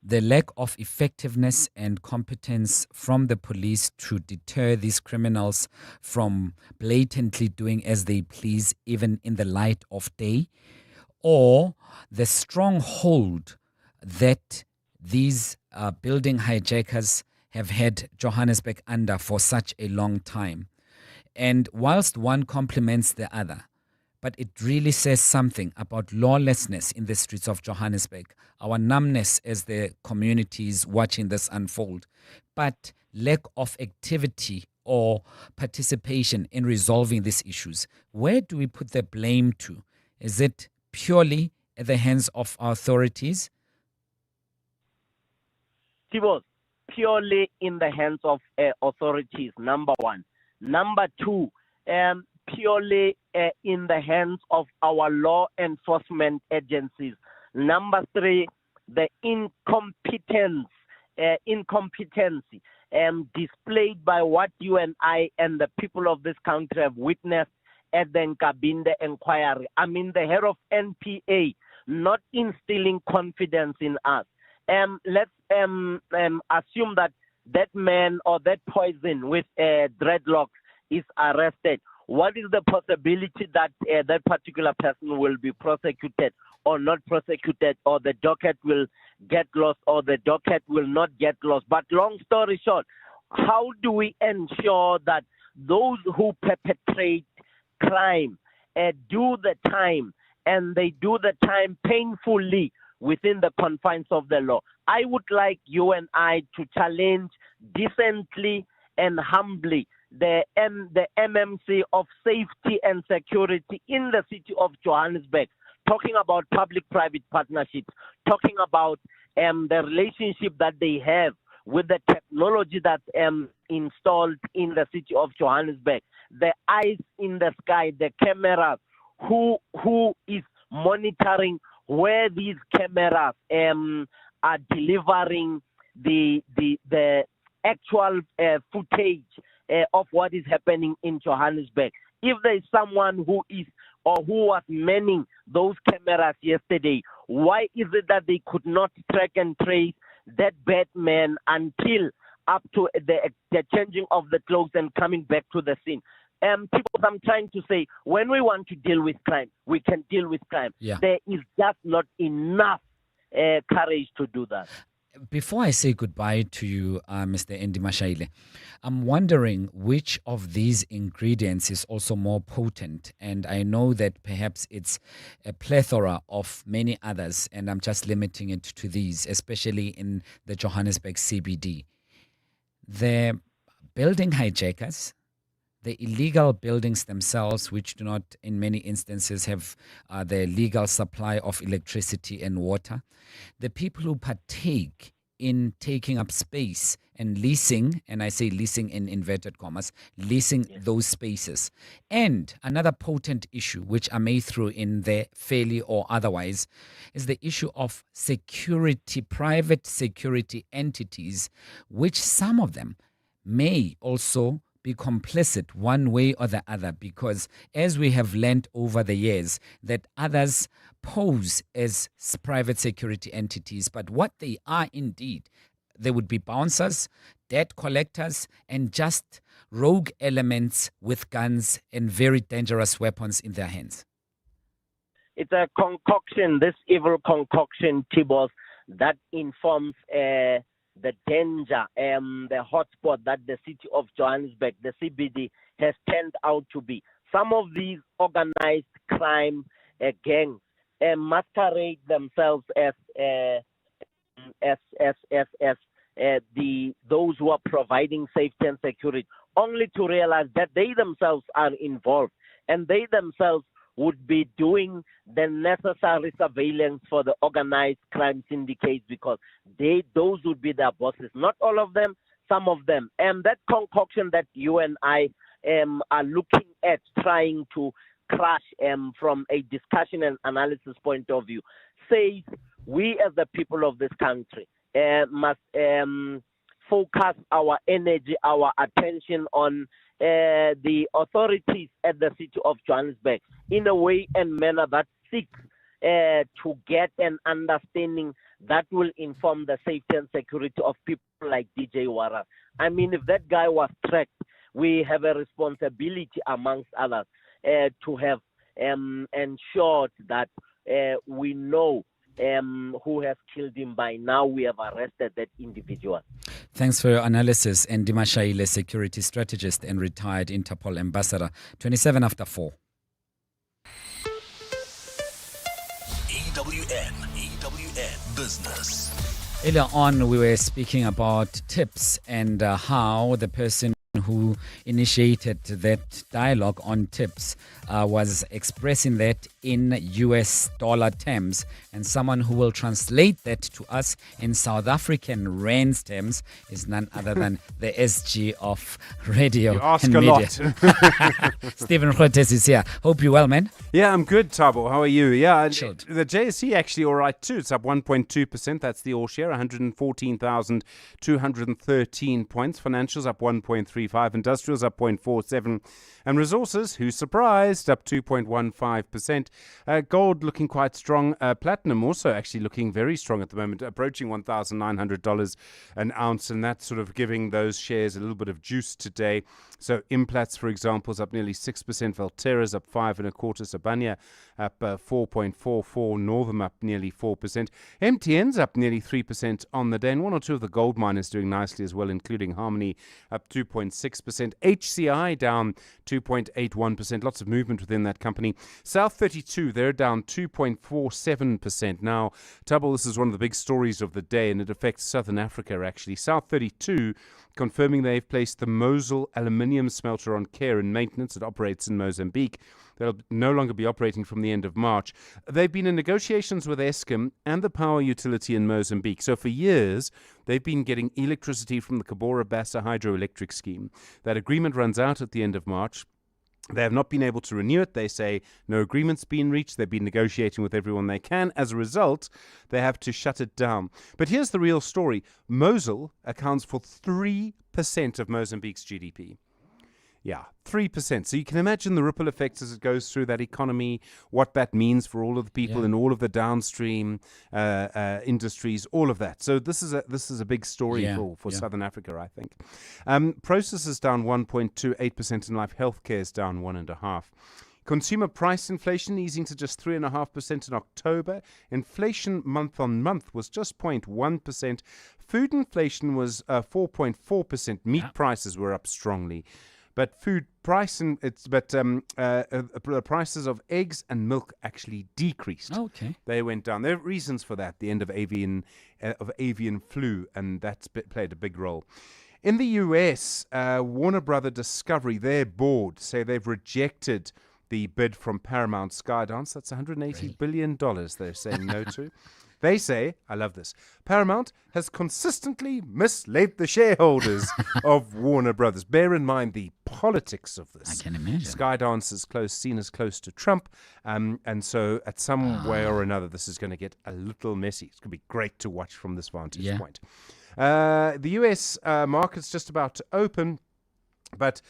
The lack of effectiveness and competence from the police to deter these criminals from blatantly doing as they please, even in the light of day, or the strong hold that these building hijackers have had Johannesburg under for such a long time. And whilst one complements the other, but it really says something about lawlessness in the streets of Johannesburg, our numbness as the communities watching this unfold, but lack of activity or participation in resolving these issues. Where do we put the blame to? Is it purely at the hands of our authorities? Tibos, purely in the hands of authorities, number one. Number two, purely in the hands of our law enforcement agencies. Number three, the incompetency displayed by what you and I and the people of this country have witnessed at the Nkabinde inquiry. I mean, the head of NPA not instilling confidence in us. Let's assume that that man or that poison with dreadlocks is arrested. What is the possibility that that particular person will be prosecuted or not prosecuted, or the docket will get lost or the docket will not get lost? But long story short, how do we ensure that those who perpetrate crime do the time, and they do the time painfully within the confines of the law? I would like you and I to challenge decently and humbly the MMC of Safety and Security in the city of Johannesburg, talking about public-private partnerships, talking about the relationship that they have with the technology that's installed in the city of Johannesburg, the eyes in the sky, the cameras, who is monitoring where these cameras are delivering the actual footage of what is happening in Johannesburg. If there is someone who is or who was manning those cameras yesterday, why is it that they could not track and trace that bad man until up to the changing of the clothes and coming back to the scene? People, I'm trying to say, when we want to deal with crime, we can deal with crime. Yeah. There is just not enough courage to do that. Before I say goodbye to you, Mr. Andy Mashaile, I'm wondering which of these ingredients is also more potent. And I know that perhaps it's a plethora of many others, and I'm just limiting it to these, especially in the Johannesburg CBD. The building hijackers, the illegal buildings themselves, which do not, in many instances, have the legal supply of electricity and water, the people who partake in taking up space and leasing, and I say leasing in inverted commas, leasing those spaces. And another potent issue, which I may throw in there fairly or otherwise, is the issue of security, private security entities, which some of them may also be complicit one way or the other, because as we have learned over the years that others pose as private security entities, but what they are indeed, they would be bouncers, debt collectors, and just rogue elements with guns and very dangerous weapons in their hands. It's a concoction, this evil concoction, Tibos, that informs the danger, the hotspot that the city of Johannesburg, the CBD, has turned out to be. Some of these organized crime gangs masquerade themselves as those who are providing safety and security, only to realize that they themselves are involved, and they themselves would be doing the necessary surveillance for the organized crime syndicates, because those would be their bosses. Not all of them, some of them. And that concoction that you and I are looking at trying to crash from a discussion and analysis point of view says we as the people of this country must focus our energy, our attention on the authorities at the city of Johannesburg in a way and manner that seeks to get an understanding that will inform the safety and security of people like DJ Warras. I mean, if that guy was tracked, we have a responsibility amongst others to have ensured that we know who has killed him. By now we have arrested that individual. Thanks for your analysis. And Dimashaile, security strategist and retired Interpol ambassador, 27 after 4. EWN Business. Earlier on, we were speaking about tips and how the person who initiated that dialogue on tips was expressing that in US dollar terms, and someone who will translate that to us in South African rands terms is none other than the SG of radio you ask and a media. lot. Stephen Grotes is here. Hope you're well, man. Yeah, I'm good, Tabo. How are you? Yeah, Chilled. the JSE actually all right too. It's up 1.2%. That's the all share, 114,213 points. Financials up 1.35. Industrials up 0.47. And resources, who's surprised, up 2.15%. Gold looking quite strong. Platinum also actually looking very strong at the moment, approaching $1,900 an ounce, and that's sort of giving those shares a little bit of juice today. So Implats, for example, is up nearly 6%. Valterra's up 5.25%. Sabania up 4.44%. Northam up nearly 4%. MTN's up nearly 3% on the day, and one or two of the gold miners doing nicely as well, including Harmony up 2.6%. HCI down 2.81%. Lots of movement within that company. South 32, they're down 2.47%. Now, Tubble, this is one of the big stories of the day, and it affects Southern Africa, actually. South 32 confirming they've placed the Mosul aluminium smelter on care and maintenance. It operates in Mozambique. They'll no longer be operating from the end of March. They've been in negotiations with Eskom and the power utility in Mozambique. So for years, they've been getting electricity from the Cabora Bassa hydroelectric scheme. That agreement runs out at the end of March. They have not been able to renew it. They say no agreement's been reached. They've been negotiating with everyone they can. As a result, they have to shut it down. But here's the real story. Mosul accounts for 3% of Mozambique's GDP. Yeah, 3%. So you can imagine the ripple effects as it goes through that economy, what that means for all of the people in all of the downstream industries, all of that. So this is a big story for Southern Africa, I think. Process is down 1.28% in life. Healthcare is down 1.5%. Consumer price inflation easing to just 3.5% in October. Inflation month on month was just 0.1%. Food inflation was 4.4%. Meat prices were up strongly. But food price the prices of eggs and milk actually decreased. Okay, they went down. There are reasons for that. The end of avian flu, and that's played a big role. In the US, Warner Brother Discovery, their board say they've rejected the bid from Paramount Skydance. That's $180 billion they're saying no to. They say, I love this, Paramount has consistently misled the shareholders of Warner Brothers. Bear in mind the politics of this. I can imagine. Skydance is seen as close to Trump, and so at some way or another, this is going to get a little messy. It's going to be great to watch from this vantage point. The US market's just about to open. But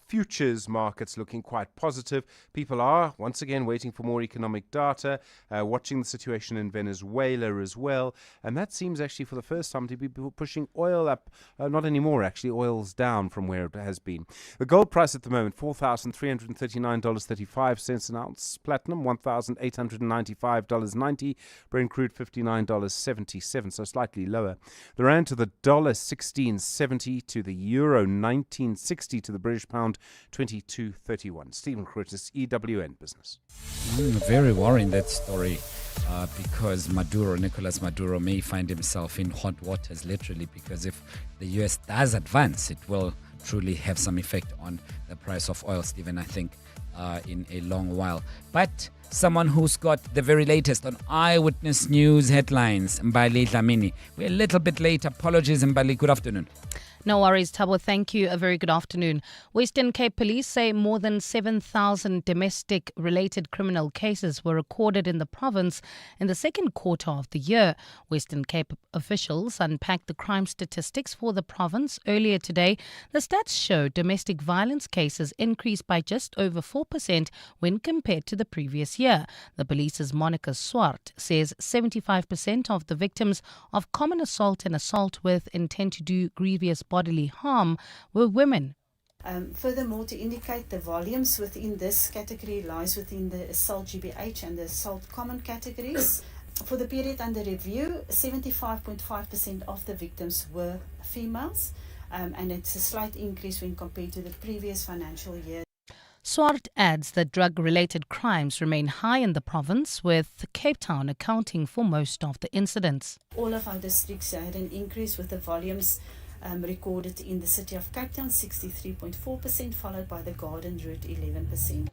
futures markets looking quite positive. People are, once again, waiting for more economic data, watching the situation in Venezuela as well. And that seems actually for the first time to be pushing oil up. Not anymore, actually. Oil's down from where it has been. The gold price at the moment, $4,339.35 an ounce. Platinum, $1,895.90. Brent crude, $59.77, so slightly lower. The rand to the dollar, 16.70 to the euro, 19.60. To the British pound, 22.31. Stephen Curtis, EWN Business. Very worrying, that story, because Nicolas Maduro may find himself in hot waters, literally, because if the US does advance, it will truly have some effect on the price of oil, Stephen, I think, in a long while. But someone who's got the very latest on Eyewitness News headlines, Mbali Dlamini. We're a little bit late. Apologies, Mbali. Good afternoon. No worries, Thabo. Thank you. A very good afternoon. Western Cape Police say more than 7,000 domestic-related criminal cases were recorded in the province in the second quarter of the year. Western Cape officials unpacked the crime statistics for the province earlier today. The stats show domestic violence cases increased by just over 4% when compared to the previous year. The police's Monica Swart says 75% of the victims of common assault and assault with intent to do grievous bodily harm were women. Furthermore, to indicate the volumes within this category lies within the assault GBH and the assault common categories. For the period under review, 75.5% of the victims were females, and it's a slight increase when compared to the previous financial year. Swart adds that drug-related crimes remain high in the province, with Cape Town accounting for most of the incidents. All of our districts had an increase with the volumes recorded in the city of Cape Town, 63.4%, followed by the Garden Route, 11%.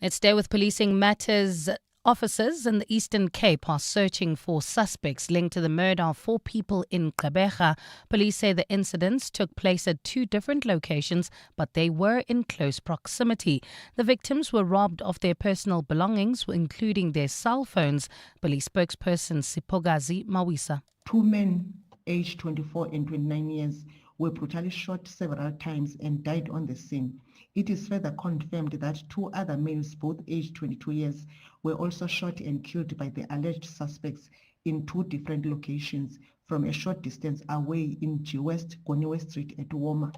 Let's stay with policing matters. Officers in the Eastern Cape are searching for suspects linked to the murder of 4 people in Gqeberha. Police say the incidents took place at 2 different locations, but they were in close proximity. The victims were robbed of their personal belongings, including their cell phones. Police spokesperson Sipogazi Mawisa. 2 men aged 24 and 29 years were brutally shot several times and died on the scene. It is further confirmed that 2 other males, both aged 22 years, were also shot and killed by the alleged suspects in 2 different locations from a short distance away in G West, Goniwe Street at Woma.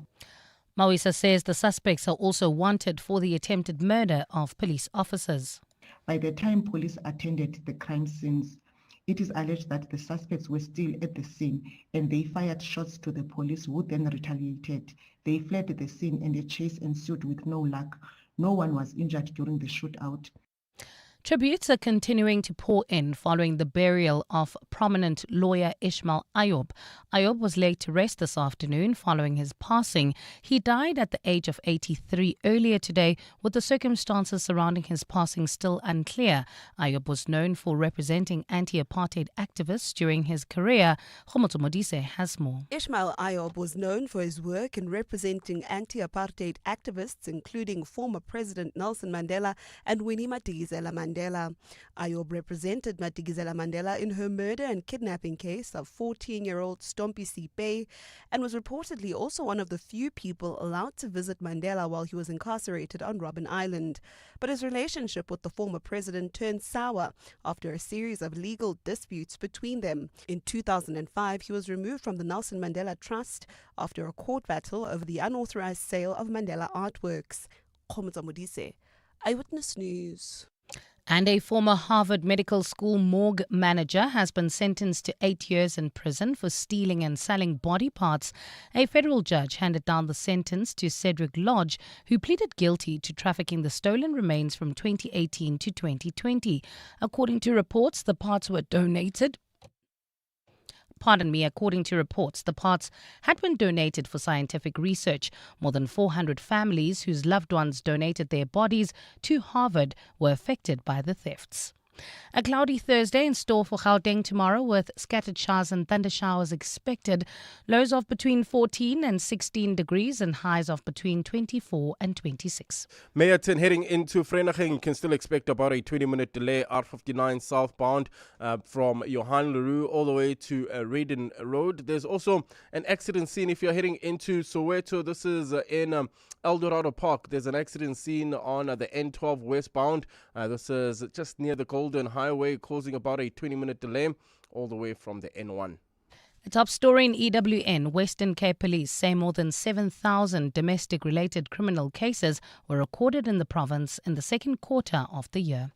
Mawisa says the suspects are also wanted for the attempted murder of police officers. By the time police attended the crime scenes, it is alleged that the suspects were still at the scene and they fired shots to the police, who then retaliated. They fled the scene and a chase ensued with no luck. No one was injured during the shootout. Tributes are continuing to pour in following the burial of prominent lawyer Ishmael Ayob. Ayob was laid to rest this afternoon following his passing. He died at the age of 83 earlier today, with the circumstances surrounding his passing still unclear. Ayob was known for representing anti-apartheid activists during his career. Khomotso Modise has more. Ishmael Ayob was known for his work in representing anti-apartheid activists, including former President Nelson Mandela and Winnie Madikizela Mandela. Ayob represented Madikizela Mandela in her murder and kidnapping case of 14-year-old Stompie Sipe, and was reportedly also one of the few people allowed to visit Mandela while he was incarcerated on Robben Island. But his relationship with the former president turned sour after a series of legal disputes between them. In 2005, he was removed from the Nelson Mandela Trust after a court battle over the unauthorized sale of Mandela artworks. Khomotso Modise, Eyewitness News. And a former Harvard Medical School morgue manager has been sentenced to 8 years in prison for stealing and selling body parts. A federal judge handed down the sentence to Cedric Lodge, who pleaded guilty to trafficking the stolen remains from 2018 to 2020. According to reports, the parts were donated According to reports, the parts had been donated for scientific research. More than 400 families whose loved ones donated their bodies to Harvard were affected by the thefts. A cloudy Thursday in store for Gauteng tomorrow with scattered showers and thunder showers expected. Lows of between 14 and 16 degrees and highs of between 24 and 26. Meyerton heading into Vereeniging, you can still expect about a 20-minute delay R59 southbound from Johan Leroux all the way to Raiden Road. There's also an accident scene if you're heading into Soweto. This is in El Dorado Park. There's an accident scene on the N12 westbound. This is just near the Golden Highway, causing about a 20-minute delay all the way from the N1. A top story in EWN, Western Cape Police say more than 7,000 domestic-related criminal cases were recorded in the province in the second quarter of the year.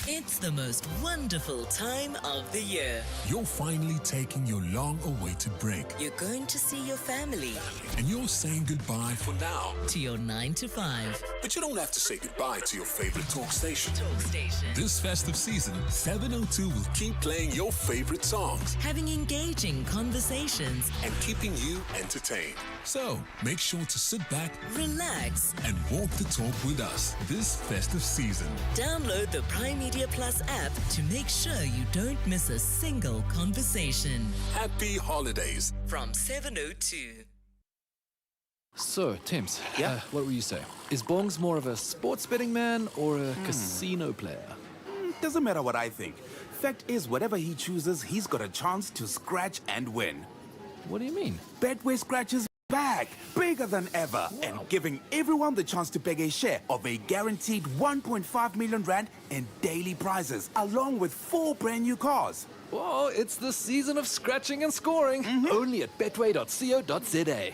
It's the most wonderful time of the year. You're finally taking your long-awaited break. You're going to see your family. And you're saying goodbye for now. To your 9 to 5. But you don't have to say goodbye to your favorite talk station. Talk station. This festive season, 702 will keep playing your favorite songs. Having engaging conversations. And keeping you entertained. So, make sure to sit back, relax, and walk the talk with us this festive season. Download the Prime Media Plus app to make sure you don't miss a single conversation. Happy holidays from 702. So, Timms, what will you say? Is Bongs more of a sports betting man or a casino player? Doesn't matter what I think. Fact is, whatever he chooses, he's got a chance to scratch and win. What do you mean? Betway scratches back, bigger than ever, and giving everyone the chance to peg a share of a guaranteed 1.5 million rand in daily prizes, along with 4 brand new cars. Whoa, it's the season of scratching and scoring. Only at betway.co.za.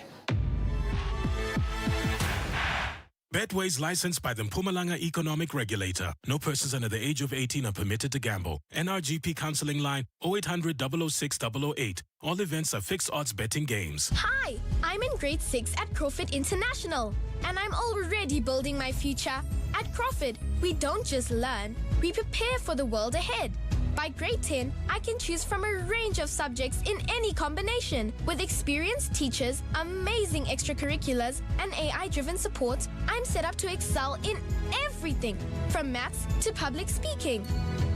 Betway is licensed by the Mpumalanga Economic Regulator. No persons under the age of 18 are permitted to gamble. NRGP counseling line 0800 006 008. All events are fixed odds betting games. Hi, I'm in grade 6 at Crawford International, and I'm already building my future. At Crawford, we don't just learn, we prepare for the world ahead. By grade 10, I can choose from a range of subjects in any combination. With experienced teachers, amazing extracurriculars, and AI-driven support, I'm set up to excel in everything, from maths to public speaking.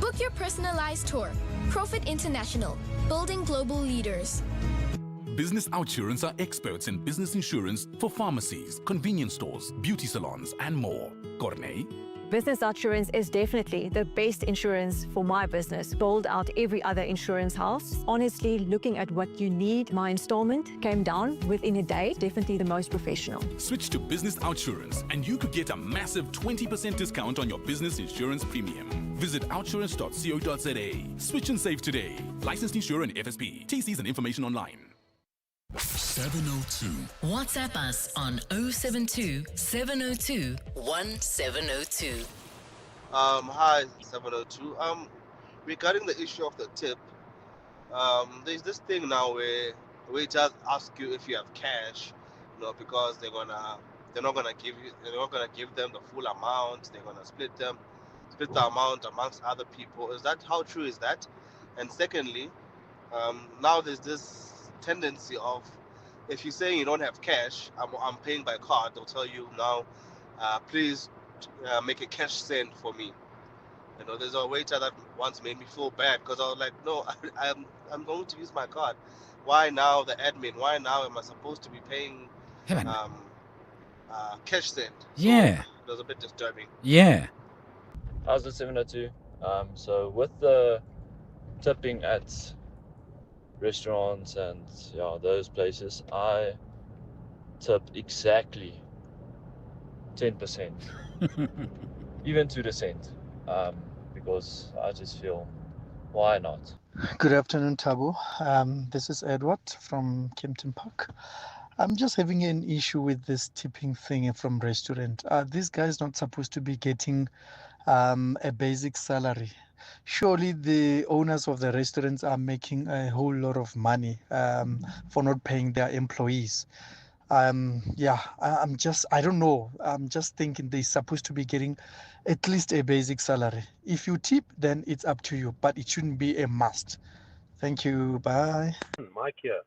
Book your personalized tour. Crawford International, building global leaders. Business Outsurance are experts in business insurance for pharmacies, convenience stores, beauty salons, and more. Corney? Business Outsurance is definitely the best insurance for my business. Bowled out every other insurance house. Honestly, looking at what you need, my installment came down within a day. Definitely the most professional. Switch to Business Outsurance and you could get a massive 20% discount on your business insurance premium. Visit outsurance.co.za. Switch and save today. Licensed insurer and FSP. TCs and information online. 702. WhatsApp us on 072 702 1702. Hi, 702. Regarding the issue of the tip, there's this thing now where waiters ask you if you have cash, because they're not gonna give them the full amount. They're gonna split the amount amongst other people. Is that how true is that? And secondly, now there's this tendency of, if you're saying you don't have cash, I'm paying by card, they'll tell you now, please make a cash send for me. There's a waiter that once made me feel bad because I was like, no, I'm going to use my card. Why now the admin? Why now am I supposed to be paying cash send? Yeah. So it was a bit disturbing. Yeah. How's the 702? So with the tipping at restaurants and those places, I tip exactly 10%, even to the cent, because I just feel, why not? Good afternoon, Tabo. This is Edward from Kempton Park. I'm just having an issue with this tipping thing from restaurant. This guy's not supposed to be getting a basic salary. Surely the owners of the restaurants are making a whole lot of money for not paying their employees. I don't know. I'm just thinking they're supposed to be getting at least a basic salary. If you tip, then it's up to you, but it shouldn't be a must. Thank you. Bye. Mike here.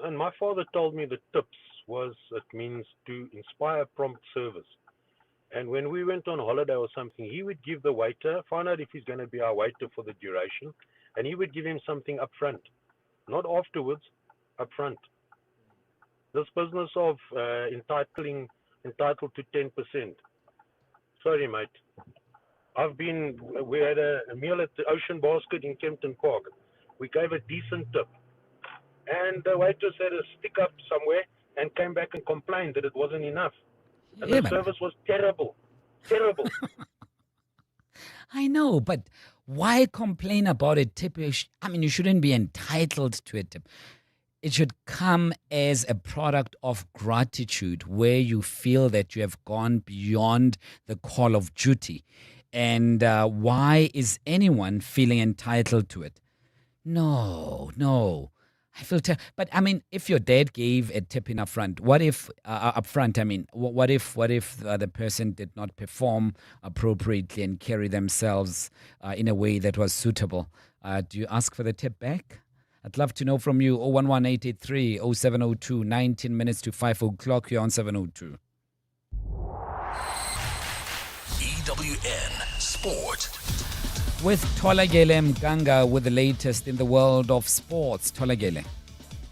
And my father told me the tips it means to inspire prompt service. And when we went on holiday or something, he would give the waiter, find out if he's going to be our waiter for the duration, and he would give him something up front, not afterwards, up front. This business of entitled to 10%. Sorry, mate. We had a meal at the Ocean Basket in Kempton Park. We gave a decent tip. And the waitress had a stick up somewhere and came back and complained that it wasn't enough. And the service was terrible. Terrible. I know, but why complain about a tip? I mean, you shouldn't be entitled to a tip. It should come as a product of gratitude where you feel that you have gone beyond the call of duty. And why is anyone feeling entitled to it? No. I feel but I mean, if your dad gave a tip in upfront, what if what if the person did not perform appropriately and carry themselves in a way that was suitable? Do you ask for the tip back? I'd love to know from you. 011883 0702, 19 minutes to 5 o'clock. You're on 702. EWN Sport. With Tolagele Mganga with the latest in the world of sports. Tolagele.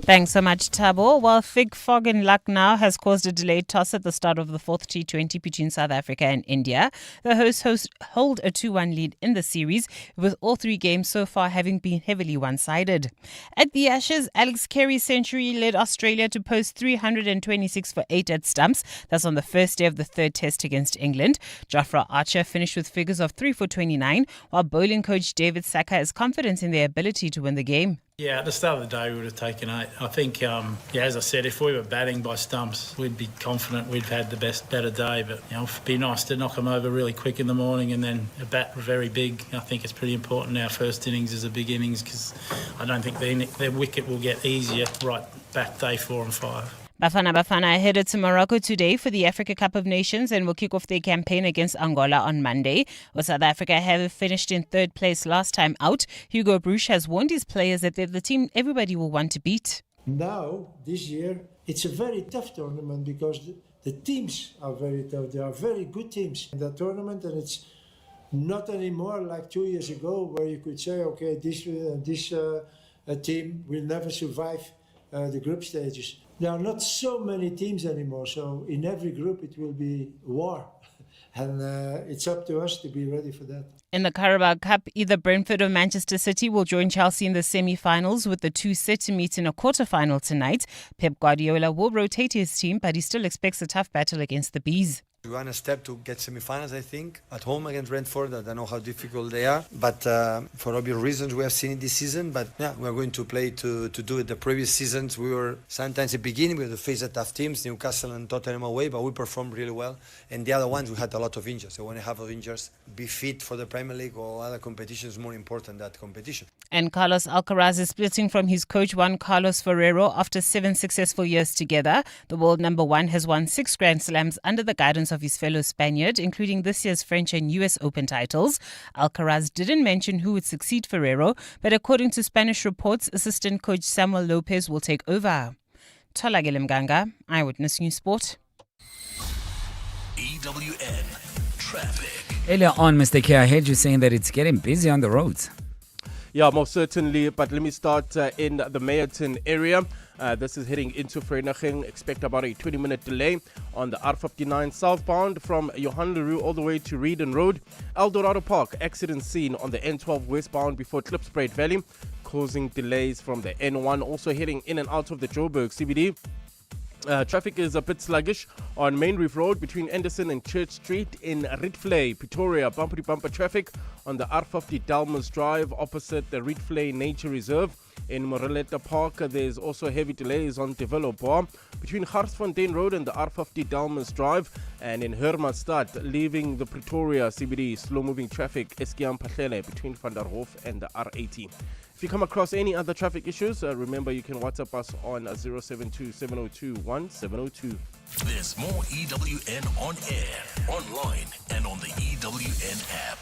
Thanks so much, Tabo. Well, thick fog in Lucknow has caused a delayed toss at the start of the fourth T20 between South Africa and India. The hosts hold a 2-1 lead in the series, with all three games so far having been heavily one-sided. At the Ashes, Alex Carey's century led Australia to post 326 for 8 at stumps. That's on the first day of the third test against England. Jofra Archer finished with figures of 3 for 29, while bowling coach David Saka has confidence in their ability to win the game. Yeah, at the start of the day, we would have taken 8. I think, as I said, if we were batting by stumps, we'd be confident we'd had the better day. But, it'd be nice to knock them over really quick in the morning and then a bat very big. I think it's pretty important our first innings is a big innings because I don't think their wicket will get easier right back day 4 and 5. Bafana headed to Morocco today for the Africa Cup of Nations and will kick off their campaign against Angola on Monday. Well, South Africa have finished in third place last time out. Hugo Broos has warned his players that they're the team everybody will want to beat. Now, this year, it's a very tough tournament because the teams are very tough. They are very good teams in that tournament, and it's not anymore like 2 years ago where you could say, okay, this team will never survive the group stages. There are not so many teams anymore, so in every group it will be war. And it's up to us to be ready for that. In the Carabao Cup, either Brentford or Manchester City will join Chelsea in the semi-finals, with the two set to meet in a quarter-final tonight. Pep Guardiola will rotate his team, but he still expects a tough battle against the Bees. We want a step to get semi-finals, I think, at home against Brentford. I don't know how difficult they are, but for obvious reasons we have seen it this season. But yeah, we are going to play to do it. The previous seasons we were sometimes at the beginning we had to face a tough teams, Newcastle and Tottenham away, but we performed really well. And the other ones we had a lot of injuries. So when you have injuries, be fit for the Premier League or other competitions is more important than that competition. And Carlos Alcaraz is splitting from his coach Juan Carlos Ferrero after 7 successful years together. The world number 1 has won 6 Grand Slams under the guidance of his fellow Spaniard, including this year's French and US Open titles. Alcaraz didn't mention who would succeed Ferrero, but according to Spanish reports, assistant coach Samuel Lopez will take over. Tolagele Mganga, Eyewitness News Sport. EWN Traffic. Earlier on, Mr. K, I heard you saying that it's getting busy on the roads. Yeah, most certainly. But let me start in the Meyerton area. This is heading into Vereeniging. Expect about a 20-minute delay on the R59 southbound from Johan Leroux all the way to Reedon Road. Eldorado Park, accident scene on the N12 westbound before Klipspruit Valley, causing delays from the N1. Also heading in and out of the Joburg CBD. Traffic is a bit sluggish on Main Reef Road between Anderson and Church Street in Rietvlei, Pretoria. Bumper-to-bumper traffic on the R50 Dalmas Drive opposite the Rietvlei Nature Reserve. In Moreleta Park, there's also heavy delays on Developer between Garsfontein Road and the R50 Dalmas Drive. And in Hermannstad, leaving the Pretoria CBD, slow-moving traffic, Eskiam Pahlele between Van der Hof and the R80. If you come across any other traffic issues, remember you can WhatsApp us on 072-702-1702. There's more EWN on air, online, and on the EWN app.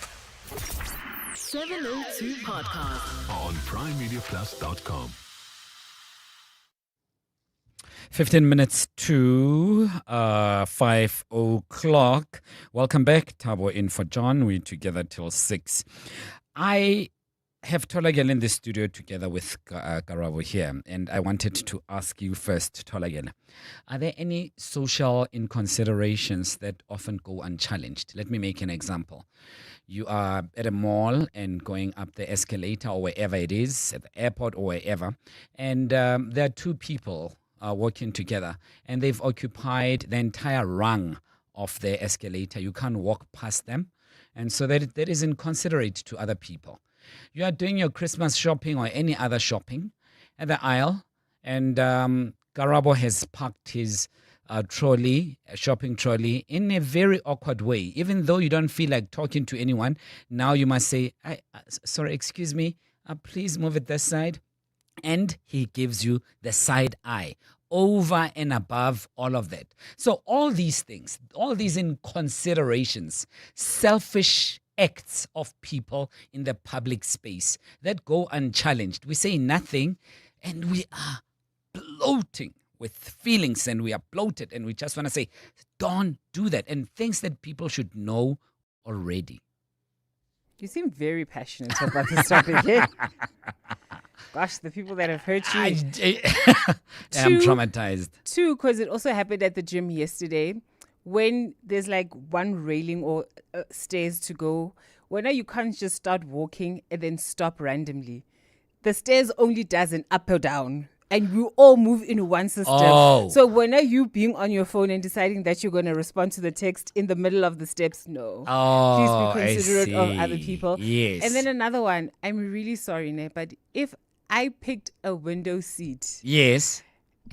702 podcast on primemediaplus.com. 15 minutes to 5 o'clock. Welcome back. Thabo in for John. We're together till 6. I have Tolagel in the studio together with Karabo here, and I wanted to ask you first, Tolagel, are there any social inconsiderations that often go unchallenged? Let me make an example. You are at a mall and going up the escalator or wherever it is, at the airport or wherever, and there are two people working together, and they've occupied the entire rung of the escalator. You can't walk past them, and so that is inconsiderate to other people. You are doing your Christmas shopping or any other shopping at the aisle, and Karabo has parked his shopping trolley in a very awkward way. Even though you don't feel like talking to anyone, now you must say, sorry, excuse me, please move it this side. And he gives you the side eye over and above all of that. So all these things, all these inconsiderations, selfish acts of people in the public space that go unchallenged. We say nothing and we are bloating with feelings and we are bloated and we just want to say, don't do that. And things that people should know already. You seem very passionate about this topic here. Gosh, the people that have hurt you. I'm traumatized. Two, because it also happened at the gym yesterday. When there's like one railing or stairs to go, when you can't just start walking and then stop randomly. The stairs only does an up or down. And you all move in one system. Oh. So when are you being on your phone and deciding that you're going to respond to the text in the middle of the steps? No. Oh, please be considerate of other people. Yes. And then another one. I'm really sorry, Ne, but if I picked a window seat. Yes.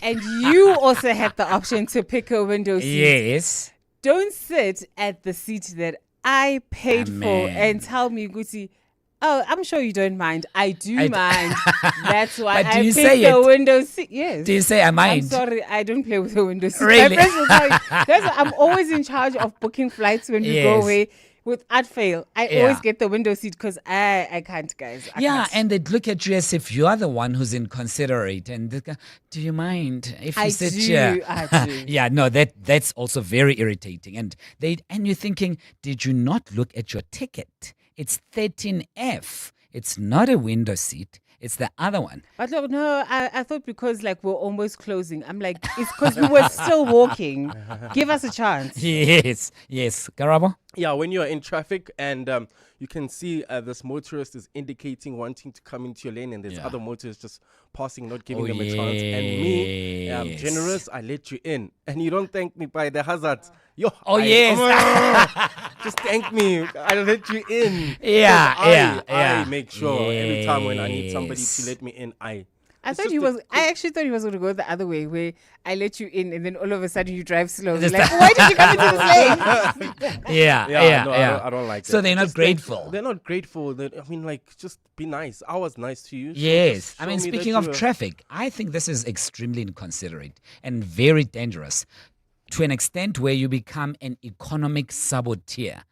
And you also had the option to pick a window seat. Yes. Don't sit at the seat that I paid for and tell me, Guti, oh, I'm sure you don't mind. I do mind. That's why But do I you picked say the it? window seat. Yes. Do you say I mind? I'm sorry, I don't play with the window seat. Really? My friends will tell you. That's why I'm always in charge of booking flights when we go Yes. away. Without fail, I always get the window seat because I can't, guys. I can't. And they'd look at you as if you are the one who's inconsiderate. And they go, do you mind if you sit here? I do. Yeah, no, that's also very irritating. And you're thinking, did you not look at your ticket? It's 13F. It's not a window seat. It's the other one. But no, I thought because like we're almost closing. I'm like, it's because we were still walking. Give us a chance. Yes. Karabo? Yeah, when you're in traffic and you can see this motorist is indicating wanting to come into your lane and there's other motorists just passing, not giving them a chance. And me, I'm generous, I let you in. And you don't thank me by the hazards. Just thank me. I let you in. I make sure every time when I need somebody to let me in, I actually thought he was going to go the other way, where I let you in, and then all of a sudden you drive slow. Like, why did you come into this lane? I don't like that. So they're not grateful. They're not grateful. Just be nice. I was nice to you. Yes. So I mean, speaking of traffic, I think this is extremely inconsiderate and very dangerous to an extent where you become an economic saboteur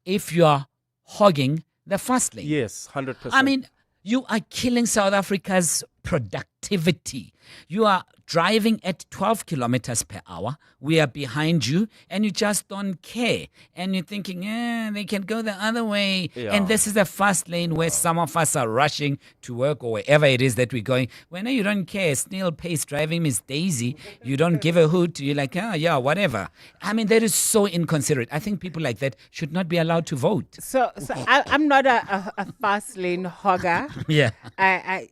if you are hogging the fast lane. Yes, 100%. I mean, you are killing South Africa's productivity. You are driving at 12 kilometers per hour. We are behind you and you just don't care. And you're thinking, they can go the other way. Yeah. And this is a fast lane where some of us are rushing to work or wherever it is that we're going. When you don't care, snail pace driving Miss Daisy, you don't give a hoot. You're like, whatever. I mean, that is so inconsiderate. I think people like that should not be allowed to vote. So I'm not a fast lane hogger. Yeah.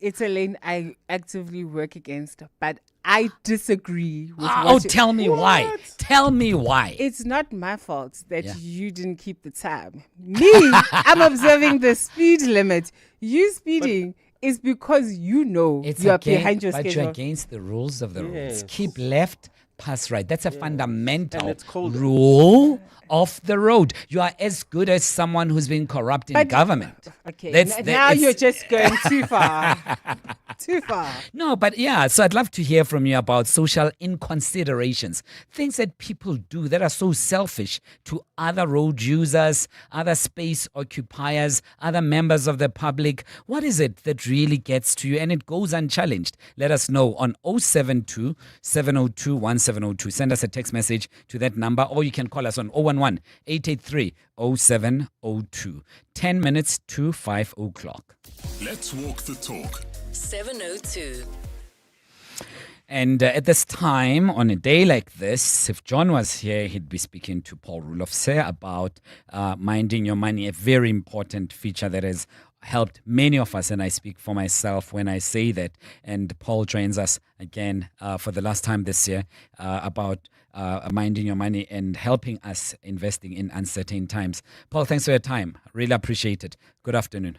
It's a lane I actively work against, but I disagree with tell me why. Tell me why. It's not my fault that you didn't keep the tab. Me, I'm observing the speed limit. You speeding is because you know you are behind your schedule. But you're against the rules of the roads. Keep left, pass right. That's a fundamental rule of the road. You are as good as someone who's been corrupt in government. Okay, now you're just going too far. Too far. No, but yeah, so I'd love to hear from you about social inconsiderations, things that people do that are so selfish to other road users, other space occupiers, other members of the public. What is it that really gets to you and it goes unchallenged? Let us know on 072 702 1702. Send us a text message to that number, or you can call us on 011 883 0702. 10 minutes to 5 o'clock. Let's walk the talk. 702. And at this time, on a day like this, if John was here, he'd be speaking to Paul Rulofse about minding your money, a very important feature that has helped many of us, and I speak for myself when I say that. And Paul joins us again for the last time this year about minding your money and helping us investing in uncertain times. Paul, thanks for your time. Really appreciate it. Good afternoon.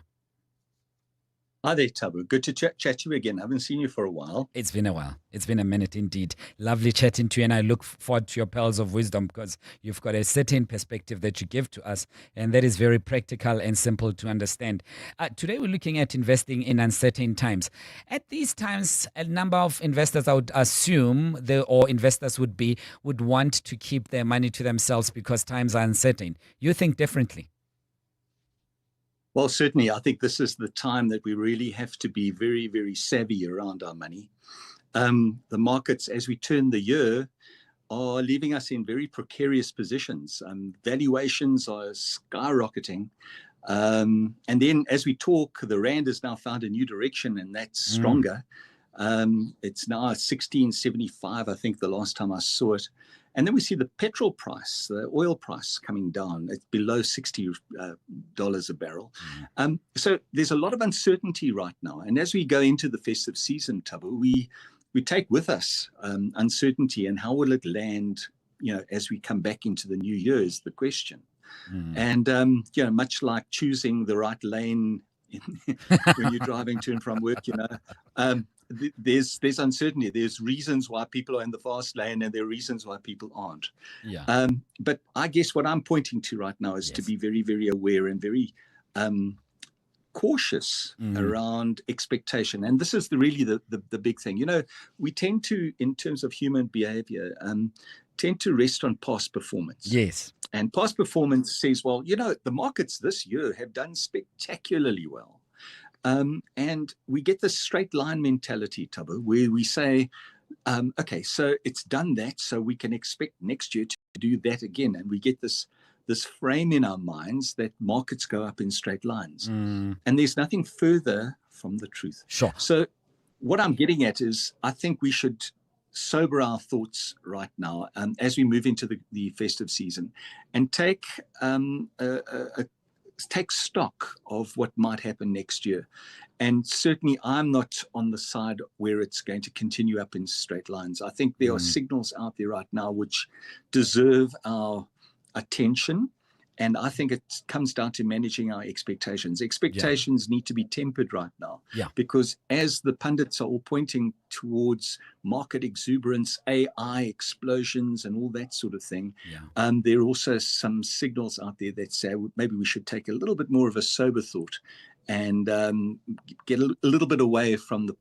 Hi there, Tabu. Good to chat to you again. I haven't seen you for a while. It's been a while. It's been a minute indeed. Lovely chatting to you, and I look forward to your pearls of wisdom because you've got a certain perspective that you give to us, and that is very practical and simple to understand. Today, we're looking at investing in uncertain times. At these times, a number of investors, I would assume, investors would want to keep their money to themselves because times are uncertain. You think differently? Well, certainly, I think this is the time that we really have to be very, very savvy around our money. The markets, as we turn the year, are leaving us in very precarious positions. Valuations are skyrocketing. And then as we talk, the rand has now found a new direction, and that's stronger. It's now 16.75, I think, the last time I saw it. And then we see the petrol price, the oil price coming down. It's below $60 a barrel. So there's a lot of uncertainty right now. And as we go into the festive season, Tabu, we take with us uncertainty, and how will it land, as we come back into the new year is the question. And, much like choosing the right lane when you're driving to and from work, there's uncertainty. There's reasons why people are in the fast lane, and there are reasons why people aren't. Yeah. But I guess what I'm pointing to right now is to be very, very aware and very cautious around expectation. And this is really the big thing. We tend to, in terms of human behavior, tend to rest on past performance. Yes. And past performance says, well, the markets this year have done spectacularly well. And we get this straight line mentality, Tabu, where we say, okay, so it's done that, so we can expect next year to do that again. And we get this frame in our minds that markets go up in straight lines. And there's nothing further from the truth. Sure. So what I'm getting at is, I think we should sober our thoughts right now as we move into the festive season, and take stock of what might happen next year. And certainly I'm not on the side where it's going to continue up in straight lines. I think there are signals out there right now which deserve our attention. And I think it comes down to managing our expectations. Expectations need to be tempered right now, because as the pundits are all pointing towards market exuberance, AI explosions, and all that sort of thing, there are also some signals out there that say maybe we should take a little bit more of a sober thought and get a little bit away from the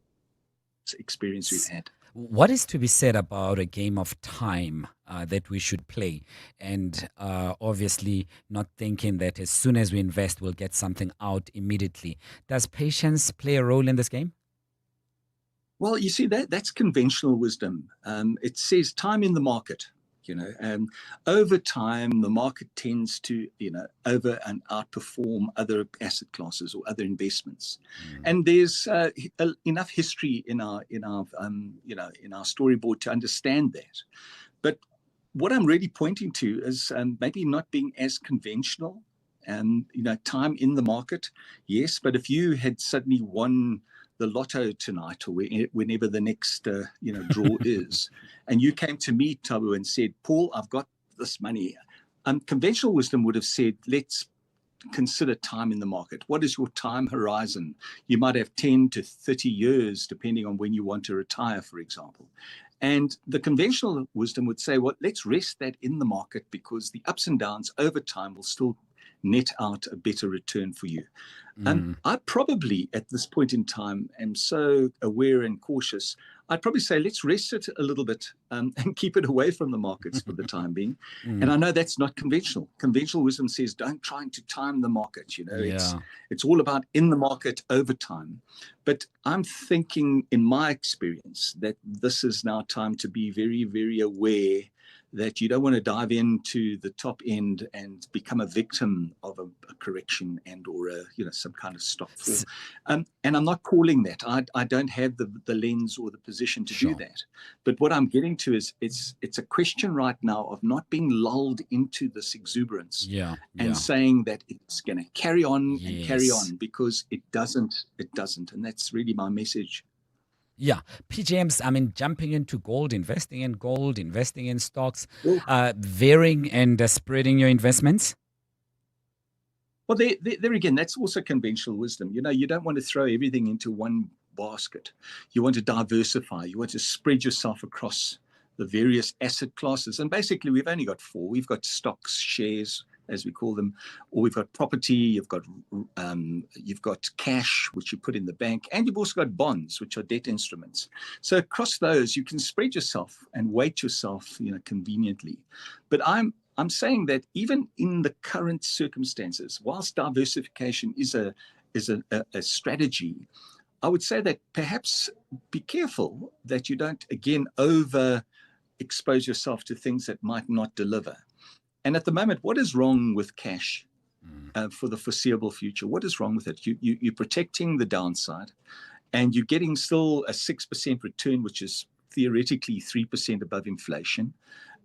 experience we've had. What is to be said about a game of time that we should play, and obviously not thinking that as soon as we invest, we'll get something out immediately? Does patience play a role in this game? Well, you see, that's conventional wisdom. It says time in the market. Over time, the market tends to, over and outperform other asset classes or other investments. And there's enough history in our storyboard to understand that. But what I'm really pointing to is maybe not being as conventional. Time in the market, yes. But if you had suddenly won the lotto tonight, or whenever the next draw is, and you came to me, Tabu, and said, Paul, I've got this money, conventional wisdom would have said, let's consider time in the market. What is your time horizon? You might have 10 to 30 years, depending on when you want to retire, for example. And the conventional wisdom would say, well, let's rest that in the market, because the ups and downs over time will still net out a better return for you. I probably, at this point in time, am so aware and cautious. I'd probably say let's rest it a little bit and keep it away from the markets for the time being. And I know that's not conventional. Conventional wisdom says don't try to time the market. It's all about in the market over time. But I'm thinking, in my experience, that this is now time to be very, very aware that you don't want to dive into the top end and become a victim of a correction and or some kind of stock fall. And I'm not calling that. I don't have the lens or the position to do that. But what I'm getting to is it's a question right now of not being lulled into this exuberance and saying that it's going to carry on and carry on, because it doesn't. And that's really my message. Yeah, PGMs, I mean, jumping into gold, investing in gold, investing in stocks, varying and spreading your investments? Well, there again, that's also conventional wisdom. You don't want to throw everything into one basket. You want to diversify. You want to spread yourself across the various asset classes. And basically, we've only got 4. We've got stocks, shares, as we call them, or we've got property, you've got cash, which you put in the bank, and you've also got bonds, which are debt instruments. So across those, you can spread yourself and weight yourself, conveniently. But I'm saying that even in the current circumstances, whilst diversification is a strategy, I would say that perhaps be careful that you don't, again, over expose yourself to things that might not deliver. And at the moment, what is wrong with cash for the foreseeable future? What is wrong with it? You're protecting the downside, and you're getting still a 6% return, which is theoretically 3% above inflation.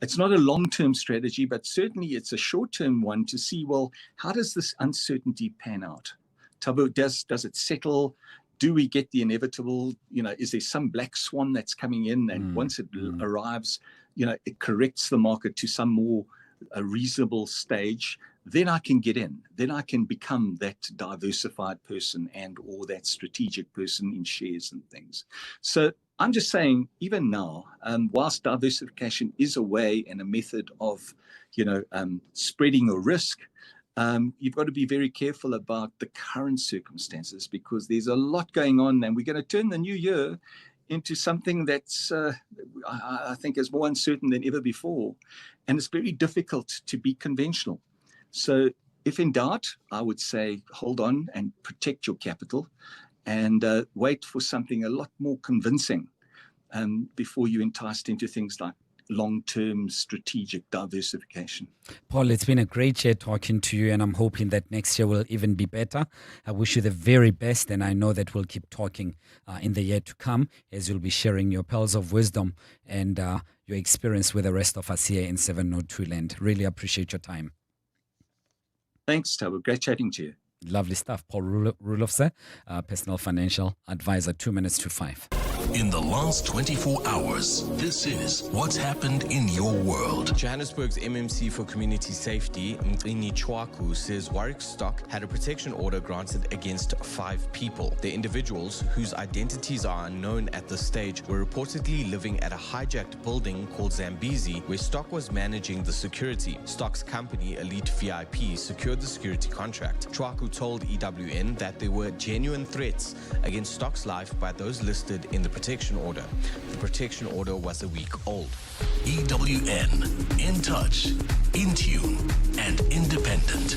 It's not a long-term strategy, but certainly it's a short-term one to see, well, how does this uncertainty pan out? Thabo, does it settle? Do we get the inevitable? Is there some black swan that's coming in, and once it arrives, it corrects the market to some more a reasonable stage, then I can get in. Then I can become that diversified person and or that strategic person in shares and things. So I'm just saying, even now, whilst diversification is a way and a method of, spreading a risk, you've got to be very careful about the current circumstances, because there's a lot going on, and we're going to turn the new year into something that's, I think, is more uncertain than ever before. And it's very difficult to be conventional. So if in doubt, I would say hold on and protect your capital, and wait for something a lot more convincing before you're enticed into things like long-term strategic diversification. Paul, it's been a great year talking to you, and I'm hoping that next year will even be better. I wish you the very best, and I know that we'll keep talking in the year to come, as you'll be sharing your pearls of wisdom and your experience with the rest of us here in 702 Land. Really appreciate your time. Thanks, Thabo. Great chatting to you. Lovely stuff. Paul Rulofse, personal financial advisor, 2 minutes to 5. In the last 24 hours, this is what's happened in your world. Johannesburg's MMC for Community Safety, Mqini Chwaku, says Warwick Stock had a protection order granted against 5 people. The individuals, whose identities are unknown at this stage, were reportedly living at a hijacked building called Zambezi, where Stock was managing the security. Stock's company, Elite VIP, secured the security contract. Chwaku told EWN that there were genuine threats against Stock's life by those listed in the protection order. The protection order was a week old. EWN, in touch, in tune, and independent.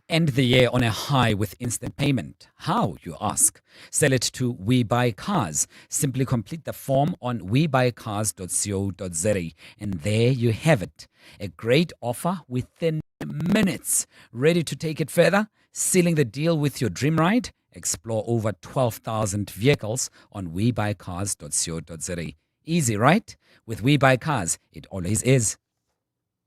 End the year on a high with instant payment. How, you ask? Sell it to We Buy Cars. Simply complete the form on webuycars.co.za, and there you have it. A great offer within minutes. Ready to take it further? Sealing the deal with your dream ride? Explore over 12,000 vehicles on webuycars.co.za. Easy, right? With We Buy Cars, it always is.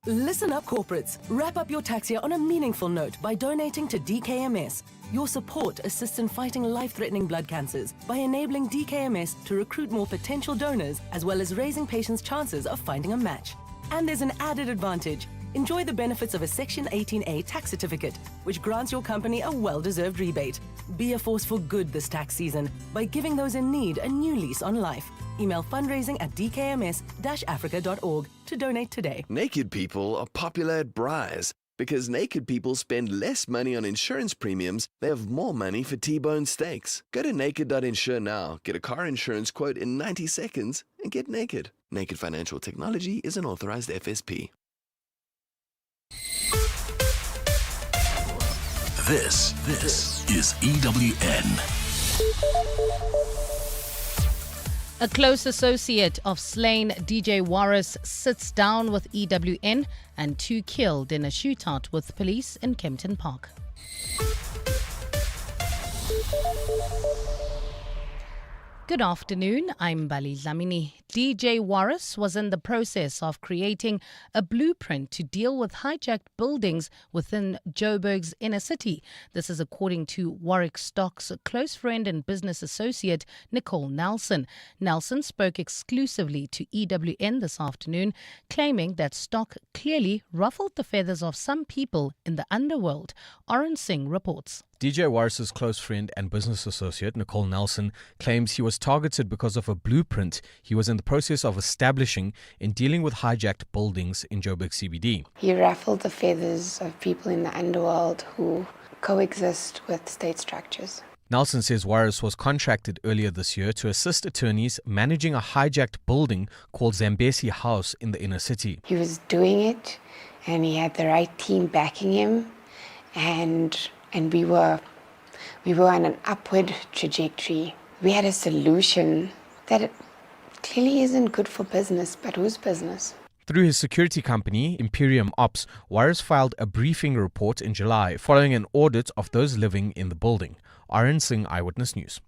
Listen up, corporates. Wrap up your tax year on a meaningful note by donating to DKMS. Your support assists in fighting life-threatening blood cancers by enabling DKMS to recruit more potential donors, as well as raising patients' chances of finding a match. And there's an added advantage. Enjoy the benefits of a Section 18A tax certificate, which grants your company a well-deserved rebate. Be a force for good this tax season by giving those in need a new lease on life. Email fundraising at dkms-africa.org to donate today. Naked people are popular at Braai's, Because naked people spend less money on insurance premiums, they have more money for T-bone steaks. Go to naked.insure now, get a car insurance quote in 90 seconds, and get naked. Naked Financial Technology is an authorized FSP. This is EWN. A close associate of slain DJ Warras sits down with EWN, and 2 killed in a shootout with police in Kempton Park. Good afternoon, I'm Bali Dlamini. DJ Warras was in the process of creating a blueprint to deal with hijacked buildings within Joburg's inner city. This is according to Warwick Stock's close friend and business associate, Nicole Nelson. Nelson spoke exclusively to EWN this afternoon, claiming that Stock clearly ruffled the feathers of some people in the underworld. Oren Singh reports. DJ Warras' close friend and business associate, Nicole Nelson, claims he was targeted because of a blueprint he was in the process of establishing in dealing with hijacked buildings in Joburg CBD. He ruffled the feathers of people in the underworld who coexist with state structures. Nelson says Warras was contracted earlier this year to assist attorneys managing a hijacked building called Zambesi House in the inner city. He was doing it, and he had the right team backing him, and we were on an upward trajectory. We had a solution that clearly isn't good for business, but whose business? Through his security company, Imperium Ops, Warras filed a briefing report in July following an audit of those living in the building. Oren Singh, Eyewitness News.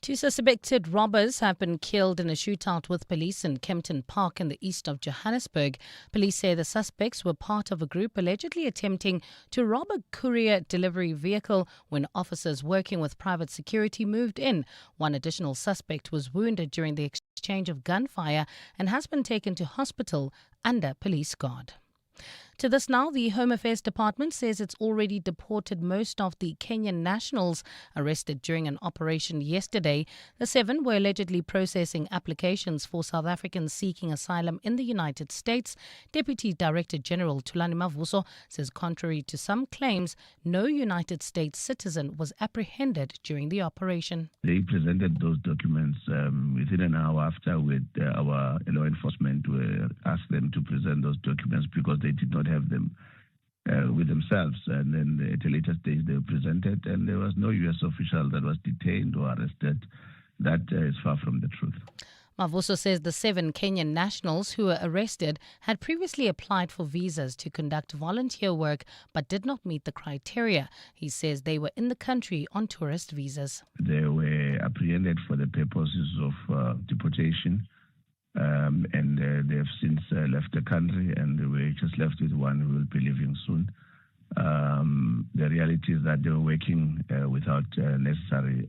2 suspected robbers have been killed in a shootout with police in Kempton Park in the east of Johannesburg. Police say the suspects were part of a group allegedly attempting to rob a courier delivery vehicle when officers working with private security moved in. One additional suspect was wounded during the exchange of gunfire and has been taken to hospital under police guard. To this now, the Home Affairs Department says it's already deported most of the Kenyan nationals arrested during an operation yesterday. The 7 were allegedly processing applications for South Africans seeking asylum in the United States. Deputy Director General Thulani Mavuso says contrary to some claims, no United States citizen was apprehended during the operation. They presented those documents within an hour after with our law enforcement asked them to present those documents because they did not have them with themselves, and then at a later stage they were presented, and there was no U.S. official that was detained or arrested. That is far from the truth. Mavuso says the 7 Kenyan nationals who were arrested had previously applied for visas to conduct volunteer work but did not meet the criteria. He says they were in the country on tourist visas. They were apprehended for the purposes of deportation. And they have since left the country, and we're just left with one who will be leaving soon. The reality is that they were working without necessary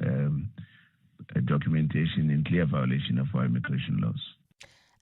documentation in clear violation of our immigration laws.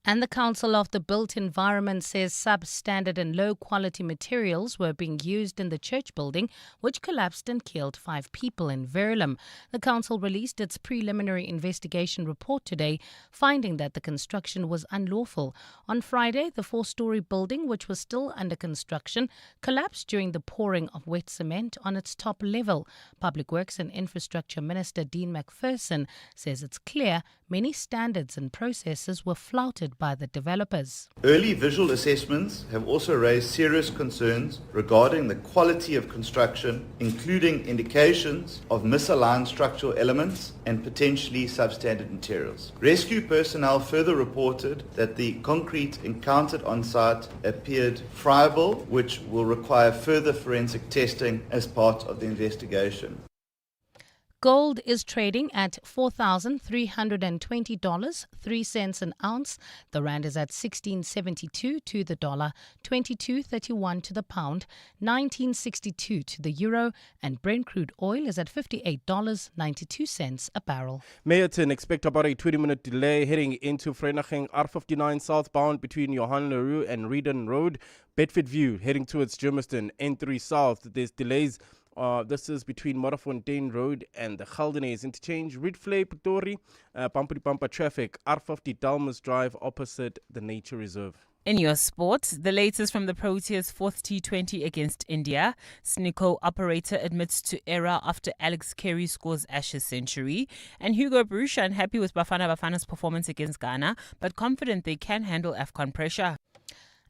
And the Council of the Built Environment says substandard and low-quality materials were being used in the church building, which collapsed and killed 5 people in Verulam. The council released its preliminary investigation report today, finding that the construction was unlawful. On Friday, the 4-story building, which was still under construction, collapsed during the pouring of wet cement on its top level. Public Works and Infrastructure Minister Dean McPherson says it's clear many standards and processes were flouted by the developers. Early visual assessments have also raised serious concerns regarding the quality of construction, including indications of misaligned structural elements and potentially substandard materials. Rescue personnel further reported that the concrete encountered on site appeared friable, which will require further forensic testing as part of the investigation. Gold is trading at $4,320, 3 cents an ounce. The rand is at 16.72 to the dollar, 22.31 to the pound, 19.62 to the euro, and Brent crude oil is at $58.92 a barrel. Meyerton expect about a 20-minute delay heading into Vereeniging R59 southbound between Johan Leroux and Reedon Road. Bedford View heading towards Germiston, N3 south. There's delays. This is between Modderfontein Road and the Geldenhuys interchange. Ridvlei, Pretoria, bumper-to-bumper traffic. R50 Dalmas Drive opposite the Nature Reserve. In your sport, the latest from the Proteas' fourth T20 against India. Sneeko operator admits to error after Alex Carey scores Ashes century. And Hugo Broos unhappy with Bafana Bafana's performance against Ghana, but confident they can handle AFCON pressure.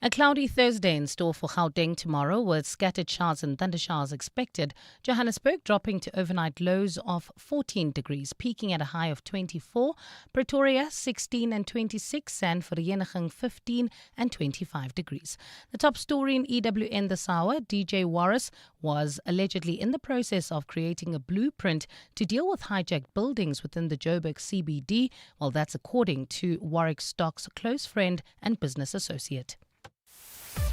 A cloudy Thursday in store for Gauteng tomorrow with scattered showers and thundershowers expected. Johannesburg dropping to overnight lows of 14 degrees, peaking at a high of 24. Pretoria 16 and 26 and Vereeniging 15 and 25 degrees. The top story in EWN this hour, DJ Warras was allegedly in the process of creating a blueprint to deal with hijacked buildings within the Joburg CBD. Well, that's according to Warwick Stock's close friend and business associate.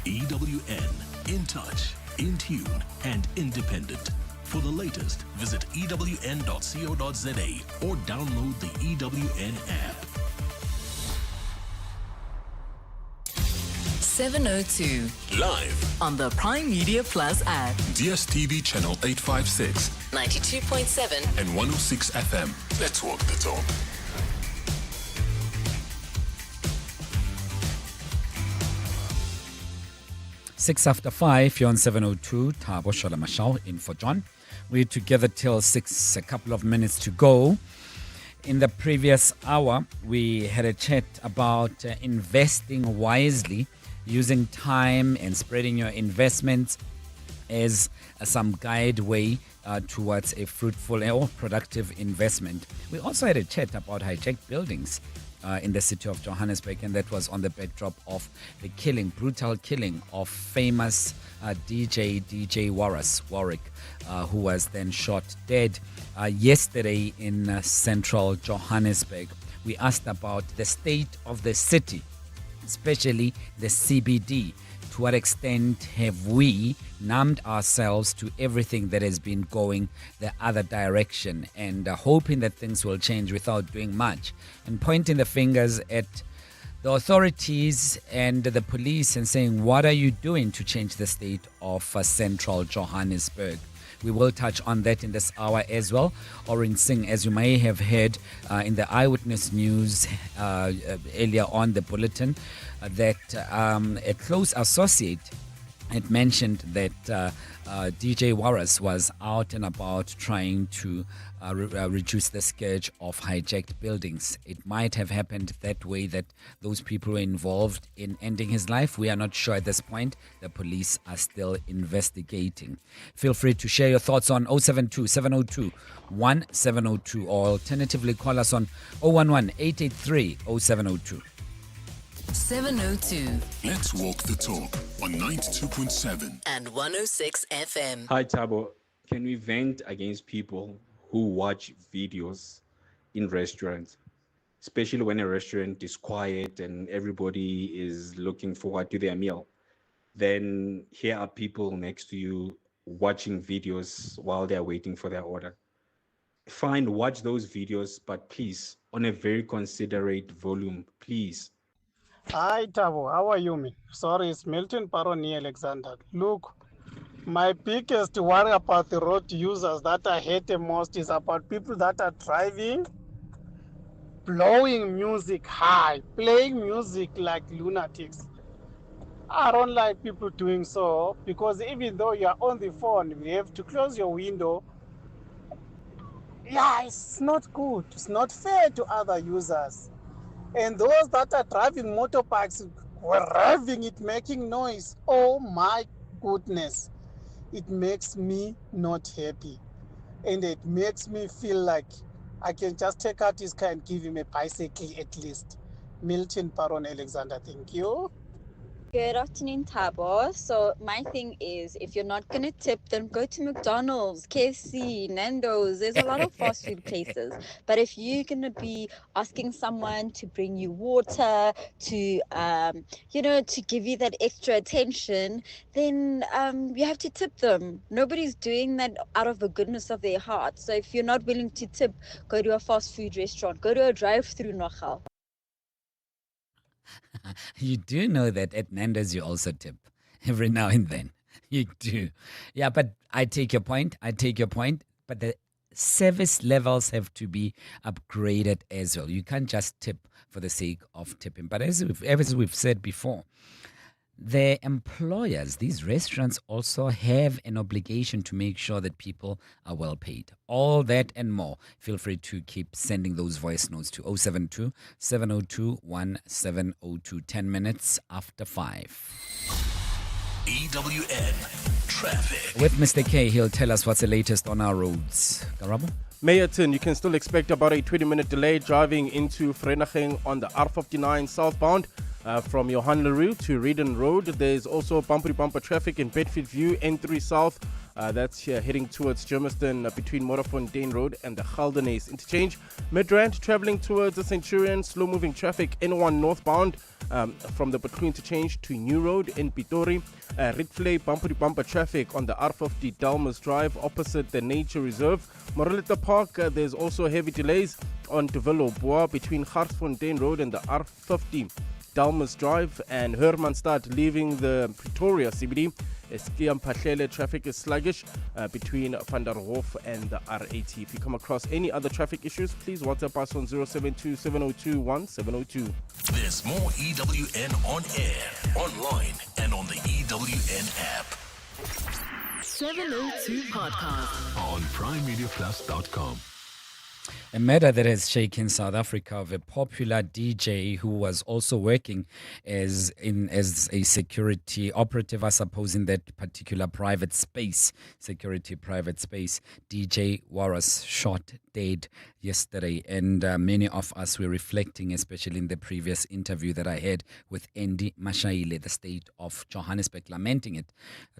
EWN, in touch, in tune, and independent. For the latest, visit ewn.co.za or download the EWN app. 702. Live On the Prime Media Plus app. DSTV channel 856 92.7 and 106 FM. Let's walk the talk. Six after 5, you're on 702, Thabo Shola in for John. We're together till 6, a couple of minutes to go. In the previous hour, we had a chat about investing wisely, using time and spreading your investments as some guide way towards a fruitful or productive investment. We also had a chat about hijacked buildings in the city of Johannesburg, and that was on the backdrop of the brutal killing of famous DJ Warras, Warwick, who was then shot dead yesterday in central Johannesburg. We asked about the state of the city, especially the CBD. To what extent have we numbed ourselves to everything that has been going the other direction and hoping that things will change without doing much, and pointing the fingers at the authorities and the police and saying, what are you doing to change the state of central Johannesburg? We will touch on that in this hour as well. Orin Singh, as you may have heard in the Eyewitness News earlier on the bulletin, that a close associate had mentioned that DJ Warras was out and about trying to reduce the scourge of hijacked buildings. It might have happened that way, that those people were involved in ending his life. We are not sure at this point. The police are still investigating. Feel free to share your thoughts on 072 702 1702 or alternatively call us on 011 883 0702. 702. Let's walk the talk on 92.7 and 106 FM. Hi, Thabo. Can we vent against people who watch videos in restaurants, especially when a restaurant is quiet and everybody is looking forward to their meal? Then here are people next to you watching videos while they're waiting for their order. Fine, watch those videos, but please, on a very considerate volume, please. Hi, Thabo. How are you, me? Sorry, it's Milton Paroni Alexander. Look, my biggest worry about the road users that I hate the most is about people that are driving, blowing music high, playing music like lunatics. I don't like people doing so, because even though you're on the phone, you have to close your window. Yeah, it's not good. It's not fair to other users. And those that are driving motorbikes were revving it, making noise. Oh my goodness. It makes me not happy. And it makes me feel like I can just take out his car and give him a bicycle at least. Milton Paron Alexander, thank you. Good afternoon, Thabo. So my thing is, if you're not going to tip, then go to McDonald's, KFC, Nando's. There's a lot of fast food places. But if you're going to be asking someone to bring you water, to, to give you that extra attention, then you have to tip them. Nobody's doing that out of the goodness of their heart. So if you're not willing to tip, go to a fast food restaurant, go to a drive-through nogal. You do know that at Nando's you also tip every now and then. You do. Yeah, but I take your point. But the service levels have to be upgraded as well. You can't just tip for the sake of tipping. But as we've said before, the employers, these restaurants, also have an obligation to make sure that people are well paid. All that and more. Feel free to keep sending those voice notes to 072 702 1702, 10 minutes after 5. EWN Traffic. With Mr. K, he'll tell us what's the latest on our roads. Garabo? Meyerton, you can still expect about a 20-minute delay driving into Vereeniging on the R59 southbound. From Johan Leroux to Reedon Road. There's also bumper-to-bumper traffic in Bedford View, N3 South. That's heading towards Germiston between Morafontein Road and the Geldenhuys interchange. Midrand traveling towards the Centurion, slow-moving traffic N1 northbound from the Butlu interchange to New Road in Pitori. Ridvlei bumper-to-bumper traffic on the R50 Dalmas Drive opposite the Nature Reserve. Moreleta Park, there's also heavy delays on Tuvelo Bois between Garsfontein Road and the R50 Dalmas Drive, and Hermanstad leaving the Pretoria CBD. Eskiam Pahlele traffic is sluggish between Van der Hof and the R80. If you come across any other traffic issues, please WhatsApp us on 072 702 1702. There's more EWN on air, online, and on the EWN app. 702 Podcast on primemediaplus.com. A matter that has shaken South Africa of a popular DJ who was also working as a security operative, I suppose, in that particular private space, security private space. DJ Warras shot dead yesterday, and many of us were reflecting, especially in the previous interview that I had with Andy Mashaile, the state of Johannesburg, lamenting it,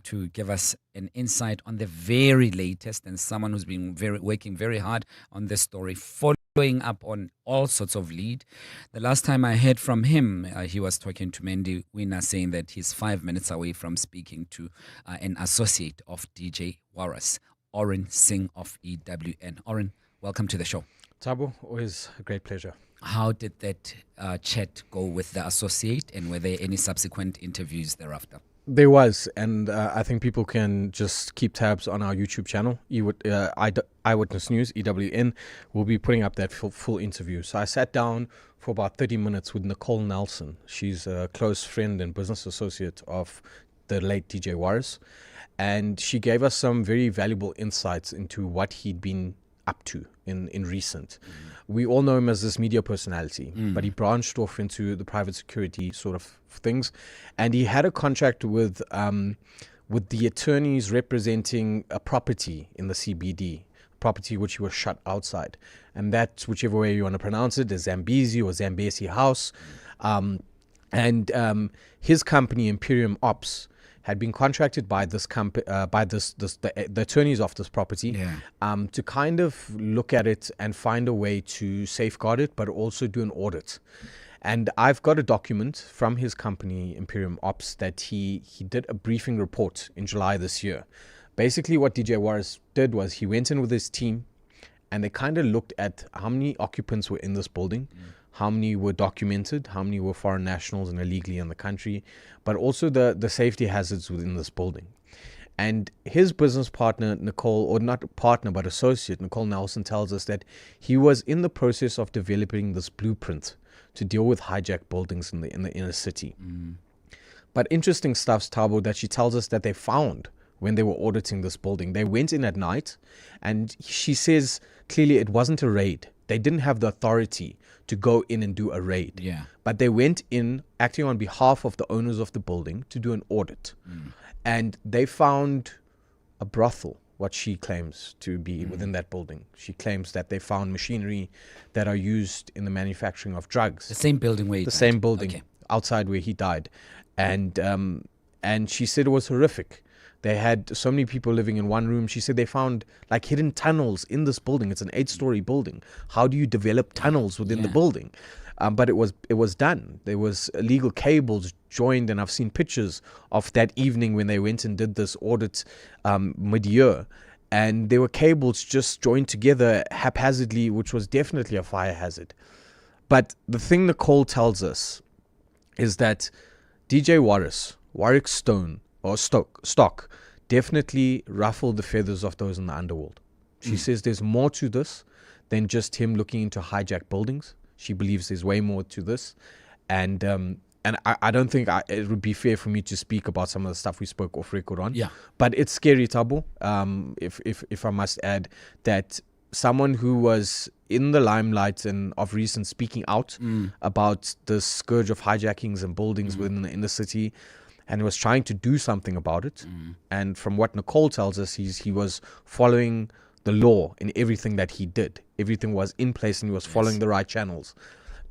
to give us an insight on the very latest, and someone who's been working very hard on this story, following up on all sorts of lead. The last time I heard from him, he was talking to Mandy Wina, saying that he's 5 minutes away from speaking to an associate of DJ Warras, Oren Singh of EWN. Oren, welcome to the show. Tabo, always a great pleasure. How did that chat go with the associate, and were there any subsequent interviews thereafter? There was, and I think people can just keep tabs on our YouTube channel, Eyewitness News, EWN. We'll be putting up that full interview. So I sat down for about 30 minutes with Nicole Nelson. She's a close friend and business associate of the late DJ Warras, and she gave us some very valuable insights into what he'd been up to in recent. We all know him as this media personality, but he branched off into the private security sort of things, and he had a contract with the attorneys representing a property in the CBD, property which he was shut outside, and that's, whichever way you want to pronounce it, the Zambezi or Zambesi House, and his company Imperium Ops had been contracted by this company, the attorneys of this property, to kind of look at it and find a way to safeguard it, but also do an audit. And I've got a document from his company, Imperium Ops, that he did a briefing report in July this year. Basically, what DJ Warras did was he went in with his team, and they kind of looked at how many occupants were in this building, how many were documented, how many were foreign nationals and illegally in the country, but also the safety hazards within this building. And his business partner, Nicole, or not partner, but associate, Nicole Nelson, tells us that he was in the process of developing this blueprint to deal with hijacked buildings in the inner city. But interesting stuff, Tabo, that she tells us that they found when they were auditing this building. They went in at night, and she says clearly it wasn't a raid. They didn't have the authority to go in and do a raid. But they went in acting on behalf of the owners of the building to do an audit. And they found a brothel, what she claims to be within that building. She claims that they found machinery that are used in the manufacturing of drugs. The same building where he died. The same building outside where he died. And she said it was horrific. They had so many people living in one room. She said they found like hidden tunnels in this building. It's an 8-story building. How do you develop tunnels within the building? But it was done. There was illegal cables joined, and I've seen pictures of that evening when they went and did this audit mid-year. And there were cables just joined together haphazardly, which was definitely a fire hazard. But the thing Nicole tells us is that DJ Warras, Warwick Stone, or Stock, definitely ruffled the feathers of those in the underworld. She says there's more to this than just him looking into hijacked buildings. She believes there's way more to this. And I don't think it would be fair for me to speak about some of the stuff we spoke off record on. Yeah. But it's scary, Thabo, if I must add, that someone who was in the limelight and of recent speaking out about the scourge of hijackings and buildings within the inner city, and was trying to do something about it. And from what Nicole tells us, he was following the law in everything that he did. Everything was in place and he was following the right channels.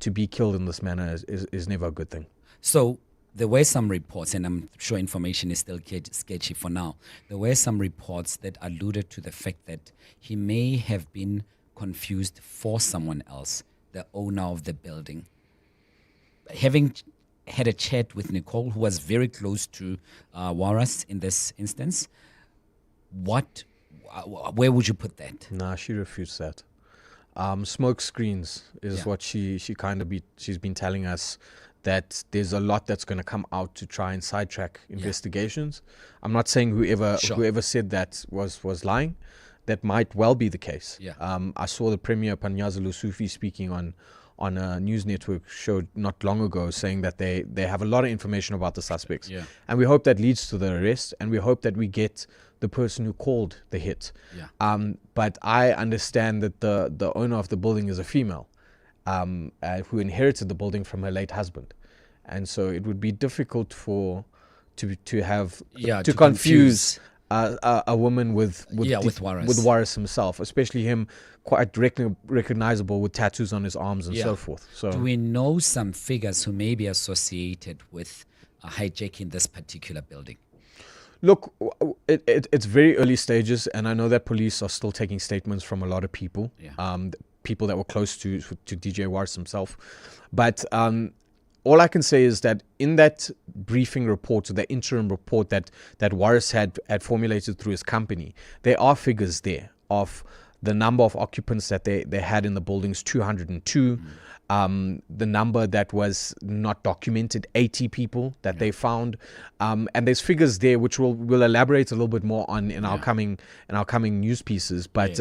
To be killed in this manner is never a good thing. So there were some reports, and I'm sure information is still sketchy for now. There were some reports that alluded to the fact that he may have been confused for someone else, the owner of the building. Having had a chat with Nicole, who was very close to Warras in this instance, where would you put that? Nah, she refused that. Smoke screens is what she's been telling us, that there's a lot that's going to come out to try and sidetrack investigations. I'm not saying whoever said that was lying. That might well be the case. I saw the Premier Panyaza Lusufi speaking on a news network show not long ago, saying that they have a lot of information about the suspects. And we hope that leads to the arrest, and we hope that we get the person who called the hit. But I understand that the owner of the building is a female who inherited the building from her late husband. And so it would be difficult to confuse a woman with Warras himself, especially him quite recognizable with tattoos on his arms and so forth. So do we know some figures who may be associated with hijacking this particular building? Look, it's very early stages, and I know that police are still taking statements from a lot of people, people that were close to DJ Warras himself. But all I can say is that in that briefing report, or the interim report that Warras had formulated through his company, there are figures there of the number of occupants that they had in the buildings, 202. The number that was not documented, 80 people that they found, and there's figures there which we'll elaborate a little bit more on in our coming news pieces. But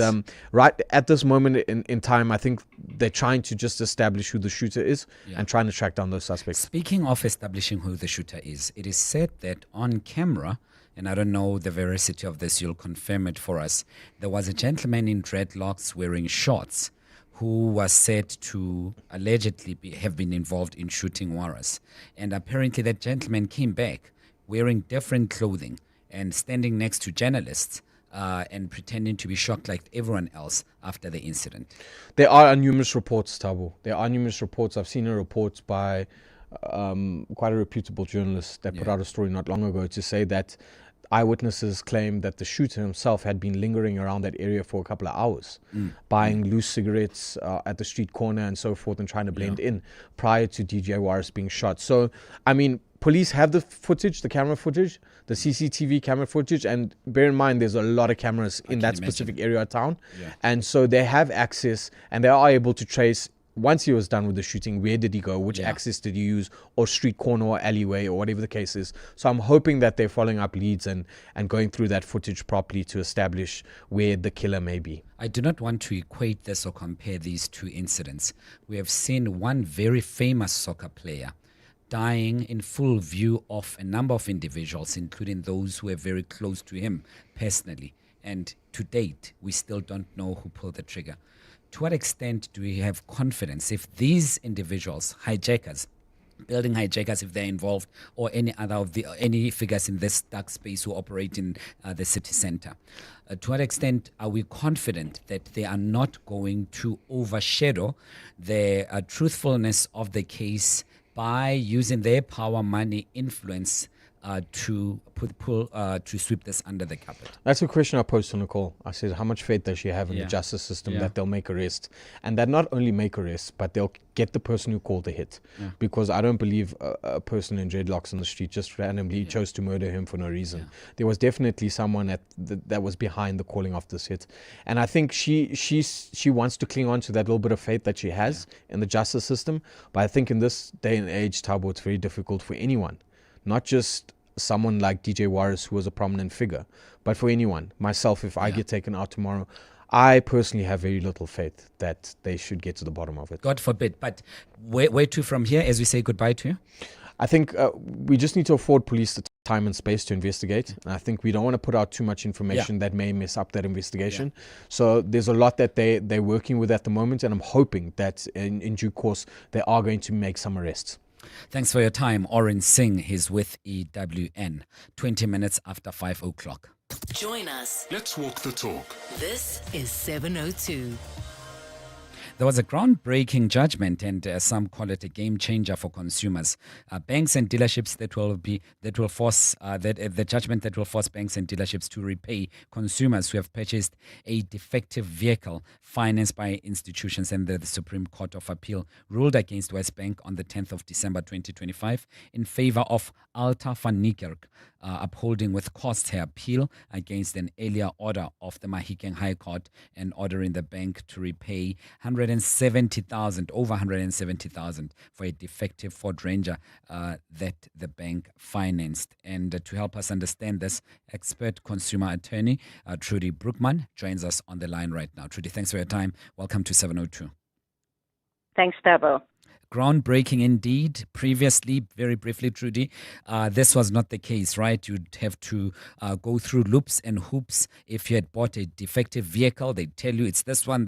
right at this moment in time, I think they're trying to just establish who the shooter is and trying to track down those suspects. Speaking of establishing who the shooter is, it is said that on camera, and I don't know the veracity of this, you'll confirm it for us, there was a gentleman in dreadlocks wearing shorts who was said to allegedly have been involved in shooting Warras. And apparently that gentleman came back wearing different clothing and standing next to journalists and pretending to be shocked like everyone else after the incident. There are numerous reports, Thabo. There are numerous reports. I've seen a report by quite a reputable journalist that put out a story not long ago to say that eyewitnesses claim that the shooter himself had been lingering around that area for a couple of hours, buying loose cigarettes at the street corner and so forth, and trying to blend in prior to DJ Warras being shot. So, I mean, police have the footage, the camera footage, the CCTV camera footage, and bear in mind there's a lot of cameras in that specific area of town. And so they have access, and they are able to trace, once he was done with the shooting, where did he go, which access did he use, or street corner or alleyway or whatever the case is. So I'm hoping that they're following up leads and going through that footage properly to establish where the killer may be. I do not want to equate this or compare these two incidents. We have seen one very famous soccer player dying in full view of a number of individuals, including those who are very close to him personally. And to date, we still don't know who pulled the trigger. To what extent do we have confidence if these individuals, hijackers, building hijackers, if they're involved, or any other of any figures in this dark space who operate in the city center? To what extent are we confident that they are not going to overshadow the truthfulness of the case by using their power, money, influence to sweep this under the carpet? That's a question I posed to Nicole. I said, how much faith does she have in the justice system that they'll make arrests, and that not only make arrests, but they'll get the person who called the hit? Because I don't believe a person in dreadlocks on the street just randomly chose to murder him for no reason. There was definitely someone that was behind the calling of this hit, and I think she wants to cling on to that little bit of faith that she has in the justice system. But I think in this day and age, Thabo, it's very difficult for anyone, not just someone like DJ Warras, who was a prominent figure, but for anyone, myself, if I get taken out tomorrow, I personally have very little faith that they should get to the bottom of it. God forbid. But where to from here as we say goodbye to you? I think we just need to afford police the time and space to investigate. And I think we don't want to put out too much information that may mess up that investigation. So there's a lot that they're working with at the moment, and I'm hoping that in due course they are going to make some arrests. Thanks for your time. Oren Singh is with EWN. 20 minutes after 5 o'clock. Join us. Let's walk the talk. This is 702. There was a groundbreaking judgment, and some call it a game changer for consumers. Banks and dealerships the judgment that will force banks and dealerships to repay consumers who have purchased a defective vehicle financed by institutions. And the Supreme Court of Appeal ruled against Westbank on the 10th of December 2025 in favor of Alta van Niekerk, upholding with costs her appeal against an earlier order of the Mahikeng High Court and ordering the bank to repay over 170,000 for a defective Ford Ranger that the bank financed. And to help us understand this, expert consumer attorney Trudy Brookman joins us on the line right now. Trudy, thanks for your time. Welcome to 702. Thanks, Tabo. Groundbreaking indeed. Previously, very briefly, Trudy, this was not the case, right? You'd have to go through loops and hoops. If you had bought a defective vehicle, they'd tell you it's this one,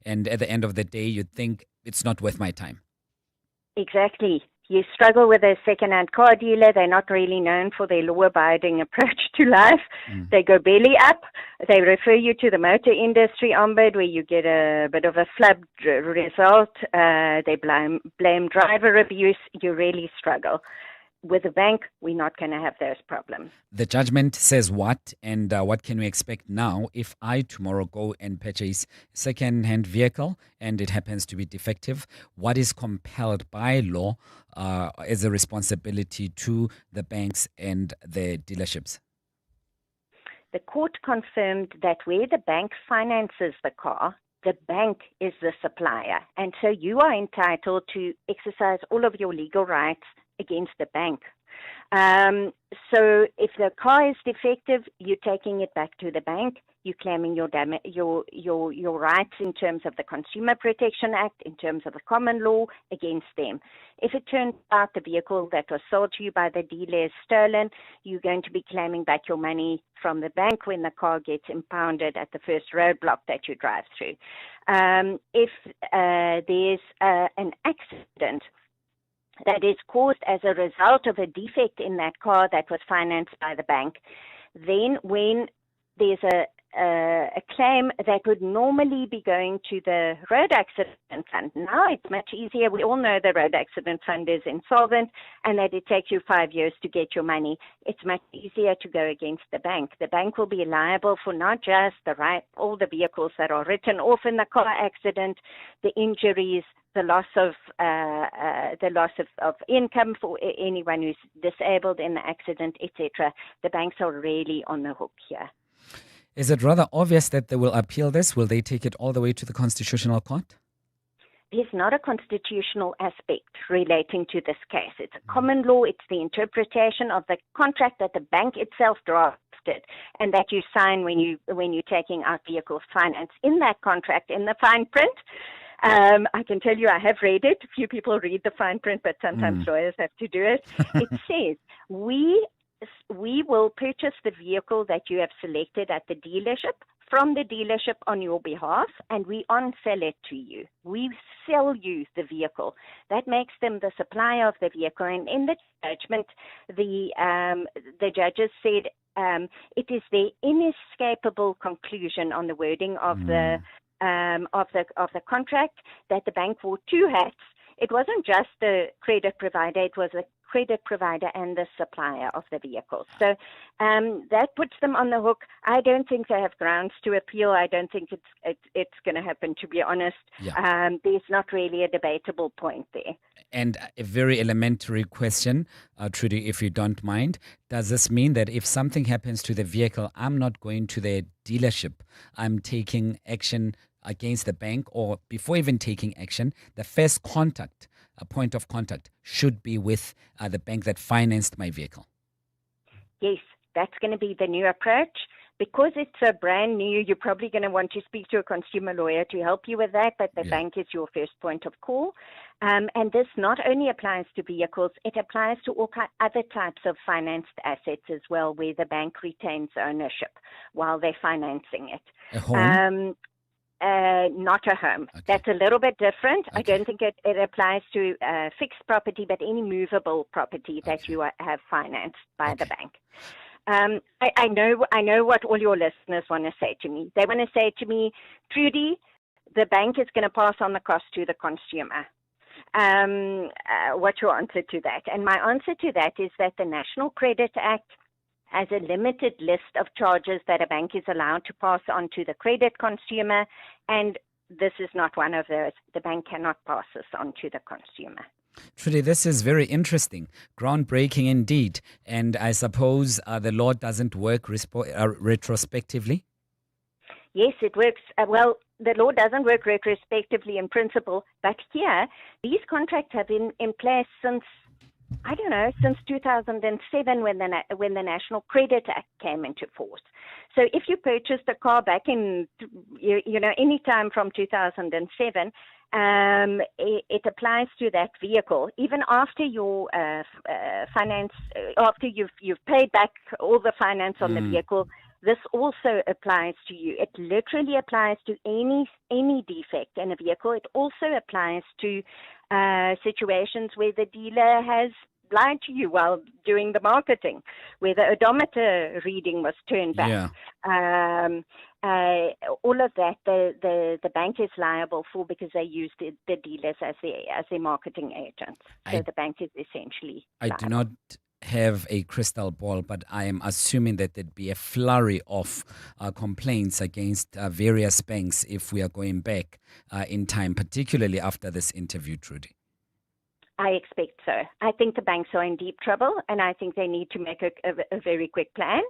and at the end of the day, you'd think it's not worth my time. Exactly. You struggle with a second-hand car dealer. They're not really known for their law-abiding approach to life. They go belly up. They refer you to the motor industry ombud, where you get a bit of a flubbed result. They blame driver abuse. You really struggle. With a bank, we're not going to have those problems. The judgment says what, and what can we expect now if I tomorrow go and purchase a second-hand vehicle and it happens to be defective? What is compelled by law as a responsibility to the banks and the dealerships? The court confirmed that where the bank finances the car, the bank is the supplier. And so you are entitled to exercise all of your legal rights against the bank. So if the car is defective, you're taking it back to the bank. You're claiming your rights in terms of the Consumer Protection Act, in terms of the common law against them. If it turns out the vehicle that was sold to you by the dealer is stolen, you're going to be claiming back your money from the bank when the car gets impounded at the first roadblock that you drive through. If there's an accident that is caused as a result of a defect in that car that was financed by the bank, then when there's a claim that would normally be going to the road accident fund. Now it's much easier. We all know the road accident fund is insolvent and that it takes you 5 years to get your money. It's much easier to go against the bank. The bank will be liable for not just all the vehicles that are written off in the car accident, the injuries, the loss of income for anyone who's disabled in the accident, etc. The banks are really on the hook here. Is it rather obvious that they will appeal this? Will they take it all the way to the Constitutional Court? There's not a constitutional aspect relating to this case. It's a common law. It's the interpretation of the contract that the bank itself drafted and that you sign when you're taking out vehicle finance. In that contract, in the fine print, I can tell you I have read it. Few people read the fine print, but sometimes lawyers have to do it. It says, we will purchase the vehicle that you have selected at the dealership from the dealership on your behalf, and we on-sell it to you. We sell you the vehicle. That makes them the supplier of the vehicle. And in the judgment, the judges said it is the inescapable conclusion on the wording of the contract that the bank wore two hats. It wasn't just the credit provider, it was the credit provider and the supplier of the vehicle. So that puts them on the hook. I don't think they have grounds to appeal. I don't think it's going to happen, to be honest. Yeah. There's not really a debatable point there. And a very elementary question, Trudy, if you don't mind. Does this mean that if something happens to the vehicle, I'm not going to the dealership, I'm taking action against the bank, or before even taking action, the first contact, a point of contact, should be with the bank that financed my vehicle? Yes, that's going to be the new approach. because it's so brand new, you're probably going to want to speak to a consumer lawyer to help you with that, but the bank is your first point of call. And this not only applies to vehicles, it applies to all other types of financed assets as well, where the bank retains ownership while they're financing it. A home? Not a home. Okay. That's a little bit different. Okay. I don't think it applies to fixed property, but any movable property that you have financed by the bank. I know what all your listeners want to say to me. They want to say to me, Trudy, the bank is going to pass on the cost to the consumer. What's your answer to that? And my answer to that is that the National Credit Act has a limited list of charges that a bank is allowed to pass on to the credit consumer, and this is not one of those. The bank cannot pass this on to the consumer. Trudy, this is very interesting, groundbreaking indeed. And I suppose the law doesn't work retrospectively? Yes, it works. Well, the law doesn't work retrospectively in principle, but here, these contracts have been in place since 2007 when the National Credit Act came into force. So if you purchased a car back in, any time from 2007, it applies to that vehicle even after your finance, after you've paid back all the finance on the vehicle. This also applies to you. It literally applies to any defect in a vehicle. It also applies to situations where the dealer has lied to you while doing the marketing, where the odometer reading was turned back. All of that, the bank is liable for because they use the dealers as their marketing agents. So the bank is essentially liable. I do not have a crystal ball, but I am assuming that there'd be a flurry of complaints against various banks if we are going back in time, particularly after this interview, Trudy. I expect so. I think the banks are in deep trouble, and I think they need to make a very quick plan.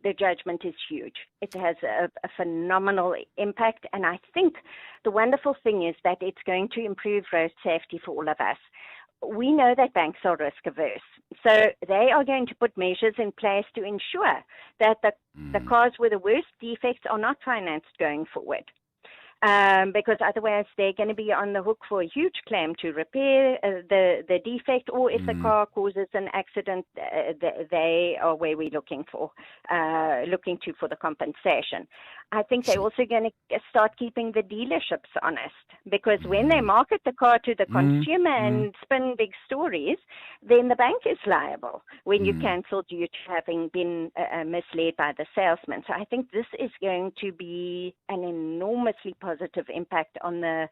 The judgment is huge. It has a phenomenal impact, and I think the wonderful thing is that it's going to improve road safety for all of us. We know that banks are risk averse, so they are going to put measures in place to ensure that the cars with the worst defects are not financed going forward. Because otherwise they're going to be on the hook for a huge claim to repair the defect, or if the car causes an accident, they are where we're looking to for the compensation. I think they're also going to start keeping the dealerships honest, because when they market the car to the consumer and spin big stories, then the bank is liable when you cancel due to having been misled by the salesman. So I think this is going to be an enormously positive impact on the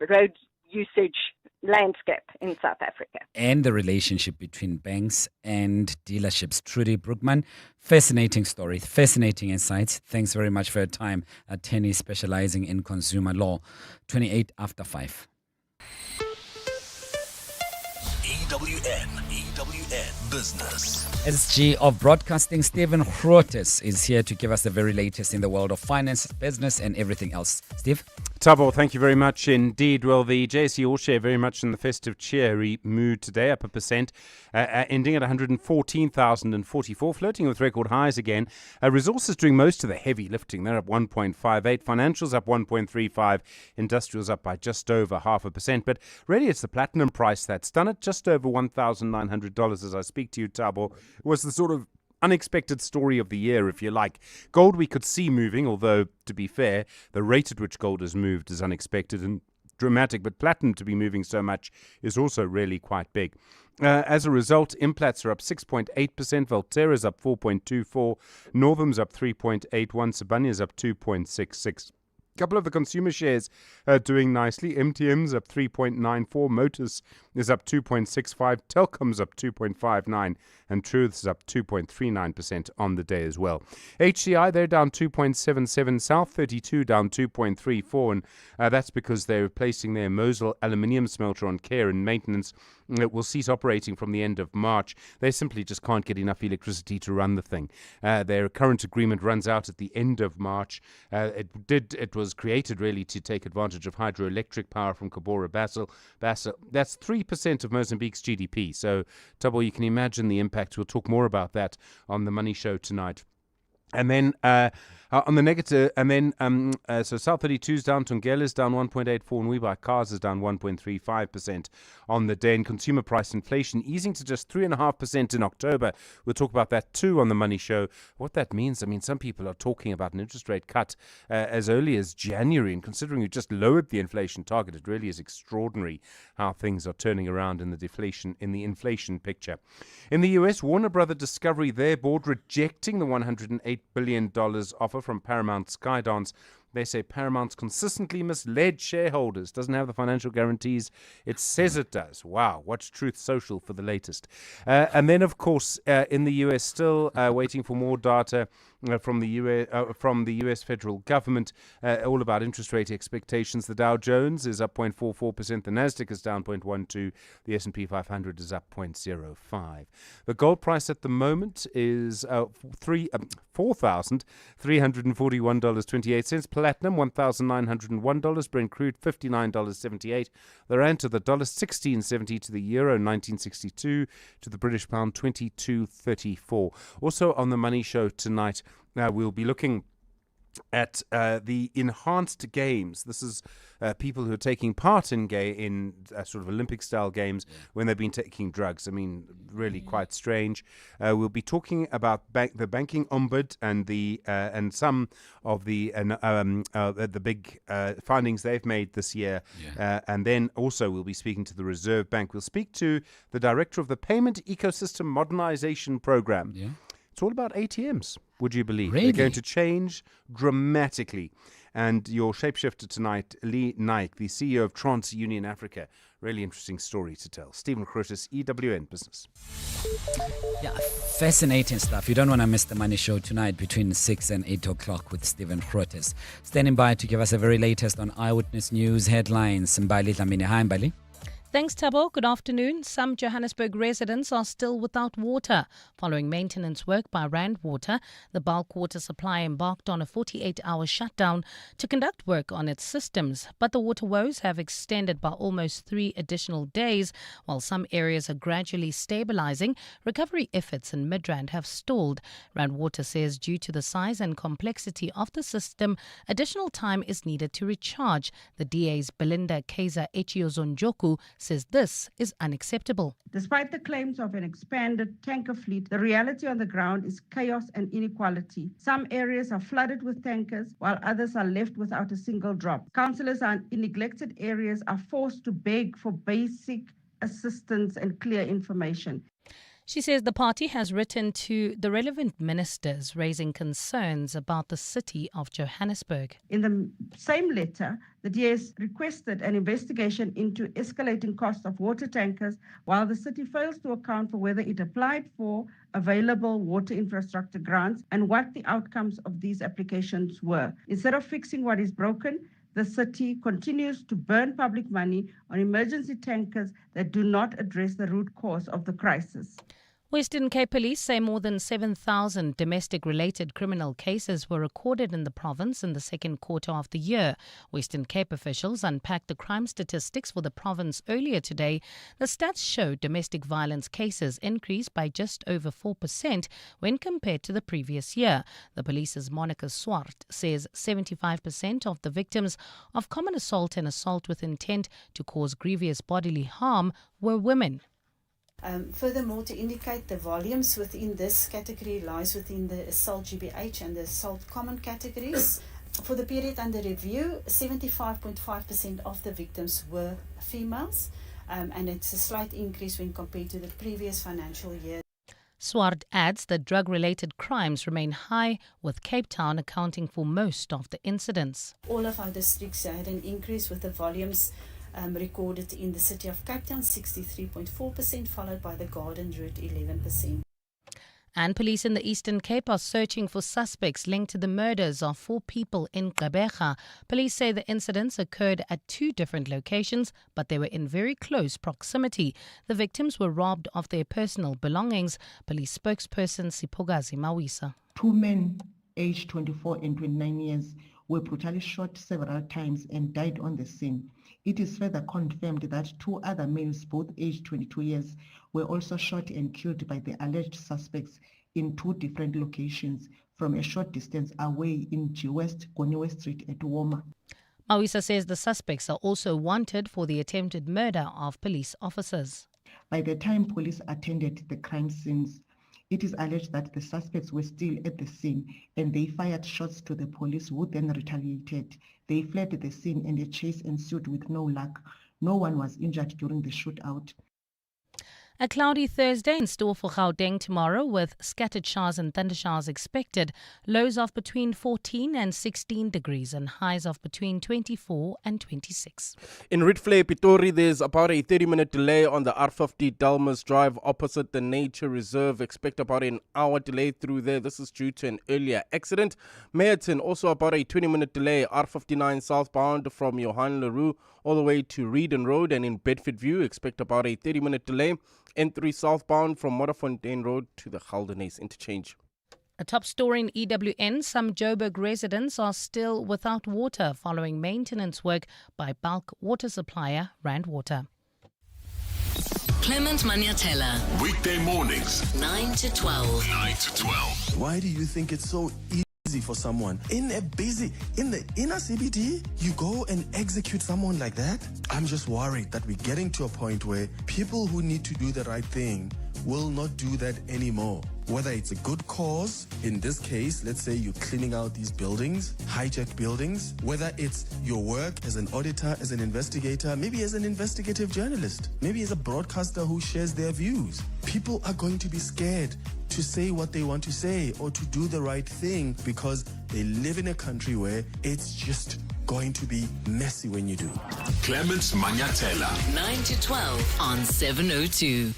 road usage landscape in South Africa. And the relationship between banks and dealerships. Trudy Broekman, fascinating story, fascinating insights. Thanks very much for your time. Attorney specializing in consumer law. 28 after 5. EWN Business. SG of Broadcasting, Stephen Grootes, is here to give us the very latest in the world of finance, business, and everything else. Steve? Thabo, thank you very much indeed. Well, the JSE All Share very much in the festive cheery mood today, up 1%, ending at 114,044, flirting with record highs again. Resources doing most of the heavy lifting. They're up 1.58. Financials up 1.35. Industrials up by just over 0.5%. But really, it's the platinum price that's done it, just over $1,900 as I speak to you, Thabo. It was the sort of unexpected story of the year, if you like. Gold we could see moving, although, to be fair, the rate at which gold has moved is unexpected and dramatic, but platinum to be moving so much is also really quite big. As a result, Implats are up 6.8%, Valterra's up 4.24%, Northam's up 3.81%, Sibania's up 2.66%. A couple of the consumer shares are doing nicely. MTM's up 3.94%, Motus is up 2.65%, Telkom's up 2.59%, and Truth's up 2.39% on the day as well. HCI, they're down 2.77%, South 32 down 2.34%, and that's because they're replacing their Mosul aluminium smelter on care and maintenance. It will cease operating from the end of March. They simply just can't get enough electricity to run the thing. Their current agreement runs out at the end of March. It was created really to take advantage of hydroelectric power from Cabora Bassel. That's 3 3% of Mozambique's GDP. So, Tabo, you can imagine the impact. We'll talk more about that on the Money Show tonight. And then on the negative, and then so South 32 is down, Tungela is down 1.84, and We Buy Cars is down 1.35% on the day. And consumer price inflation easing to just 3.5% in October. We'll talk about that too on the Money Show. What that means, I mean, some people are talking about an interest rate cut as early as January, and considering you just lowered the inflation target, it really is extraordinary how things are turning around in the inflation picture. In the US, Warner Brothers Discovery, their board rejecting the $108 billion offer from Paramount Skydance. They say Paramount's consistently misled shareholders, doesn't have the financial guarantees it says it does. Wow, watch Truth Social for the latest. And then, of course, in the US, still waiting for more data from the US federal government, all about interest rate expectations. The Dow Jones is up 0.44%. The Nasdaq is down 0.12%. The S&P 500 is up 0.05%. The gold price at the moment is $4,341.28. Platinum $1,901. Brent crude $59.78. The rand to the dollar $16.70. To the euro $19.62. To the British pound $22.34. Also on the Money Show tonight, we'll be looking at the enhanced games. This is people who are taking part in sort of Olympic-style games when they've been taking drugs. I mean, really quite strange. We'll be talking about the banking ombud and some of the big findings they've made this year. And then also we'll be speaking to the Reserve Bank. We'll speak to the director of the Payment Ecosystem Modernization Program. It's all about ATMs, would you believe? Really? They're going to change dramatically. And your shapeshifter tonight, Lee Naik, the CEO of TransUnion Africa. Really interesting story to tell. Stephen Krotis, EWN Business. Yeah, fascinating stuff. You don't want to miss the Money Show tonight between 6 and 8 o'clock with Stephen Krotis. Standing by to give us the very latest on Eyewitness News headlines. Mbali Dlamini. Hi, Mbali. Thanks, Tabo. Good afternoon. Some Johannesburg residents are still without water. Following maintenance work by Rand Water, the bulk water supply embarked on a 48-hour shutdown to conduct work on its systems. But the water woes have extended by almost 3 additional days. While some areas are gradually stabilizing, recovery efforts in Midrand have stalled. Rand Water says due to the size and complexity of the system, additional time is needed to recharge. The DA's Belinda Kaiser Echiozonjoku says this is unacceptable. Despite the claims of an expanded tanker fleet, the reality on the ground is chaos and inequality. Some areas are flooded with tankers, while others are left without a single drop. Councillors in neglected areas are forced to beg for basic assistance and clear information. She says the party has written to the relevant ministers raising concerns about the city of Johannesburg. In the same letter, the DS requested an investigation into escalating costs of water tankers, while the city fails to account for whether it applied for available water infrastructure grants and what the outcomes of these applications were. Instead of fixing what is broken, the city continues to burn public money on emergency tankers that do not address the root cause of the crisis. Western Cape Police say more than 7,000 domestic-related criminal cases were recorded in the province in the second quarter of the year. Western Cape officials unpacked the crime statistics for the province earlier today. The stats show domestic violence cases increased by just over 4% when compared to the previous year. The police's Monica Swart says 75% of the victims of common assault and assault with intent to cause grievous bodily harm were women. Furthermore, to indicate the volumes within this category lies within the assault GBH and the assault common categories. For the period under review, 75.5% of the victims were females, and it's a slight increase when compared to the previous financial year. Swart adds that drug-related crimes remain high, with Cape Town accounting for most of the incidents. All of our districts had an increase with the volumes recorded in the city of Cape Town, 63.4%, followed by the Garden Route, 11%. And police in the Eastern Cape are searching for suspects linked to the murders of 4 people in Gqeberha. Police say the incidents occurred at 2 different locations, but they were in very close proximity. The victims were robbed of their personal belongings. Police spokesperson Siphokazi Mawisa. 2 men aged 24 and 29 years were brutally shot several times and died on the scene. It is further confirmed that 2 other males, both aged 22 years, were also shot and killed by the alleged suspects in 2 different locations from a short distance away in G West, Goniwe Street at Woma. Mawisa says the suspects are also wanted for the attempted murder of police officers. By the time police attended the crime scenes, it is alleged that the suspects were still at the scene and they fired shots to the police, who then retaliated. They fled the scene and a chase ensued with no luck. No one was injured during the shootout. A cloudy Thursday in store for Gauteng tomorrow, with scattered showers and thundershowers expected. Lows of between 14 and 16 degrees and highs of between 24 and 26. In Ridley, Pitori, there's about a 30-minute delay on the R50 Dalmas Drive opposite the Nature Reserve. Expect about an hour delay through there. This is due to an earlier accident. Meyerton, also about a 20-minute delay. R59 southbound from Johan Leroux all the way to Reedon Road, and in Bedford View, expect about a 30-minute delay. N3 southbound from Modderfontein Road to the Geldenhuys interchange. A top story in EWN, some Joburg residents are still without water following maintenance work by bulk water supplier Rand Water. Clement Maniatella. Weekday mornings, 9 to 12. 9 to 12. Why do you think it's so easy for someone in the inner CBD, you go and execute someone like that? I'm just worried that we're getting to a point where people who need to do the right thing will not do that anymore. Whether it's a good cause, in this case, let's say you're cleaning out these buildings, hijacked buildings, whether it's your work as an auditor, as an investigator, maybe as an investigative journalist, maybe as a broadcaster who shares their views. People are going to be scared to say what they want to say or to do the right thing because they live in a country where it's just going to be messy when you do. Clements Maniatella. 9 to 12 on 702.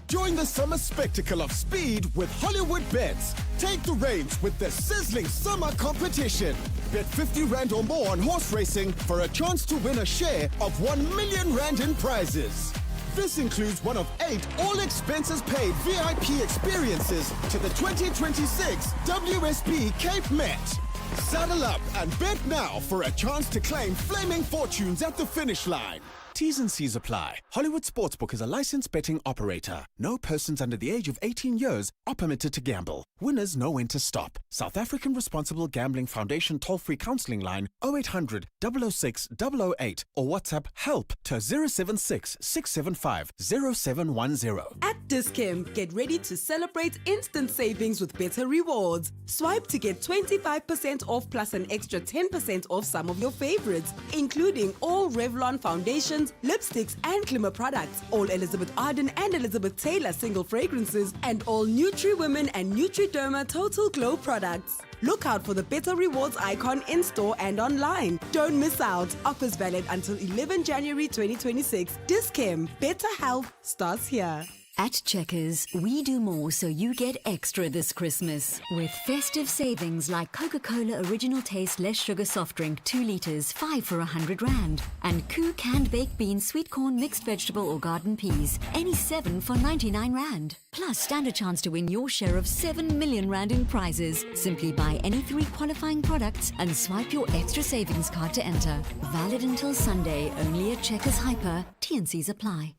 Join the summer spectacle of speed with Hollywood Bets. Take the reins with the sizzling summer competition. Bet 50 Rand or more on horse racing for a chance to win a share of 1 million Rand in prizes. This includes one of 8 all-expenses-paid VIP experiences to the 2026 WSB Cape Met. Saddle up and bet now for a chance to claim flaming fortunes at the finish line. T's and C's apply. Hollywood Sportsbook is a licensed betting operator. No persons under the age of 18 years are permitted to gamble. Winners know when to stop. South African Responsible Gambling Foundation toll-free counselling line 0800 006 008 or WhatsApp help to 076 675 0710. At Dis-Chem, get ready to celebrate instant savings with better rewards. Swipe to get 25% off plus an extra 10% off some of your favorites, including all Revlon foundations, lipsticks and Clima products, all Elizabeth Arden and Elizabeth Taylor single fragrances, and all Nutri-Women and Nutri-Derma Total Glow products. Look out for the Better Rewards icon in-store and online. Don't miss out. Offers valid until 11 January 2026. Dis-Chem. Better health starts here. At Checkers, we do more so you get extra this Christmas. With festive savings like Coca-Cola Original Taste Less Sugar Soft Drink 2 litres, 5 for 100 Rand. And Koo Canned Baked Beans Sweet Corn Mixed Vegetable or Garden Peas, any 7 for 99 Rand. Plus, stand a chance to win your share of 7 million Rand in prizes. Simply buy any 3 qualifying products and swipe your extra savings card to enter. Valid until Sunday, only at Checkers Hyper. T&Cs apply.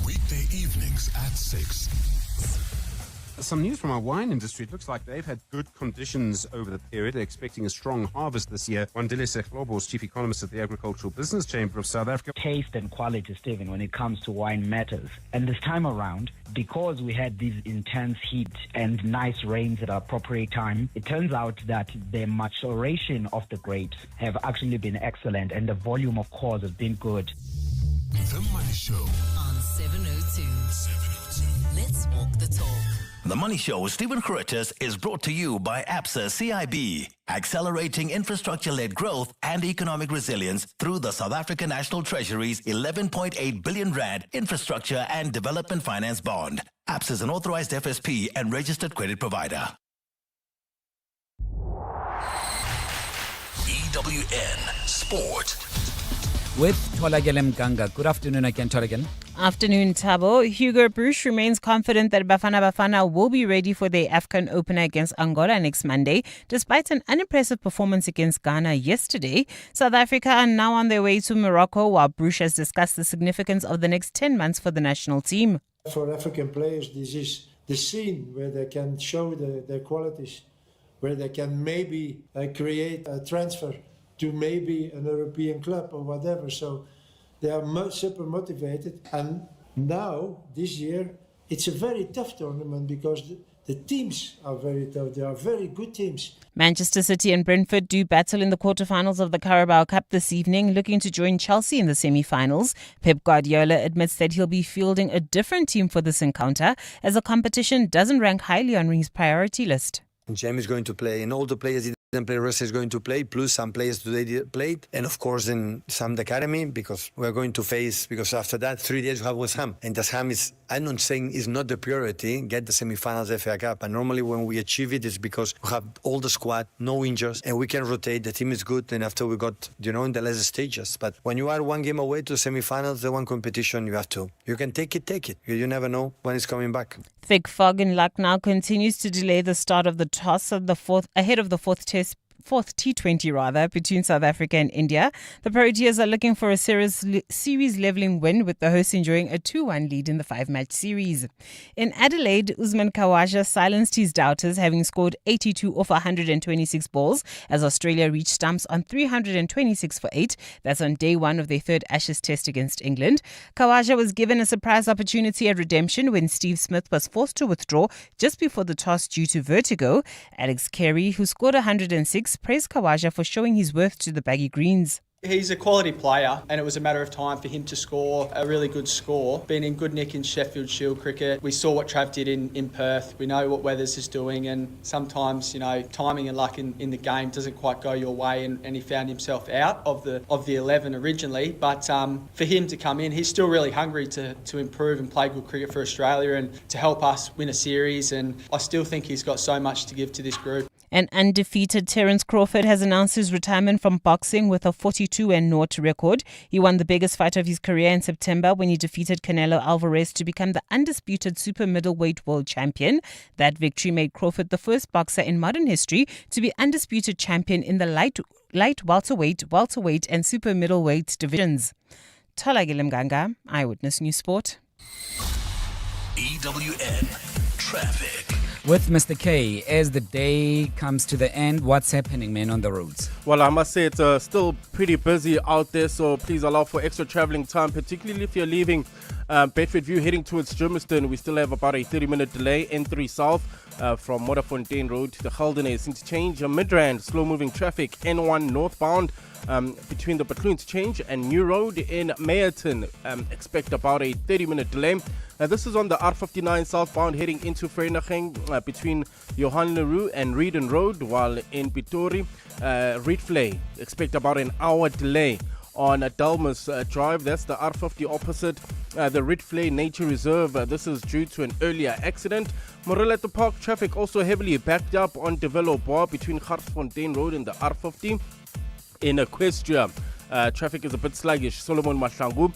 Weekday evenings at 6. Some news from our wine industry. It looks like they've had good conditions over the period. They're expecting a strong harvest this year. Wandile Seklobo's chief economist at the Agricultural Business Chamber of South Africa. Taste and quality, Stephen, when it comes to wine matters. And this time around, because we had these intense heat and nice rains at our appropriate time, it turns out that the maturation of the grapes have actually been excellent and the volume of cores has been good. The Money Show on 702. Let's walk the talk. The Money Show with Stephen Curtis is brought to you by ABSA CIB, accelerating infrastructure-led growth and economic resilience through the South African National Treasury's 11.8 billion Rand Infrastructure and Development Finance Bond. ABSA is an authorized FSP and registered credit provider. EWN Sport. with Tholakele Mganga. Good afternoon again, Tholakele. Afternoon, Thabo. Hugo Bruce remains confident that Bafana Bafana will be ready for their AFCON opener against Angola next Monday. Despite an unimpressive performance against Ghana yesterday, South Africa are now on their way to Morocco, while Bruce has discussed the significance of the next 10 months for the national team. For African players, this is the scene where they can show their qualities, where they can maybe create a transfer to maybe an European club or whatever. So they are super motivated. And now, this year, it's a very tough tournament because the teams are very tough. They are very good teams. Manchester City and Brentford do battle in the quarterfinals of the Carabao Cup this evening, looking to join Chelsea in the semi-finals. Pep Guardiola admits that he'll be fielding a different team for this encounter, as the competition doesn't rank highly on his priority list. James is going to play, and all the players he didn't play, Russ is going to play, plus some players today played, and of course in some the academy, because we're going to face, because after that 3 days we have West Ham, and West Ham is, I'm not saying is not the priority, get the semi-finals FA Cup, and normally when we achieve it, it's because we have all the squad, no injuries, and we can rotate, the team is good, and after we got, in the last stages, but when you are one game away to the semi-finals, the one competition you can take it, you never know when it's coming back. Thick fog in Lucknow continues to delay the start of the toss ahead of the fourth T20 between South Africa and India. The Proteas are looking for a series levelling win, with the hosts enjoying a 2-1 lead in the 5-match series. In Adelaide, Usman Khawaja silenced his doubters, having scored 82 off 126 balls as Australia reached stumps on 326 for 8. That's on day one of their third Ashes test against England. Khawaja was given a surprise opportunity at redemption when Steve Smith was forced to withdraw just before the toss due to vertigo. Alex Carey, who scored 106, praised Khawaja for showing his worth to the baggy greens. He's a quality player, and it was a matter of time for him to score a really good score. Been in good nick in Sheffield Shield cricket. We saw what Trav did in Perth. We know what Weathers is doing, and sometimes, timing and luck in the game doesn't quite go your way, and he found himself out of the 11 originally. But for him to come in, he's still really hungry to improve and play good cricket for Australia and to help us win a series, and I still think he's got so much to give to this group. An undefeated Terence Crawford has announced his retirement from boxing with a 42-0 record. He won the biggest fight of his career in September when he defeated Canelo Alvarez to become the undisputed super middleweight world champion. That victory made Crawford the first boxer in modern history to be undisputed champion in the light welterweight and super middleweight divisions. Tholakele Mganga, Eyewitness News Sport. EWN Traffic. With Mr. K, as the day comes to the end, what's happening, man, on the roads? Well, I must say it's still pretty busy out there, so please allow for extra traveling time, particularly if you're leaving Bedford View heading towards Germiston. We still have about a 30-minute delay. N3 South from Modderfontein Road to the Geldenhuys interchange. Midrand, slow-moving traffic. N1 northbound between the Butler interchange and New Road in Meyerton. Expect about a 30-minute delay. This is on the R59 southbound heading into Vereeniging between Johan Leroux and Reeden Road, while in Pitori, Rietvlei, expect about an hour delay. On Dalmas Drive, that's the R50 opposite the Rietvlei Nature Reserve. This is due to an earlier accident. Morel at the Park, traffic also heavily backed up on Develo Bar between Garsfontein Road and the R50. In Equestria, traffic is a bit sluggish. Solomon Mahlangu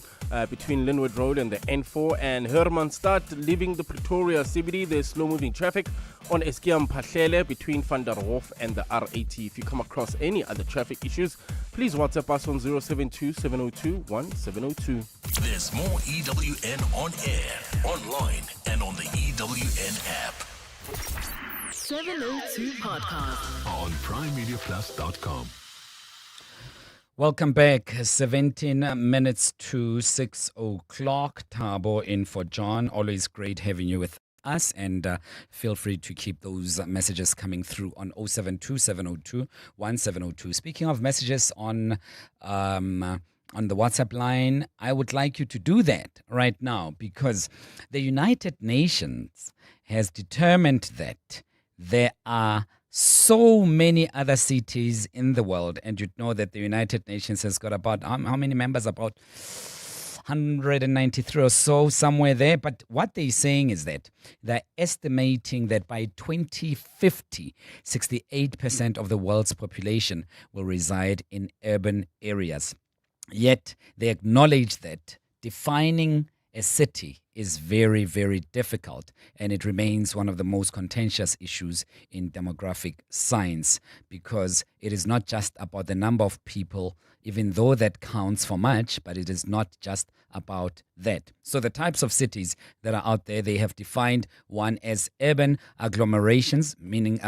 between Linwood Road and the N4, and Hermanstad leaving the Pretoria CBD. There's slow-moving traffic on Eskiam Pahlele between Van der Hof and the R80. If you come across any other traffic issues, please WhatsApp us on 072-702-1702. There's more EWN on air, online, and on the EWN app. 702 Podcast on primemediaplus.com. Welcome back. 17 minutes to 6 o'clock. Thabo in for John. Always great having you with us, and feel free to keep those messages coming through on 072-702-1702. Speaking of messages on the WhatsApp line, I would like you to do that right now, because the United Nations has determined that there are so many other cities in the world, and you'd know that the United Nations has got about how many members? About 193 or so, somewhere there. But what they're saying is that they're estimating that by 2050, 68% of the world's population will reside in urban areas. Yet they acknowledge that defining a city is very, very difficult, and it remains one of the most contentious issues in demographic science, because it is not just about the number of people, even though that counts for much, but it is not just about that. So the types of cities that are out there, they have defined one as urban agglomerations, meaning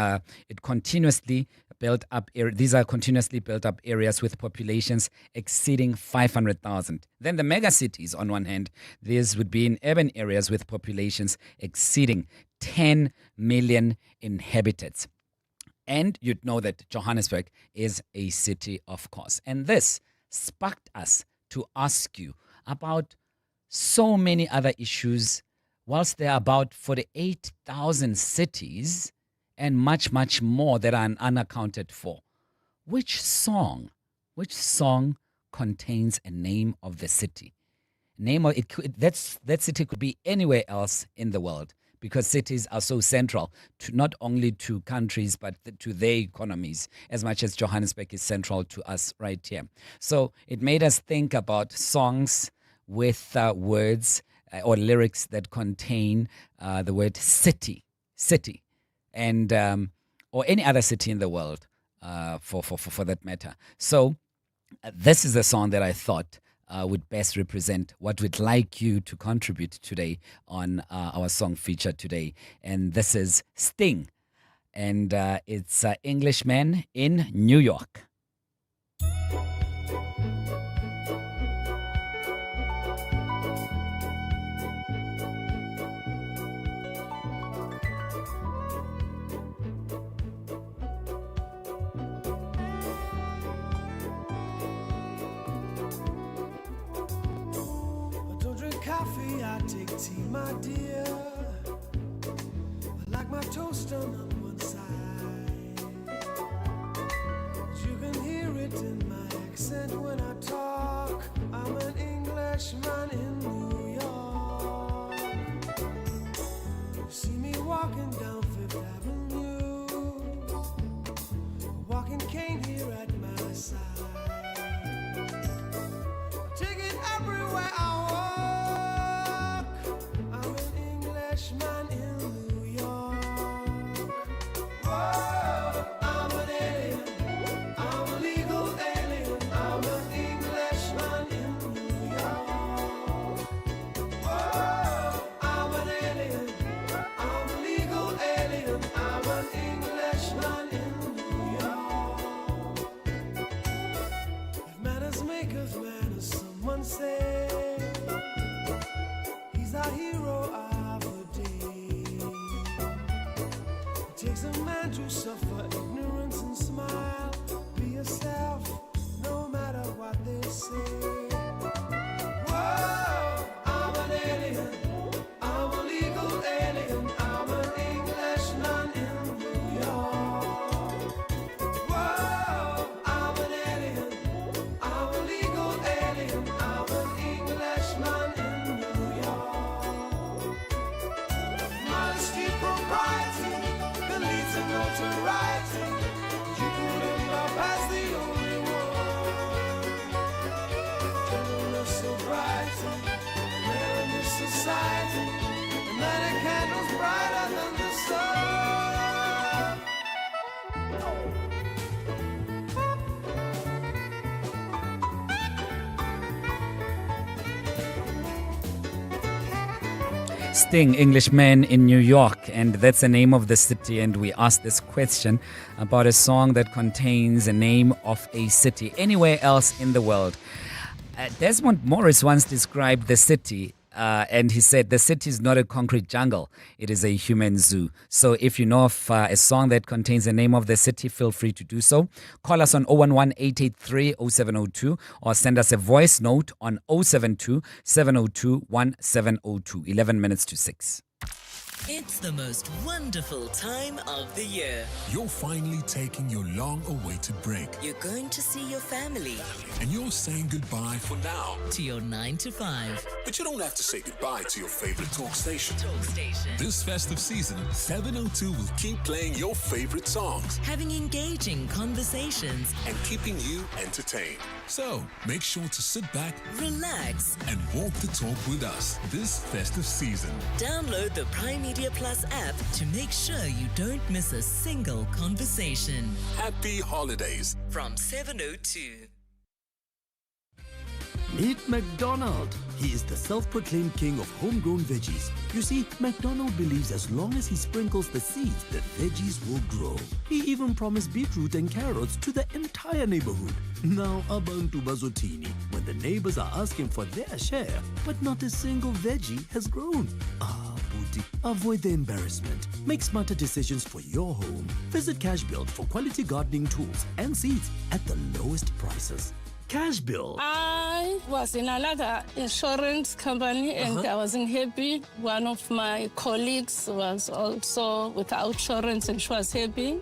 it continuously built up. These are continuously built up areas with populations exceeding 500,000. Then the mega cities, on one hand, these would be in urban areas with populations exceeding 10 million inhabitants. And you'd know that Johannesburg is a city, of course. And this sparked us to ask you about so many other issues, whilst there are about 48,000 cities and much, much more that are unaccounted for. Which song contains a name of the city? That city could be anywhere else in the world, because cities are so central to not only to countries but to their economies, as much as Johannesburg is central to us right here. So it made us think about songs with words or lyrics that contain the word city, and or any other city in the world, for that matter. So this is a song that I thought would best represent what we'd like you to contribute today on our song feature today. And this is Sting, and it's Englishman in New York. Coffee, I take tea, my dear. I like my toast on one side. You can hear it in my accent when I talk. I'm an Englishman in New York. You see me walking down Fifth Avenue, walking cane here at my side. Take it everywhere I walk. Man in New York. Whoa, I'm an alien. I'm a legal alien. I'm an Englishman in New York. Whoa, I'm an alien. I'm a legal alien. I'm an Englishman in New York. If manners make us manners, someone say he's our hero. Takes a man to suffer ignorance and smile. Be yourself, no matter what they say. Whoa, I'm an alien. I'm a legal alien. I'm an Englishman in New York. Whoa, I'm an alien. I'm a legal alien. I'm an Englishman in New York. Modesty, propriety leads to notoriety. You can live up as the only one. Gentleness, sobriety, rare in this society. And lighting candles brighter than the sun. Sting, Englishman in New York, and that's the name of the city. And we asked this question about a song that contains the name of a city anywhere else in the world. Desmond Morris once described the city, and he said, the city is not a concrete jungle, it is a human zoo. So if you know of a song that contains the name of the city, feel free to do so. Call us on 011-883-0702 or send us a voice note on 072-702-1702. 11 minutes to 6. It's the most wonderful time of the year. You're finally taking your long-awaited break. You're going to see your family. And you're saying goodbye for now. To your 9 to 5. But you don't have to say goodbye to your favorite talk station. Talk station. This festive season, 702 will keep playing your favorite songs. Having engaging conversations. And keeping you entertained. So, make sure to sit back, relax, and walk the talk with us this festive season. Download the Prime Media Plus app to make sure you don't miss a single conversation. Happy holidays from 702. Meet McDonald. He is the self-proclaimed king of homegrown veggies. You see, McDonald believes as long as he sprinkles the seeds, the veggies will grow. He even promised beetroot and carrots to the entire neighborhood. Now, abantu bazotini, when the neighbors are asking for their share, but not a single veggie has grown. Booty, avoid the embarrassment. Make smarter decisions for your home. Visit Cashbuild for quality gardening tools and seeds at the lowest prices. Cashbuild. I was in another insurance company and I wasn't happy. One of my colleagues was also without insurance and she was happy.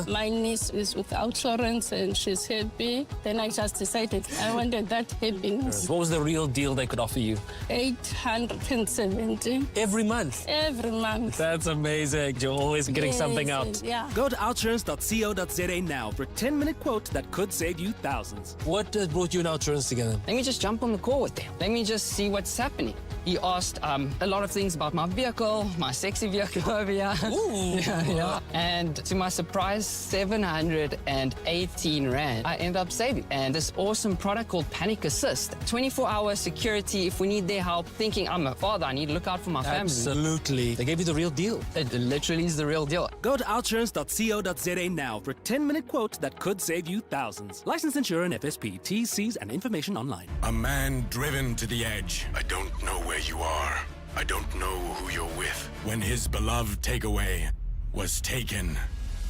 My niece is without insurance and she's happy. Then I just decided I wanted that happiness. What was the real deal they could offer you? 870. Every month? Every month. That's amazing. You're always getting something out. Yeah. Go to outsurance.co.za now for a 10-minute quote that could save you thousands. What brought you and Outsurance together? Let me just jump on the call with them. Let me just see what's happening. He asked a lot of things about my vehicle, my sexy vehicle over here. Ooh. Yeah. And to my surprise, 718 Rand I ended up saving. And this awesome product called Panic Assist. 24-hour security if we need their help. Thinking I'm a father, I need to look out for my family. Absolutely. They gave you the real deal. It literally is the real deal. Go to outsurance.co.za now for a 10-minute quote that could save you thousands. Licensed insurer and FSP. T's, C's and information online. A man driven to the edge. I don't know where you are. I don't know who you're with. When his beloved takeaway was taken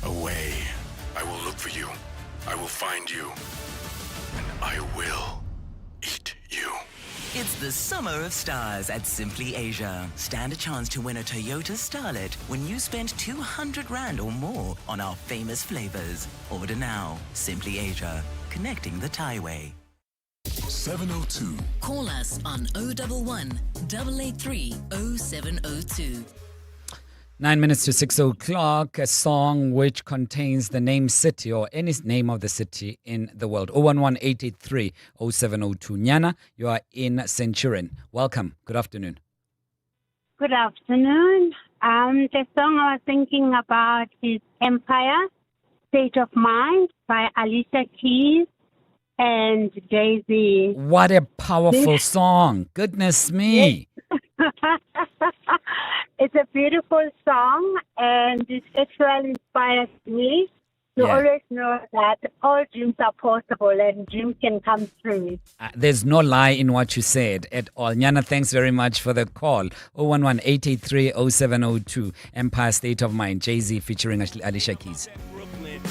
away. I will look for you. I will find you. And I will eat you. It's the Summer of Stars at Simply Asia. Stand a chance to win a Toyota Starlet when you spend 200 Rand or more on our famous flavors. Order now. Simply Asia. Connecting the Thaiway. 702. Call us on 011 883 0702. 9 minutes to 6 o'clock, a song which contains the name city or any name of the city in the world. 011-883-0702. Nyana, you are in Centurion. Welcome. Good afternoon. Good afternoon. The song I was thinking about is Empire, State of Mind by Alicia Keys and Jay-Z. What a powerful song. Goodness me. It's a beautiful song and it actually inspires me to always know that all dreams are possible and dreams can come true. There's no lie in what you said at all. Nyana, thanks very much for the call. 011-883-0702. Empire State of Mind. Jay-Z featuring Alicia Keys.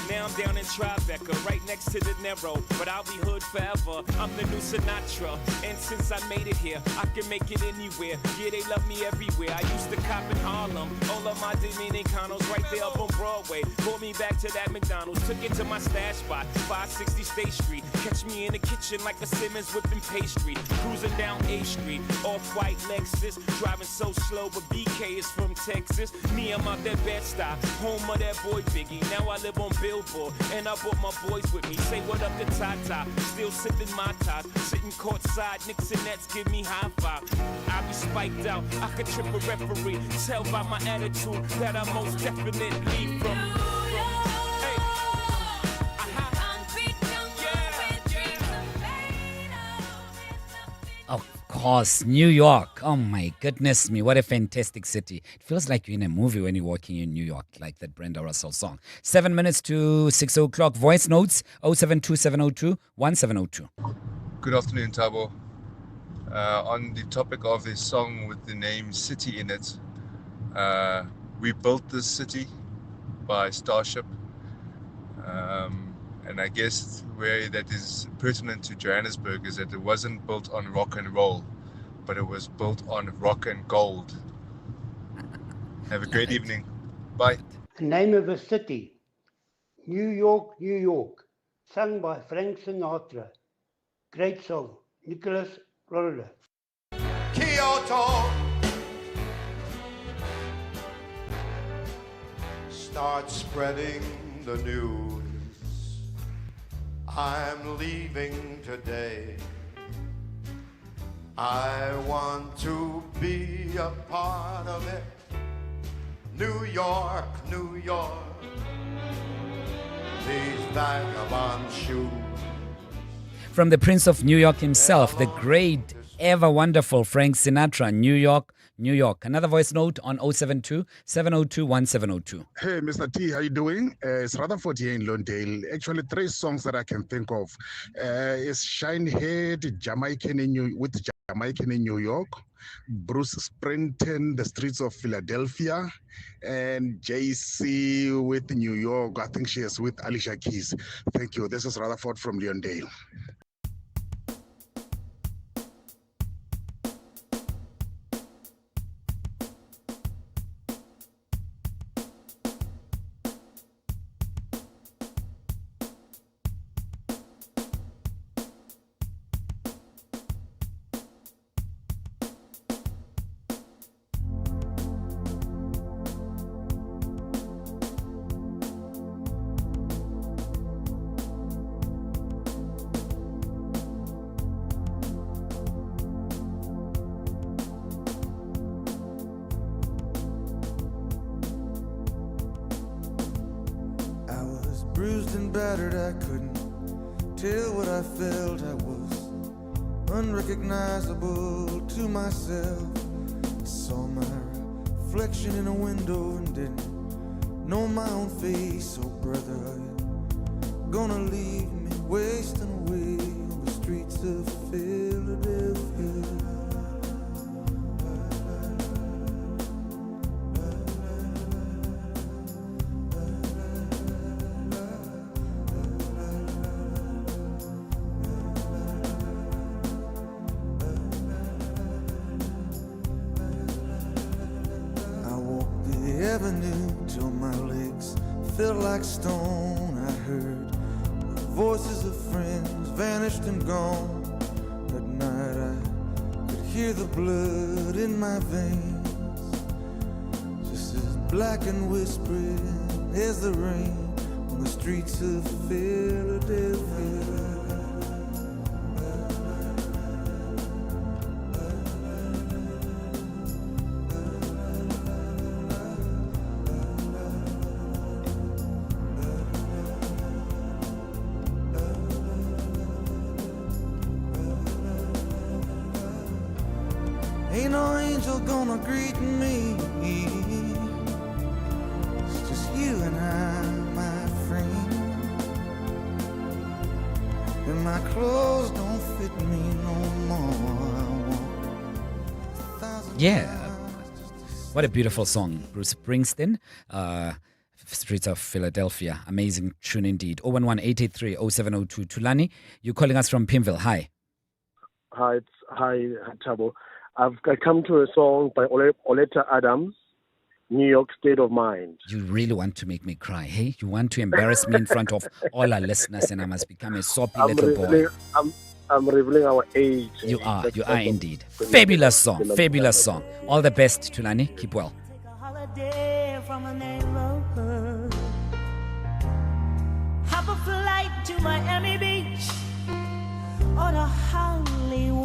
Now I'm down in Tribeca, right next to the Narrow, but I'll be hood forever. I'm the new Sinatra, and since I made it here, I can make it anywhere. Yeah, they love me everywhere. I used to cop in Harlem, all of my Dominicanos right there up on Broadway. Brought me back to that McDonald's, took it to my stash spot, 560 State Street. Catch me in the kitchen like a Simmons whipping pastry. Cruising down A Street, off-white Lexus, driving so slow, but BK is from Texas. Me, I'm out that Bed-Stuy, home of that boy Biggie. Now I live on Billboard, and I brought my boys with me. Say what up to Tata, still sipping my top, sitting courtside, Knicks and Nets give me high five. I be spiked out, I could trip a referee. Tell by my attitude that I most definitely from. Of course, New York. Oh my goodness me, what a fantastic city. It feels like you're in a movie when you're walking in New York, like that Brenda Russell song. 7 minutes to 6 o'clock. Voice notes 072-702-1702. Good afternoon, Tabo. On the topic of this song with the name City in it, We Built This City by Starship. And I guess where that is pertinent to Johannesburg is that it wasn't built on rock and roll, but it was built on rock and gold. Have a great evening. Bye. The name of a city, New York, New York, sung by Frank Sinatra. Great song, Nicholas Florida. Kyoto. Start spreading the news. I'm leaving today. I want to be a part of it. New York, New York. These vagabond shoes. From the Prince of New York himself, the great, ever wonderful Frank Sinatra, New York, New York. Another voice note on 072 702 1702. Hey, Mr. T, how you doing? It's Rutherford here in Londale. Actually, 3 songs that I can think of. Is Shinehead, Jamaican in New York, Bruce Springsteen, The Streets of Philadelphia, and JC with New York. I think she is with Alicia Keys. Thank you. This is Rutherford from Leondale. Bruised and battered, I couldn't tell what I felt. I was unrecognizable to myself. I saw my reflection in a window and didn't know my own face. Oh brother, are you gonna leave me wasting away on the streets of Philadelphia? Avenue till my legs felt like stone. I heard the voices of friends vanished and gone. At night I could hear the blood in my veins, just as black and whispering as the rain on the streets of Philadelphia. Ain't no angel gonna greet me. It's just you and I, my friend. And my clothes don't fit me no more. Yeah. What a beautiful song. Bruce Springsteen, Streets of Philadelphia. Amazing tune indeed. 011-883-0702. Tulani, you're calling us from Pimville. Hi. Hi, Tabo. I come to a song by Oleta Adams, New York State of Mind. You really want to make me cry, hey? You want to embarrass me in front of all our listeners and I must become a soppy little boy. I'm revealing our age. You are indeed. Fabulous song. All the best, Tulani. Keep well. From a neighborhood, hop a flight to Miami Beach or to Hollywood,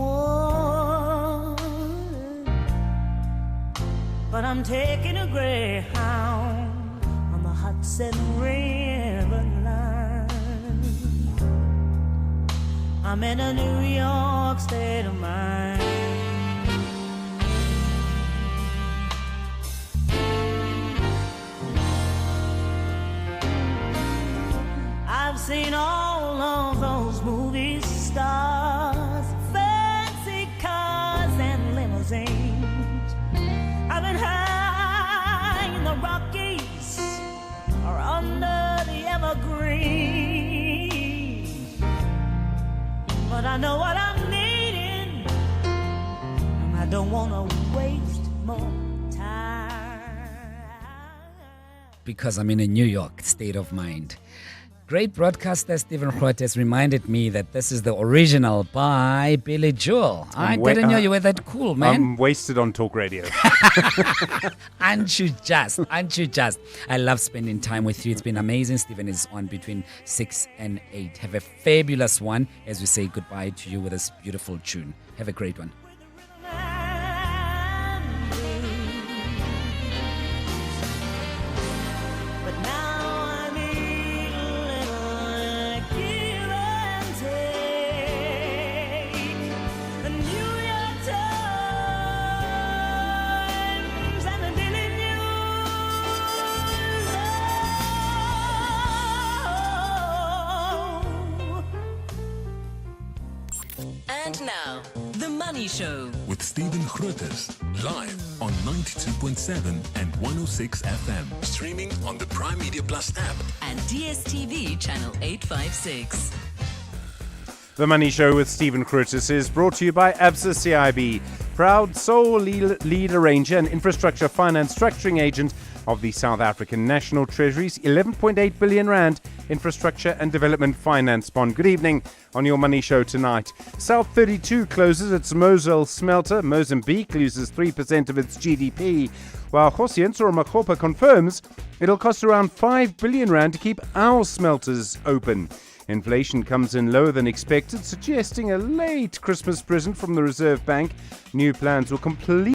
but I'm taking a Greyhound on the Hudson River line. I'm in a New York state of mind. I've seen all of those movie stars, fancy cars and limousines. I've been high in the Rockies or under the evergreens, but I know what I'm needing, and I don't want to waste more time. because I'm in a New York state of mind. Great broadcaster Stephen Grootes reminded me that this is the original by Billy Joel. I didn't know you were that cool, man. I'm wasted on talk radio. Aren't you just? Aren't you just? I love spending time with you. It's been amazing. Stephen is on between 6 and 8. Have a fabulous one as we say goodbye to you with this beautiful tune. Have a great one. And now, The Money Show. With Stephen Grootes, live on 92.7 and 106 FM. Streaming on the Prime Media Plus app. And DSTV channel 856. The Money Show with Stephen Grootes is brought to you by Absa CIB, proud sole lead arranger and infrastructure finance structuring agent of the South African National Treasury's 11.8 billion rand infrastructure and development finance bond. Good evening on your Money Show tonight. South 32 closes its Mosel smelter. Mozambique loses 3% of its GDP, while Josientsor Makgopa confirms it'll cost around 5 billion rand to keep our smelters open. Inflation comes in lower than expected, suggesting a late Christmas present from the Reserve Bank. New plans will completely